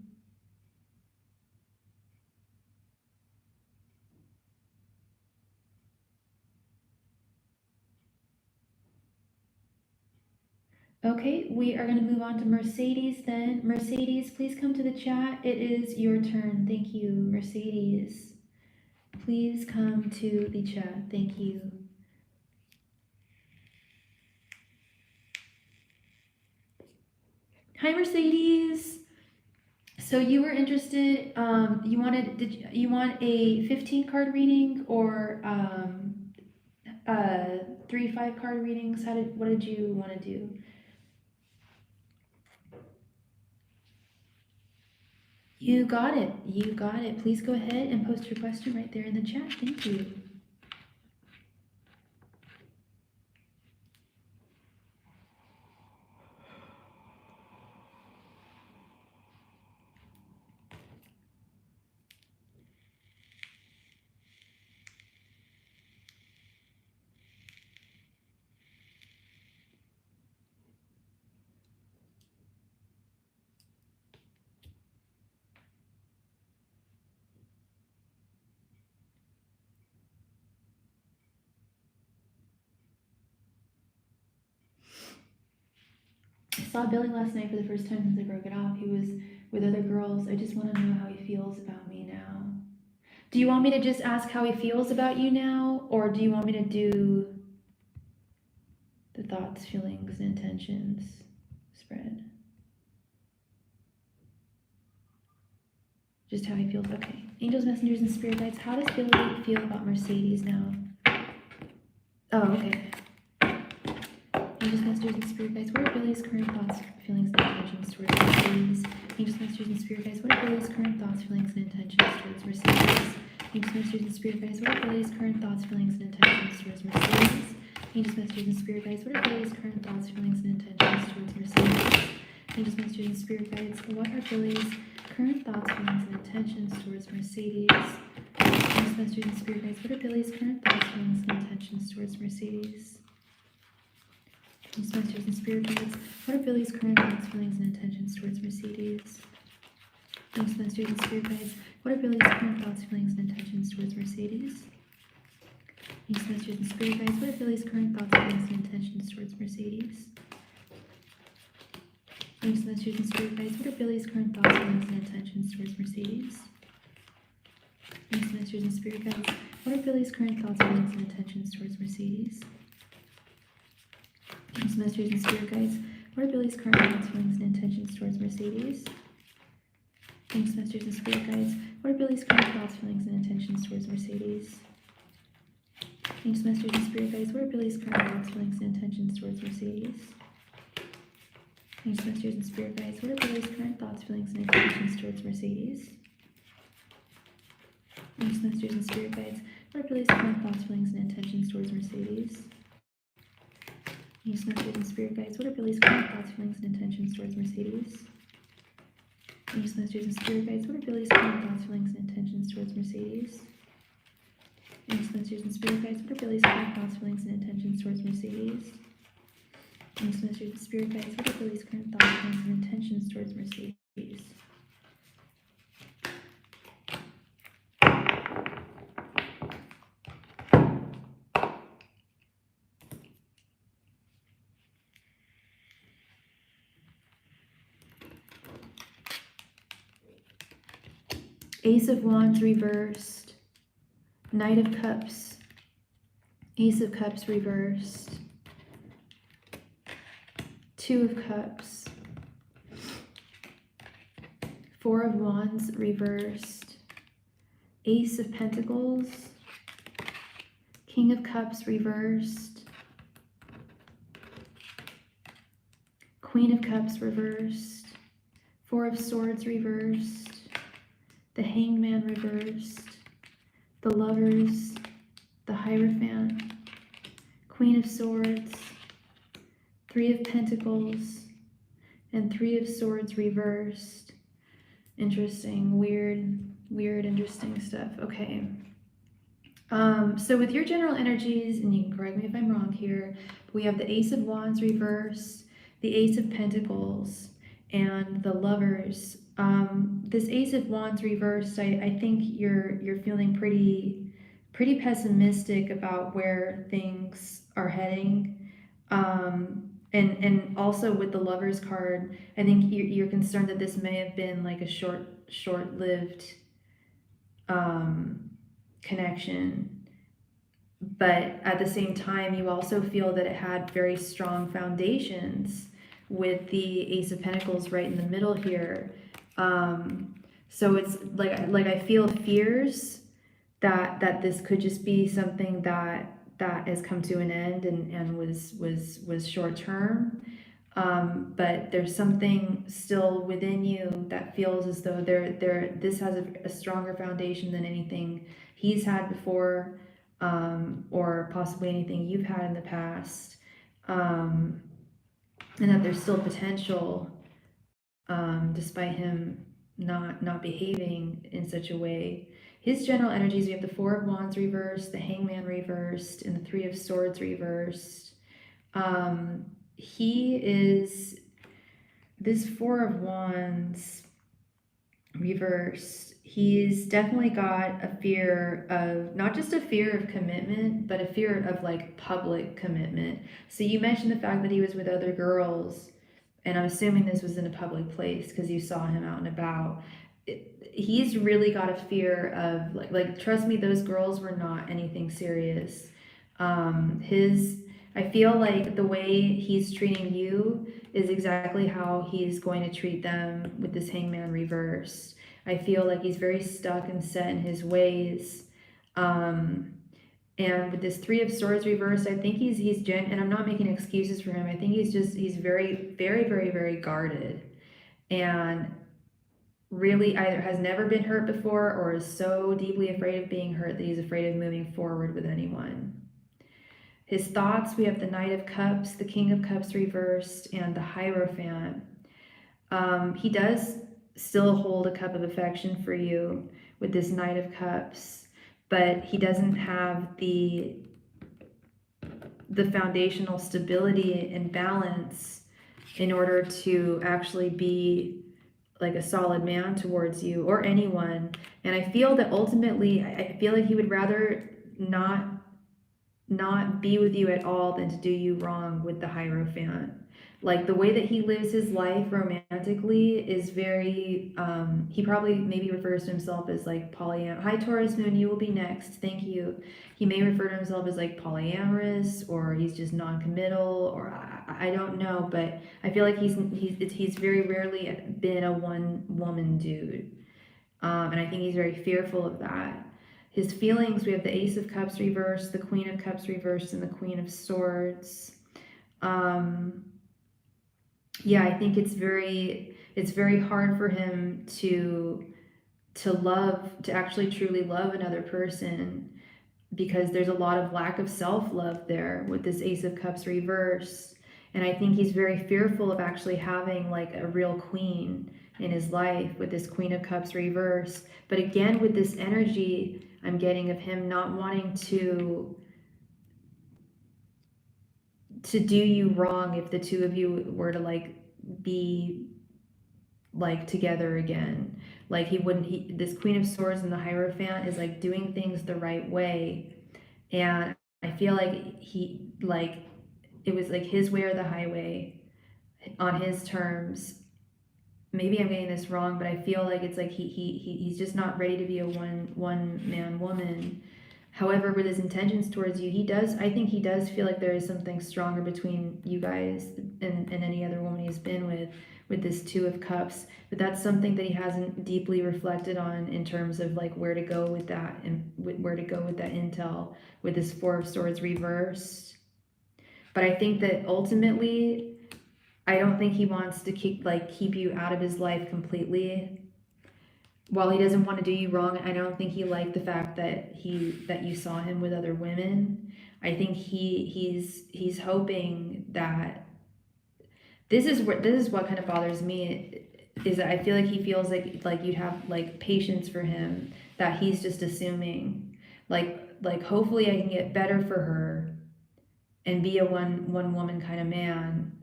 Okay, we are going to move on to Mercedes then. Mercedes, please come to the chat. It is your turn. Thank you. Mercedes, please come to the chat. Thank you. Hi, Mercedes. So you were interested, you want a 15 card reading or 3-5 card readings? What did you want to do? You got it. You got it. Please go ahead and post your question right there in the chat. Thank you. I saw Billy last night for the first time since I broke it off. He was with other girls. I just want to know how he feels about me now. Do you want me to just ask how he feels about you now? Or do you want me to do the thoughts, feelings, and intentions spread? Just how he feels. Okay. Angels, messengers, and spirit guides. How does Billy feel about Mercedes now? Oh, okay. Angels, messengers, and spirit guides, what are Billy's current thoughts, feelings, and intentions towards Mercedes? Angels, messengers, and spirit guides, what are Billy's current thoughts, feelings, and intentions towards Mercedes? Angels, messengers, and spirit guides, what are Billy's current thoughts, feelings, and intentions towards Mercedes? Angels, messengers, and spirit guides, what are Billy's current thoughts, feelings, and intentions towards Mercedes? Angels, messengers, and spirit guides, what are Billy's current thoughts, feelings, and intentions towards Mercedes? Angels, messengers, and spirit guides, what are Billy's current thoughts, feelings, and intentions towards Mercedes? Angels, messengers, and spirit guides, what are Billy's current thoughts, feelings, and intentions towards Mercedes? Angels, messengers, and spirit guides, what are Billy's current thoughts, feelings, and intentions towards Mercedes? Angels, messengers, and spirit guides, what are Billy's current thoughts, feelings, and intentions towards Mercedes? Angels, messengers, and spirit guides, what are Billy's current thoughts, feelings, and intentions towards Mercedes? Angels, messengers, and spirit guides, what are Billy's current thoughts, feelings, and intentions towards Mercedes? Angels, messengers, and spirit guides, what are Billy's current thoughts, feelings, and intentions towards Mercedes? Angels, messengers, and spirit guides, what are Billy's current thoughts, feelings, and intentions towards Mercedes? Angels, messengers, and spirit guides, what are Billy's current thoughts, feelings, and intentions towards Mercedes? Angels, messengers, and spirit guides, what are Billy's current thoughts, feelings, and intentions towards Mercedes? Angels, messengers, and spirit guides, what are Billy's current thoughts, feelings, and intentions towards Mercedes? Angels, messengers, and spirit guides, what are Billy's current thoughts, feelings, and intentions towards Mercedes? Angels, messengers, and spirit guides, what are Billy's current thoughts, feelings, and intentions towards Mercedes? Angels, messengers, and spirit guides, what are Billy's current thoughts, feelings, and intentions towards Mercedes? Angels, messengers, and spirit guides, what are Billy's current thoughts, feelings, and intentions towards Mercedes? Ace of Wands reversed, Knight of Cups, Ace of Cups reversed, Two of Cups, Four of Wands reversed, Ace of Pentacles, King of Cups reversed, Queen of Cups reversed, Four of Swords reversed, the Hanged Man reversed, the Lovers, the Hierophant, Queen of Swords, Three of Pentacles, and Three of Swords reversed. Interesting, weird, interesting stuff. Okay. So with your general energies, and you can correct me if I'm wrong here, we have the Ace of Wands reversed, the Ace of Pentacles, and the Lovers. This Ace of Wands reversed, I think you're feeling pretty pessimistic about where things are heading. And also with the Lovers card, I think you're concerned that this may have been like a short-lived connection, but at the same time you also feel that it had very strong foundations with the Ace of Pentacles right in the middle here. So it's like I feel fears that this could just be something that has come to an end and was short term. But there's something still within you that feels as though this has a stronger foundation than anything he's had before, or possibly anything you've had in the past, and that there's still potential, despite him not behaving in such a way. His general energies, we have the Four of Wands reversed, the Hangman reversed, and the Three of Swords reversed. He is, this Four of Wands reversed, he's definitely got a fear of, not just a fear of commitment, but a fear of like public commitment. So you mentioned the fact that he was with other girls, and I'm assuming this was in a public place because you saw him out and about. He's really got a fear of like trust me, those girls were not anything serious. I feel like the way he's treating you is exactly how he's going to treat them with this Hangman reversed. I feel like he's very stuck and set in his ways, and And with this Three of Swords reversed, I think and I'm not making excuses for him. I think he's very, very, very, very guarded, and really either has never been hurt before or is so deeply afraid of being hurt that he's afraid of moving forward with anyone. His thoughts, we have the Knight of Cups, the King of Cups reversed, and the Hierophant. He does still hold a cup of affection for you with this Knight of Cups, but he doesn't have the foundational stability and balance in order to actually be like a solid man towards you or anyone. And I feel that ultimately, I feel like he would rather not be with you at all than to do you wrong with the Hierophant. Like the way that he lives his life romantically is very, he probably maybe refers to himself as like polyamorous. Hi Taurus Moon, you will be next. Thank you. He may refer to himself as like polyamorous, or he's just non-committal, or I don't know, but I feel like he's very rarely been a one woman dude. And I think he's very fearful of that. His feelings, we have the Ace of Cups reversed, the Queen of Cups reversed, and the Queen of Swords. Yeah, I think it's very hard for him to actually truly love another person, because there's a lot of lack of self-love there with this Ace of Cups reverse. And I think he's very fearful of actually having like a real queen in his life with this Queen of Cups reverse. But again, with this energy I'm getting of him not wanting to do you wrong if the two of you were to like be like together again. Like this Queen of Swords and the Hierophant is like doing things the right way. And I feel like it was like his way or the highway on his terms. Maybe I'm getting this wrong, but I feel like it's like he's just not ready to be a one man woman. However, with his intentions towards you, I think he does feel like there is something stronger between you guys and any other woman he's been with this Two of Cups. But that's something that he hasn't deeply reflected on in terms of like where to go with that and where to go with that intel with this Four of Swords reversed. But I think that ultimately, I don't think he wants to keep you out of his life completely. While he doesn't want to do you wrong, I don't think he liked the fact that you saw him with other women. I think he's hoping that this is what kind of bothers me, is that I feel like he feels like you'd have like patience for him, that he's just assuming like hopefully I can get better for her and be a one woman kind of man.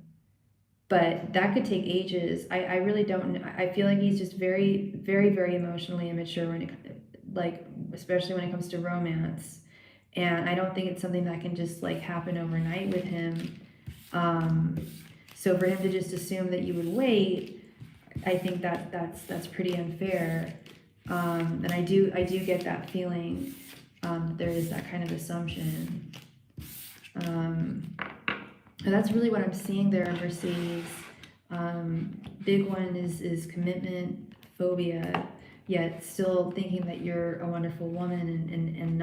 But that could take ages. I really don't. I feel like he's just very, very, very emotionally immature especially when it comes to romance. And I don't think it's something that can just like happen overnight with him. So for him to just assume that you would wait, I think that's pretty unfair. And I do get that feeling. There is that kind of assumption. That's really what I'm seeing there, Mercedes. Big one is commitment phobia, yet still thinking that you're a wonderful woman and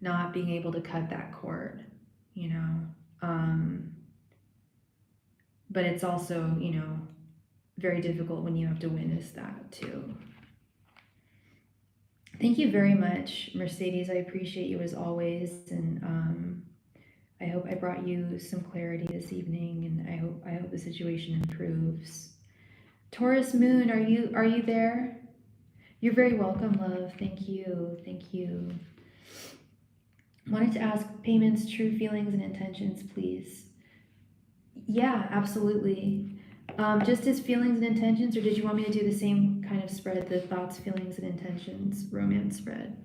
not being able to cut that cord, you know. But it's also, you know, very difficult when you have to witness that too. Thank you very much, Mercedes. I appreciate you as always, and I hope I brought you some clarity this evening, and I hope the situation improves. Taurus Moon, are you there? You're very welcome, love. Thank you. Thank you. Wanted to ask payments, true feelings, and intentions, please. Yeah, absolutely. Just as feelings and intentions, or did you want me to do the same kind of spread, the thoughts, feelings, and intentions romance spread?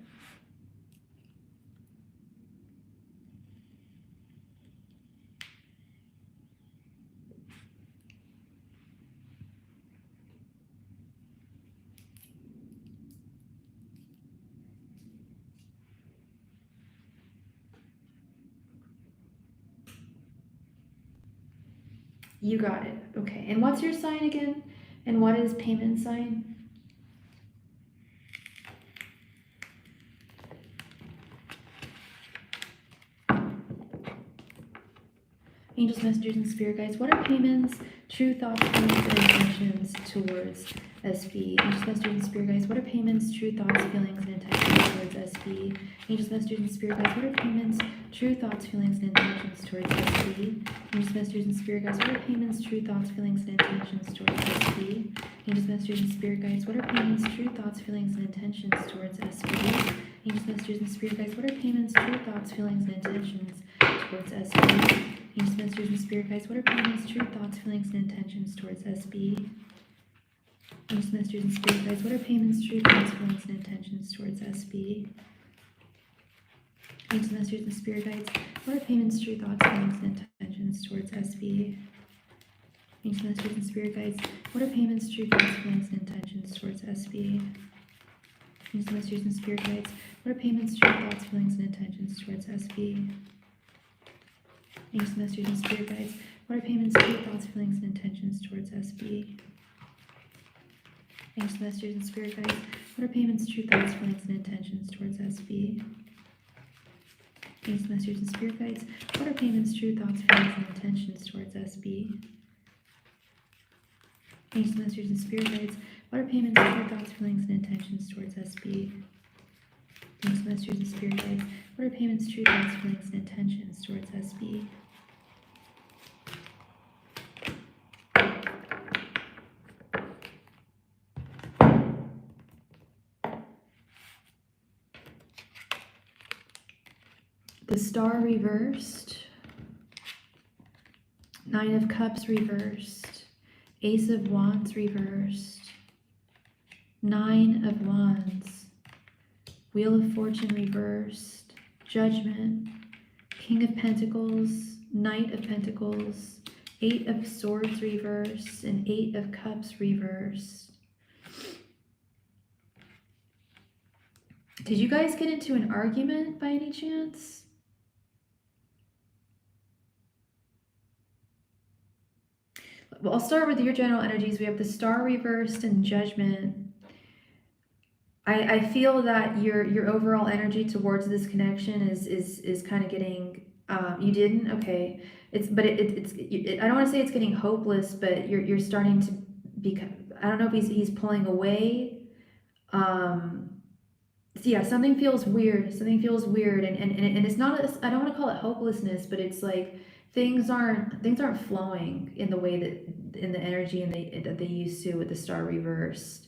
You got it. Okay. And what's your sign again? And what is payment sign? Angels, messengers, and spirit guides, what are Payman's true thoughts, feelings, and intentions towards SB? Angels, messengers, and spirit guides, what are Payman's true thoughts, feelings, and intentions towards SB? Angels, messengers, and spirit guides, what are Payman's true thoughts, feelings, and intentions towards SB? Angels, messengers, and spirit guides, what are Payman's true thoughts, feelings, and intentions towards SB? Angels, messengers, and spirit guides, what are Payman's true thoughts, feelings, and intentions towards SB? Angels, messengers, and spirit guides, what are Payman's true thoughts, feelings, and intentions towards SB? Angels, messengers, and spirit guides, what are Payman's true thoughts, feelings, and intentions towards SB? Angels, messengers, and spirit guides, what are Payman's true thoughts, feelings, and intentions towards SB? Angels, messengers, and spirit guides, what are Payman's true thoughts, feelings, and intentions towards SB? Angels, messengers, and spirit guides, what are Payman's true thoughts, feelings, and intentions towards SB? Angels, messengers, and spirit guides, what are Payman's true thoughts, feelings, and intentions towards SB? Angels, messengers, and spirit guides, what are Payman's true thoughts, feelings, and intentions towards SB? Angels, messengers, and spirit guides, what are Payman's true thoughts, feelings, and intentions towards SB? Angels, messengers, and spirit guides, what are Payman's true thoughts, feelings, and intentions towards SB? Angels, messengers, and spirit guides, what are Payman's true thoughts, feelings, and intentions towards SB? Angels, messengers, and spirit guides, what are Payman's true thoughts, feelings, and intentions towards SB? The Star reversed, Nine of Cups reversed, Ace of Wands reversed, Nine of Wands, Wheel of Fortune reversed, Judgment, King of Pentacles, Knight of Pentacles, Eight of Swords reversed, and Eight of Cups reversed. Did you guys get into an argument by any chance? Well, I'll start with your general energies. We have the Star reversed and Judgment. I feel that your overall energy towards this connection is kind of getting you didn't, okay, it's I don't want to say it's getting hopeless, but you're starting to become, I don't know if he's pulling away. So yeah, something feels weird, and it's not I don't want to call it hopelessness, but it's like things aren't flowing in the way that in the energy that they used to with the Star reversed.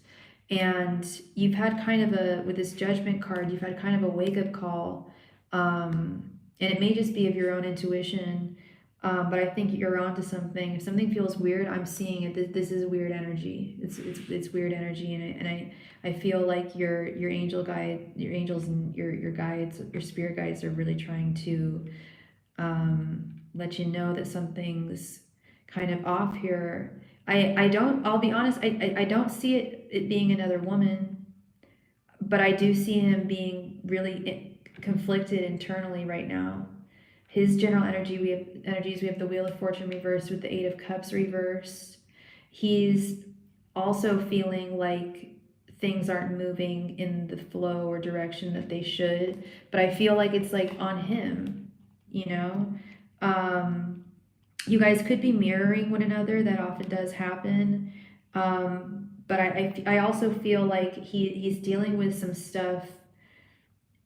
And you've had kind of with this Judgment card, you've had kind of a wake-up call, and it may just be of your own intuition, but I think you're onto something. If something feels weird, I'm seeing it. This is weird energy. It's weird energy, and I feel like your angel guide, your angels, and your guides, your spirit guides are really trying to let you know that something's kind of off here. I'll be honest, I don't see it being another woman, but I do see him being really conflicted internally right now. His general energy, we have the Wheel of Fortune reversed with the Eight of Cups reversed. He's also feeling like things aren't moving in the flow or direction that they should, but I feel like it's like on him, you know? You guys could be mirroring one another. That often does happen. But I also feel like he's dealing with some stuff.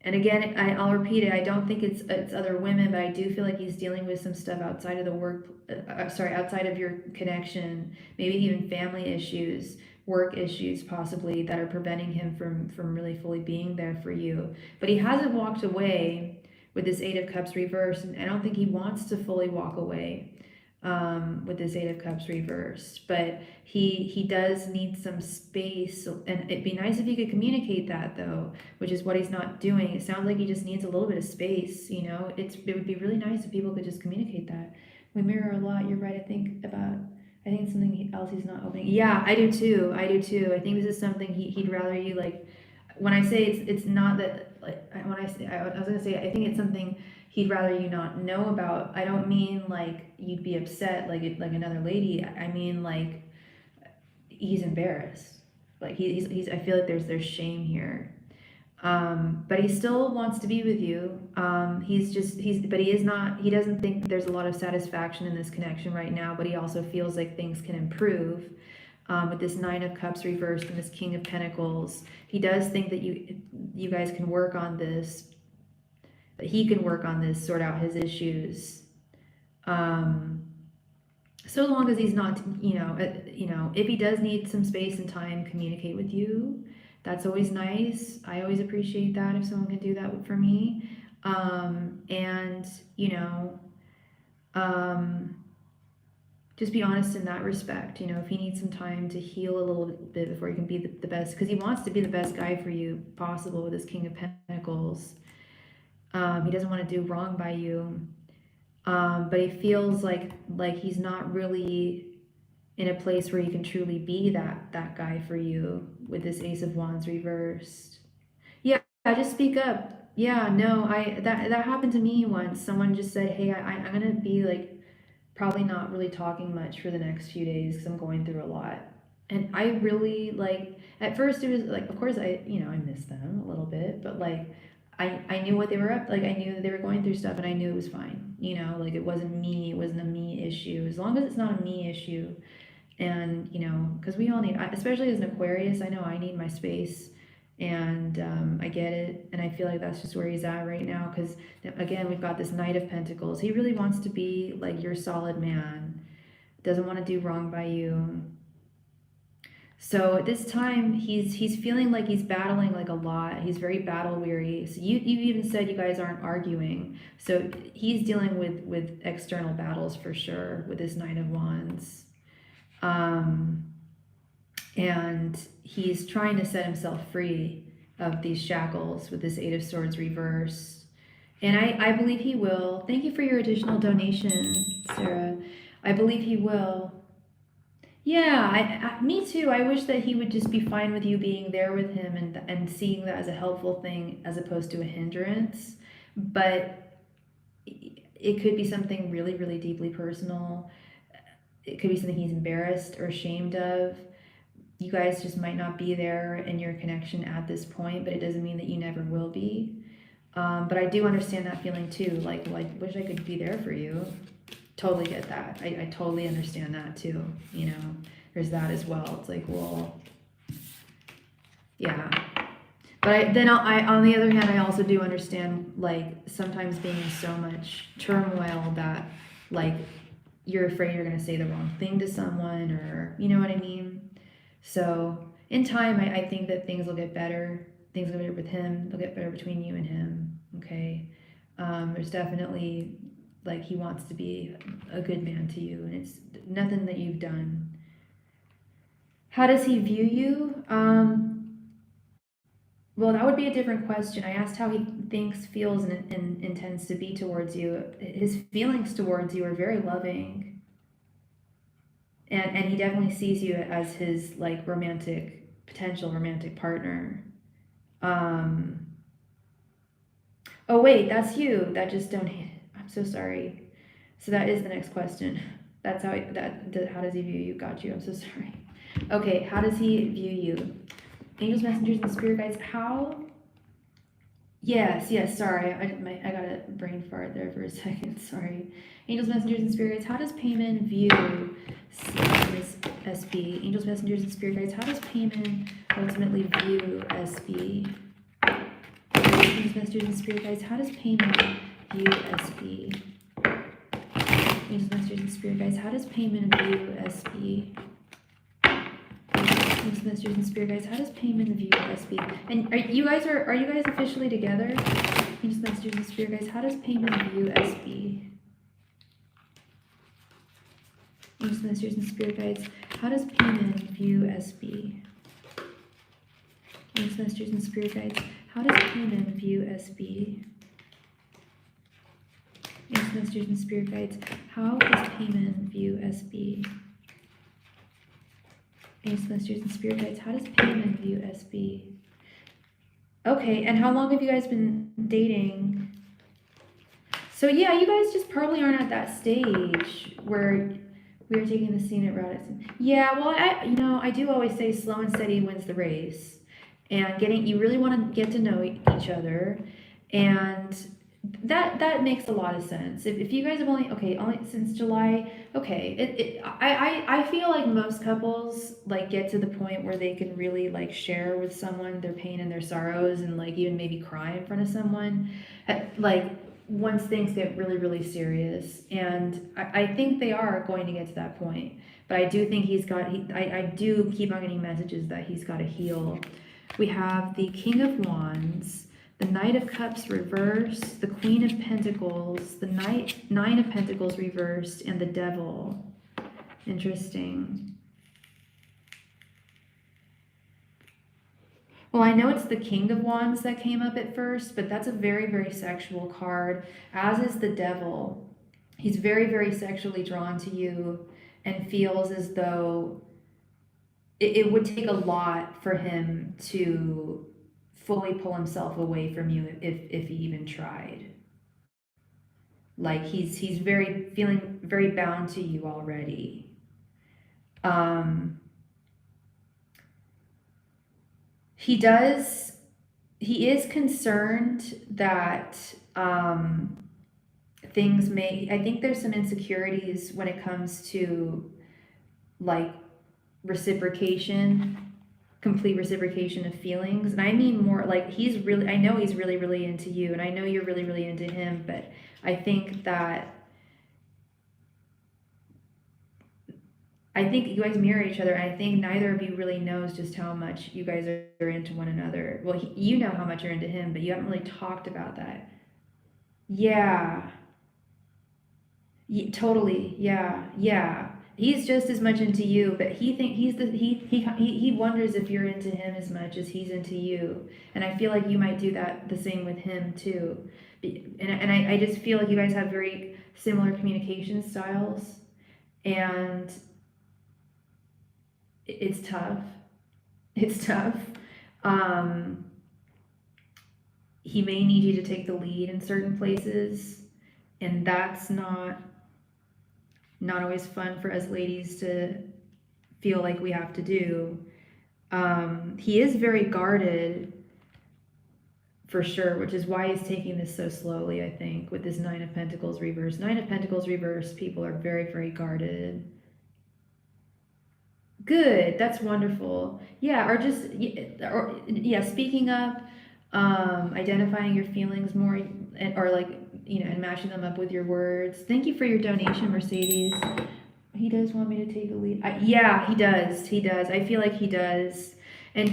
And again, I'll repeat it. I don't think it's other women, but I do feel like he's dealing with some stuff outside of the work. Outside of your connection, maybe even family issues, work issues, possibly, that are preventing him from really fully being there for you. But he hasn't walked away with this Eight of Cups reversed, and I don't think he wants to fully walk away with this Eight of Cups reversed, but he does need some space, and it'd be nice if he could communicate that, though, which is what he's not doing. It sounds like he just needs a little bit of space, you know. It would be really nice if people could just communicate that. We mirror a lot. You're right. I think it's something else he's not opening. Yeah, I do too. I think this is something he'd rather you, like, when I say it's not that, like, when I say, I was gonna say, I think it's something he'd rather you not know about. I don't mean like you'd be upset like another lady. I mean like he's embarrassed. Like he's I feel like there's shame here. But he still wants to be with you. But he doesn't think there's a lot of satisfaction in this connection right now, but he also feels like things can improve. With this Nine of Cups reversed and this King of Pentacles, he does think that you guys can work on this, that he can work on this, sort out his issues. So long as he's not, if he does need some space and time, communicate with you. That's always nice. I always appreciate that if someone can do that for me. And, just be honest in that respect. If he needs some time to heal a little bit before he can be the best, because he wants to be the best guy for you possible with his King of Pentacles. He doesn't want to do wrong by you. But he feels like he's not really in a place where he can truly be that guy for you with this Ace of Wands reversed. Yeah, just speak up. Yeah, no, that happened to me once. Someone just said, hey, I'm gonna be like probably not really talking much for the next few days because I'm going through a lot. And I really at first it was like, of course I miss them a little bit, but I knew what they were up, I knew that they were going through stuff and I knew it was fine. It wasn't me, it wasn't a me issue. As long as it's not a me issue. And, because we all need, especially as an Aquarius, I know I need my space. And I get it, and I feel like that's just where he's at right now, because again we've got this Knight of Pentacles. He really wants to be like your solid man, doesn't want to do wrong by you. So at this time he's feeling like he's battling like a lot. He's very battle weary. So you even said you guys aren't arguing, so he's dealing with external battles for sure with this Nine of Wands. And he's trying to set himself free of these shackles with this Eight of Swords reverse. And I believe he will. Thank you for your additional donation, Sarah. I believe he will. Yeah, me too. I wish that he would just be fine with you being there with him and seeing that as a helpful thing as opposed to a hindrance. But it could be something really, really deeply personal. It could be something he's embarrassed or ashamed of. You guys just might not be there in your connection at this point, but it doesn't mean that you never will be. But I do understand that feeling too. I wish I could be there for you. Totally get that. I totally understand that too. There's that as well. It's like, well, yeah. But on the other hand, I also do understand sometimes being in so much turmoil that you're afraid you're going to say the wrong thing to someone, or you know what I mean? So in time, I think that things will get better. Things will get better with him. They'll get better between you and him. Okay. There's definitely he wants to be a good man to you, and it's nothing that you've done. How does he view you? Well, that would be a different question. I asked how he thinks, feels, and intends to be towards you. His feelings towards you are very loving. And he definitely sees you as his potential romantic partner. Oh wait, that's you. That just donated. I'm so sorry. So that is the next question. That's how how does he view you? Got you. I'm so sorry. Okay, how does he view you? Angels, messengers, and spirit guides. How? Yes. Sorry, I got a brain fart there for a second. Sorry. Angels, messengers, and spirit guides. How does Payman view SB? Angels, messengers, and spirit guides. How does Payman ultimately view SB? Angels, messengers, and spirit guides. How does Payman view SB? Angels, messengers, and spirit guides. How does Payman view SB? Angels, messengers, and spirit guides. How does Payman view SB? And are you guys officially together? Angels, messengers, and spirit guides. How does Payman view SB? Angels, messengers, and spirit guides. How does Payman view SB? Angels, messengers, and spirit guides. How does Payman view SB? Angels, messengers, and spirit guides. How does Payman view SB? Angels, messengers, and spirit guides. How does Payman view SB? Okay, and how long have you guys been dating? So yeah, you guys just probably aren't at that stage where we are taking the scenic route. Yeah, well, I do always say slow and steady wins the race. and you really want to get to know each other, and that makes a lot of sense. If you guys have only since July, okay, I feel like most couples like get to the point where they can really like share with someone their pain and their sorrows, and like even maybe cry in front of someone, like once things get really, really serious. And I think they are going to get to that point. But I do think I do keep on getting messages that he's got to heal. We have the King of Wands, the Knight of Cups reversed, the Queen of Pentacles, the Nine of Pentacles reversed, and the Devil. Interesting. Well, I know it's the King of Wands that came up at first, but that's a very, very sexual card, as is the Devil. He's very, very sexually drawn to you and feels as though it would take a lot for him to fully pull himself away from you if he even tried. Like he's feeling very bound to you already. He is concerned that I think there's some insecurities when it comes to like reciprocation, complete reciprocation of feelings. And I mean more like I know he's really, really into you, and I know you're really, really into him, but I think you guys mirror each other, and I think neither of you really knows just how much you guys are into one another. Well, you know how much you're into him, but you haven't really talked about that. Yeah. Totally. Yeah. He's just as much into you, but he wonders if you're into him as much as he's into you. And I feel like you might do that the same with him too. And I just feel like you guys have very similar communication styles, and it's tough. It's tough. He may need you to take the lead in certain places, and that's not always fun for us ladies to feel like we have to do. He is very guarded for sure, which is why he's taking this so slowly, I think, with this Nine of Pentacles reverse. Nine of Pentacles reverse, people are very, very guarded. Good, that's wonderful. Yeah, speaking up, identifying your feelings more, or like, and matching them up with your words. Thank you for your donation, Mercedes. He does want me to take a lead. Yeah, he does. I feel like he does. And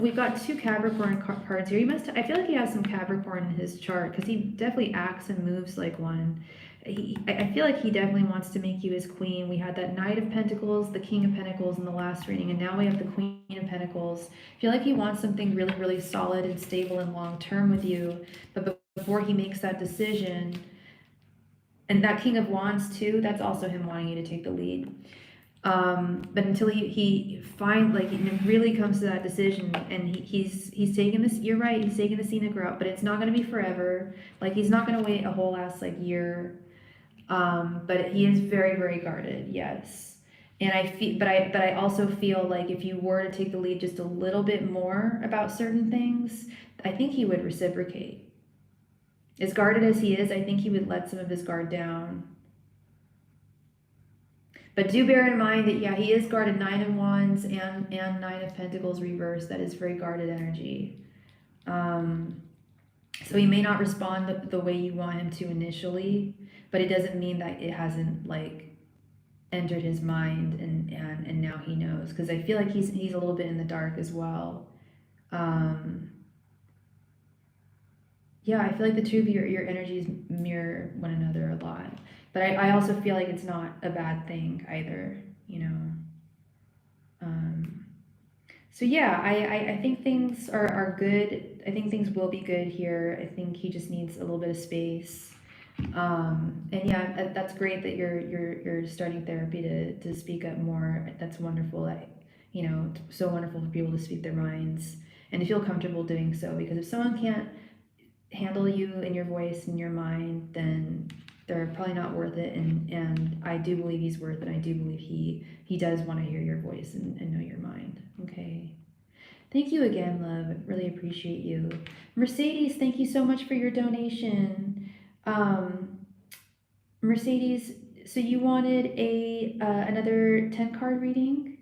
we've got two Capricorn cards here. I feel like he has some Capricorn in his chart, because he definitely acts and moves like one. I feel like he definitely wants to make you his queen. We had that Knight of Pentacles, the King of Pentacles in the last reading, and now we have the Queen of Pentacles. I feel like he wants something really, really solid and stable and long-term with you, but before he makes that decision, and that King of Wands too, that's also him wanting you to take the lead. But until he really comes to that decision, and he's taking this, you're right, he's taking the scenic route, but it's not going to be forever. Like, he's not going to wait a whole ass year. But he is very, very guarded, yes. And I also feel like if you were to take the lead just a little bit more about certain things, I think he would reciprocate. As guarded as he is, I think he would let some of his guard down. But do bear in mind that, yeah, he is guarded. Nine of Wands and Nine of Pentacles reverse. That is very guarded energy. So he may not respond the way you want him to initially, but it doesn't mean that it hasn't entered his mind and now he knows, because I feel like he's a little bit in the dark as well. Yeah, I feel like the two of your energies mirror one another a lot, but I also feel like it's not a bad thing either, So yeah, I think things are good. I think things will be good here. I think he just needs a little bit of space. And yeah, that's great that you're starting therapy to speak up more. That's wonderful. So wonderful for people to speak their minds and to feel comfortable doing so, because if someone can't handle you and your voice and your mind, then they're probably not worth it. And I do believe he's worth it. I do believe he does want to hear your voice and know your mind. Okay. Thank you again, love. I really appreciate you. Mercedes, thank you so much for your donation. Mercedes, so you wanted another 10 card reading?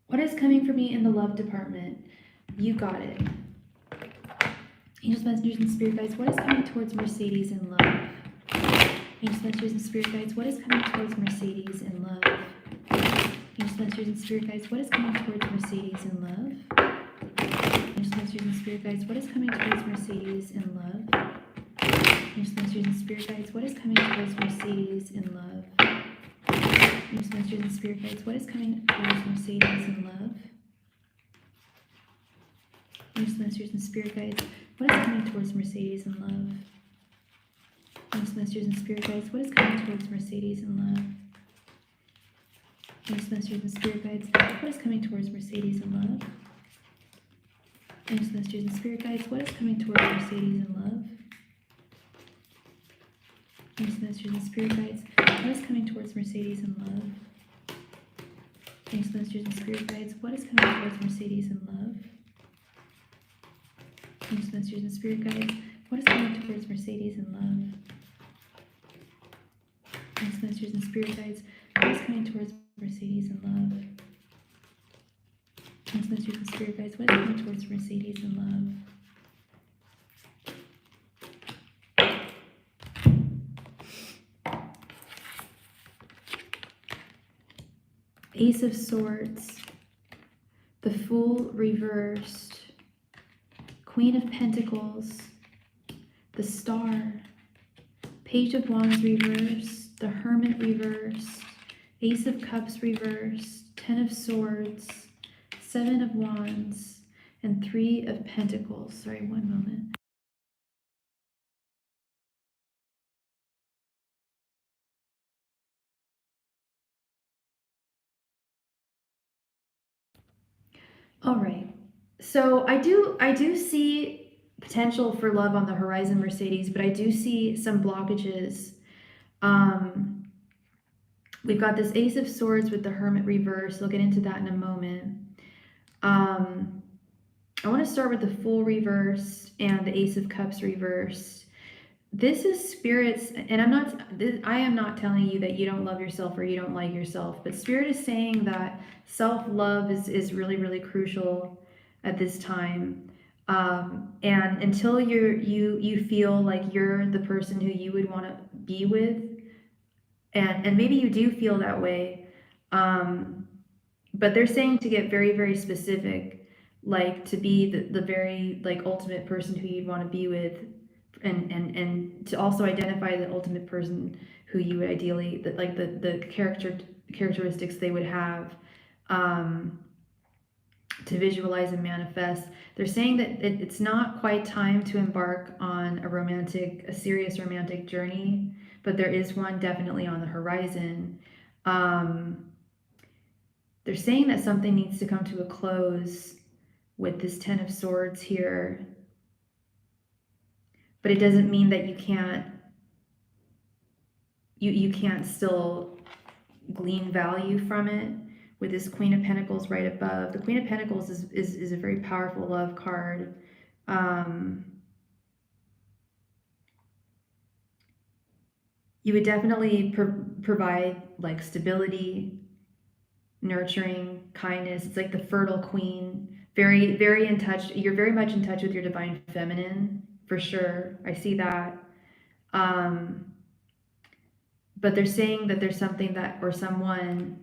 What is coming for me in the love department? You got it. Angels, messengers, and spirit guides, what is coming towards Mercedes in love? Angels, messengers, and spirit guides, what is coming towards Mercedes in love? Angels, messengers, and spirit guides, what is coming towards Mercedes in love? Angels, messengers, and spirit guides, what is coming towards Mercedes in love? Angels, messengers, and spirit guides, what is coming towards Mercedes in love? Angels, messengers, and spirit guides, what is coming towards Mercedes in love? Angels, messengers, and spirit guides, what is coming towards Mercedes in love? Angels, messengers, and spirit guides, what is coming towards Mercedes in love? Angels, messengers, and spirit guides, what is coming towards Mercedes in love? Angels, messengers, and spirit guides, what is coming towards Mercedes in love? Angels, messengers, and spirit guides, what is coming towards Mercedes in love? Angels, messengers, and spirit guides, what is coming towards Mercedes in love? Angels, messengers, and spirit guides, what is coming towards Mercedes in love? Angels, messengers, and spirit guides, what is coming towards Mercedes in love? Angels, messengers, and spirit guides, what is coming towards Mercedes in love? Ace of Swords, the Fool reversed, Queen of Pentacles, the Star, Page of Wands reversed, the Hermit reversed, Ace of Cups reversed, Ten of Swords, Seven of Wands, and Three of Pentacles. Sorry, one moment. All right. So I do see potential for love on the horizon, Mercedes, but I do see some blockages. We've got this Ace of Swords with the Hermit reverse. We'll get into that in a moment. I want to start with the Fool reverse and the Ace of Cups reversed. This is spirits, and I am not telling you that you don't love yourself or you don't like yourself, but spirit is saying that self-love is really, really crucial at this time. And until you feel like you're the person who you would want to be with, and maybe you do feel that way, but they're saying to get very, very specific, like to be the very like ultimate person who you'd want to be with, and to also identify the ultimate person who you would ideally, that like the characteristics they would have, to visualize and manifest. They're saying that it's not quite time to embark on a serious romantic journey, but there is one definitely on the horizon. They're saying that something needs to come to a close with this Ten of Swords here, but it doesn't mean that you can't still glean value from it. With this Queen of Pentacles right above, the Queen of Pentacles is a very powerful love card. You would definitely provide like stability, nurturing, kindness. It's like the fertile queen, very, very in touch. You're very much in touch with your divine feminine, for sure. I see that. But they're saying that there's something that, or someone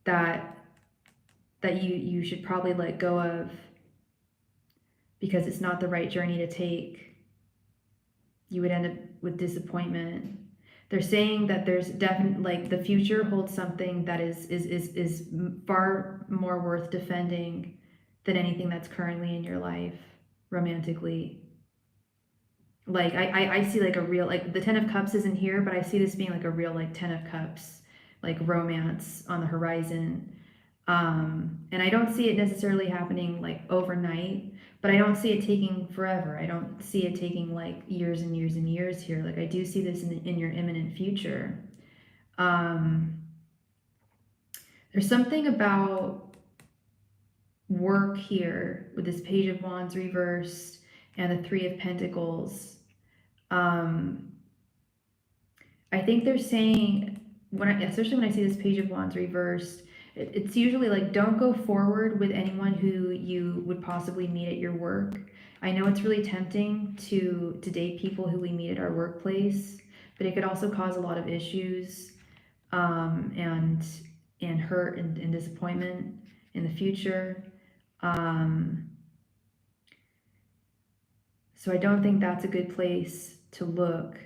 that that you should probably let go of because it's not the right journey to take. You would end up with disappointment. They're saying that there's definitely, like, the future holds something that is far more worth defending than anything that's currently in your life romantically. Like I see like a real, like, the Ten of Cups isn't here, but I see this being like a real, like, Ten of Cups, like, romance on the horizon. And I don't see it necessarily happening like overnight, but I don't see it taking forever. I don't see it taking like years and years and years here. Like, I do see this in your imminent future. There's something about work here with this Page of Wands reversed and the Three of Pentacles. I think they're saying, especially when I see this Page of Wands reversed, it's usually like, don't go forward with anyone who you would possibly meet at your work. I know it's really tempting to date people who we meet at our workplace, but it could also cause a lot of issues, and hurt and disappointment in the future. So I don't think that's a good place to look.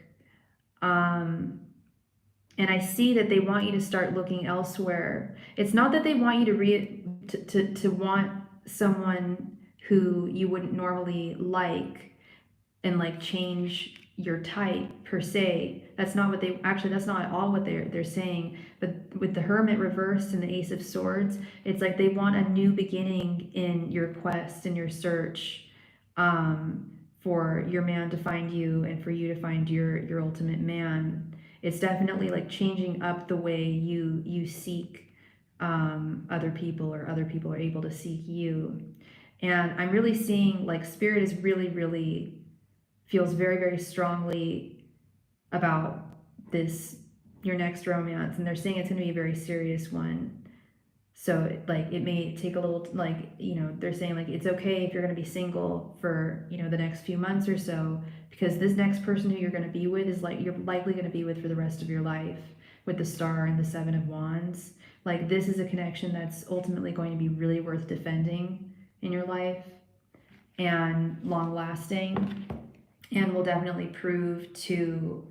And I see that they want you to start looking elsewhere. It's not that they want you to want someone who you wouldn't normally like and like change your type per se. That's not what that's not at all what they're saying. But with the Hermit reversed and the Ace of Swords, it's like they want a new beginning in your quest, in your search, for your man to find you and for you to find your ultimate man. It's definitely like changing up the way you seek other people, or other people are able to seek you. And I'm really seeing like Spirit is really feels very strongly about this, your next romance, and they're saying it's going to be a very serious one. So like it may take a little, like, they're saying like it's okay if you're going to be single for the next few months or so, because this next person who you're going to be with is like you're likely going to be with for the rest of your life, with the Star and the Seven of Wands. Like, this is a connection that's ultimately going to be really worth defending in your life and long lasting, and will definitely prove to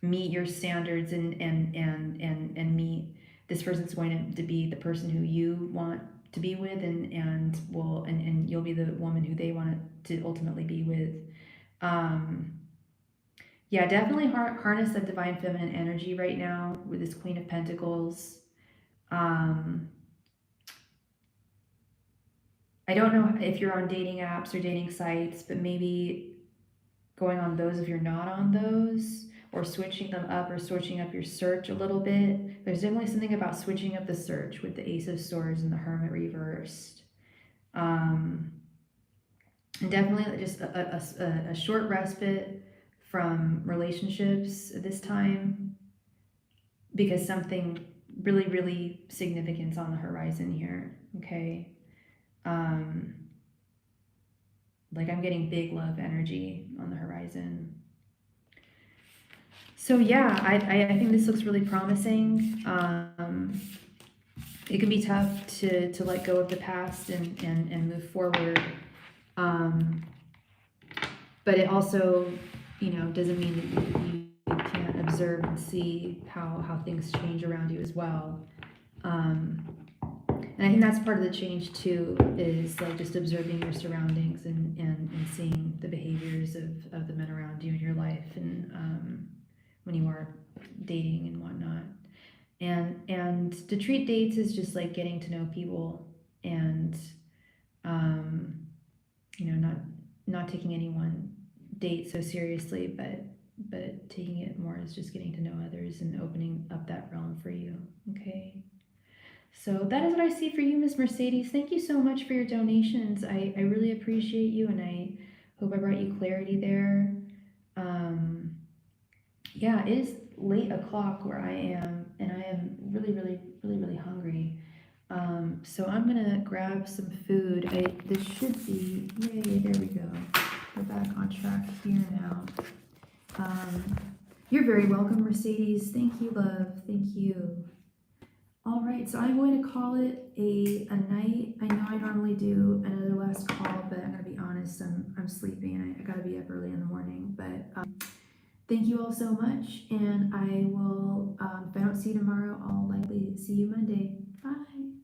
meet your standards and meet, this person's going to be the person who you want to be with, and you'll be the woman who they want to ultimately be with. Yeah, definitely harness that divine feminine energy right now with this Queen of Pentacles. I don't know if you're on dating apps or dating sites, but maybe going on those if you're not on those, or switching them up, or switching up your search a little bit. There's definitely something about switching up the search with the Ace of Swords and the Hermit reversed. And definitely just a short respite from relationships at this time, because something really significant's on the horizon here, okay? Like, I'm getting big love energy on the horizon. So yeah, I think this looks really promising. It can be tough to let go of the past and move forward. But it also, doesn't mean that you can't observe and see how things change around you as well. And I think that's part of the change too, is like just observing your surroundings and seeing the behaviors of the men around you in your life, and when you are dating and whatnot. And to treat dates as just like getting to know people, and not taking any one date so seriously, but taking it more as just getting to know others and opening up that realm for you. Okay. So that is what I see for you, Miss Mercedes. Thank you so much for your donations. I really appreciate you, and I hope I brought you clarity there. Yeah, it is late o'clock where I am, and I am really hungry. So I'm gonna grab some food. This should be, yay, there we go. We're back on track here now. You're very welcome, Mercedes. Thank you, love. Thank you. All right, so I'm going to call it a night. I know I normally do another last call, but I'm gonna be honest, I'm sleeping and I gotta be up early in the morning. But thank you all so much, and I will. If I don't see you tomorrow, I'll likely see you Monday. Bye.